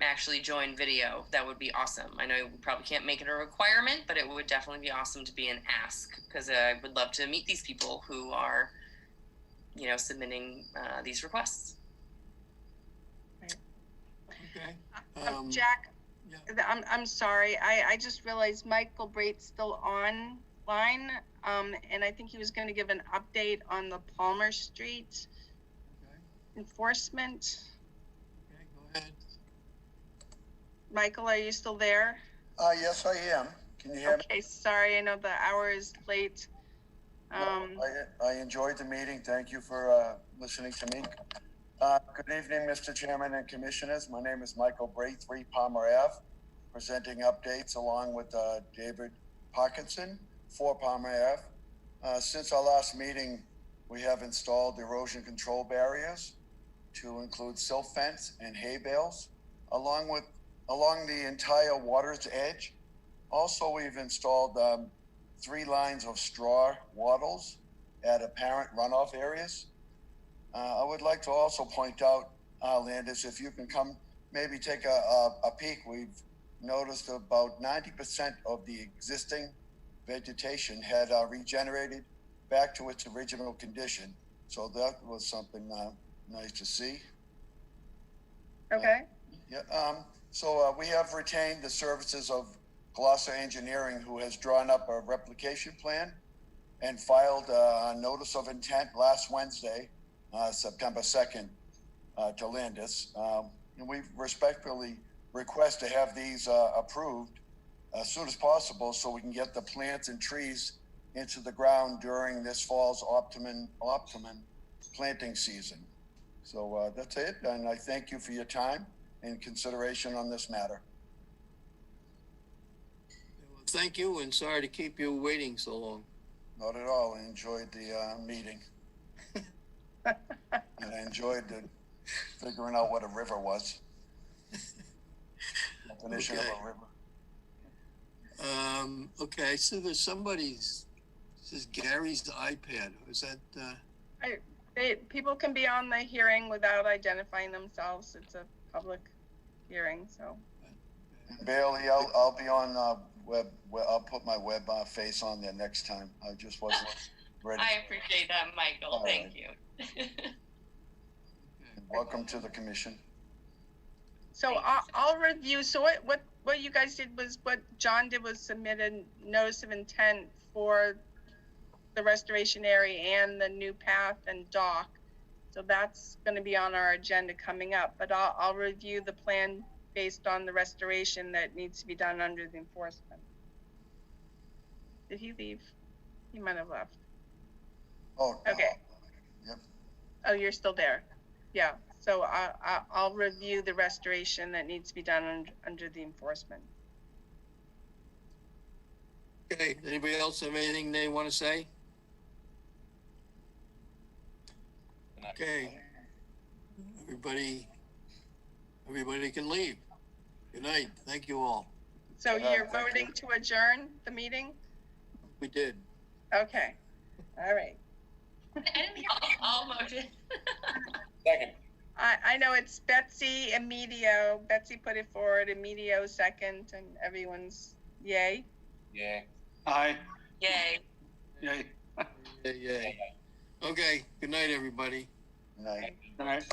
actually join video, that would be awesome. I know we probably can't make it a requirement, but it would definitely be awesome to be an ask, because I would love to meet these people who are, submitting these requests. Okay. Jack, I'm sorry. I just realized Michael Brate's still online, and I think he was going to give an update on the Palmer Street enforcement. Okay, go ahead. Michael, are you still there? Yes, I am. Can you hear me? Okay, sorry. I know the hour is late. I enjoyed the meeting. Thank you for listening to me. Good evening, Mr. Chairman and Commissioners. My name is Michael Brate, 3 Palmer Ave, presenting updates along with David Parkinson, 4 Palmer Ave. Since our last meeting, we have installed erosion control barriers to include silt fence and hay bales, along the entire water's edge. Also, we've installed 3 lines of straw wattles at apparent runoff areas. I would like to also point out, Landis, if you can come maybe take a peek, we've noticed about 90% of the existing vegetation had regenerated back to its original condition. So that was something nice to see. Okay. So we have retained the services of Gloucester Engineering, who has drawn up a replication plan and filed a notice of intent last Wednesday, September 2nd, to Landis. And we respectfully request to have these approved as soon as possible so we can get the plants and trees into the ground during this fall's optimum planting season. So that's it, and I thank you for your time and consideration on this matter. Well, thank you, and sorry to keep you waiting so long. Not at all. I enjoyed the meeting. And I enjoyed figuring out what a river was. Definition of a river. Okay, so there's somebody's, this is Gary's iPad. Was that? People can be on the hearing without identifying themselves. It's a public hearing, so. Bailey, I'll be on web. I'll put my web face on there next time. I just wasn't ready. I appreciate that, Michael. Thank you. Welcome to the commission. So I'll review, so what you guys did was, what John did was submit a notice of intent for the restoration area and the new path and dock. So that's gonna be on our agenda coming up, but I'll review the plan based on the restoration that needs to be done under the enforcement. Did he leave? He might have left. Oh. Okay. Yep. Oh, you're still there. Yeah. So I'll review the restoration that needs to be done under the enforcement. Okay, anybody else have anything they want to say? Okay. Everybody can leave. Good night. Thank you all. So you're voting to adjourn the meeting? We did. Okay. All right. I'll motion. Second. I know it's Betsy Emilio. Betsy put it forward, Emilio second, and everyone's yay. Yay. Aye. Yay. Yay. Yay. Okay, good night, everybody. Night. Good night.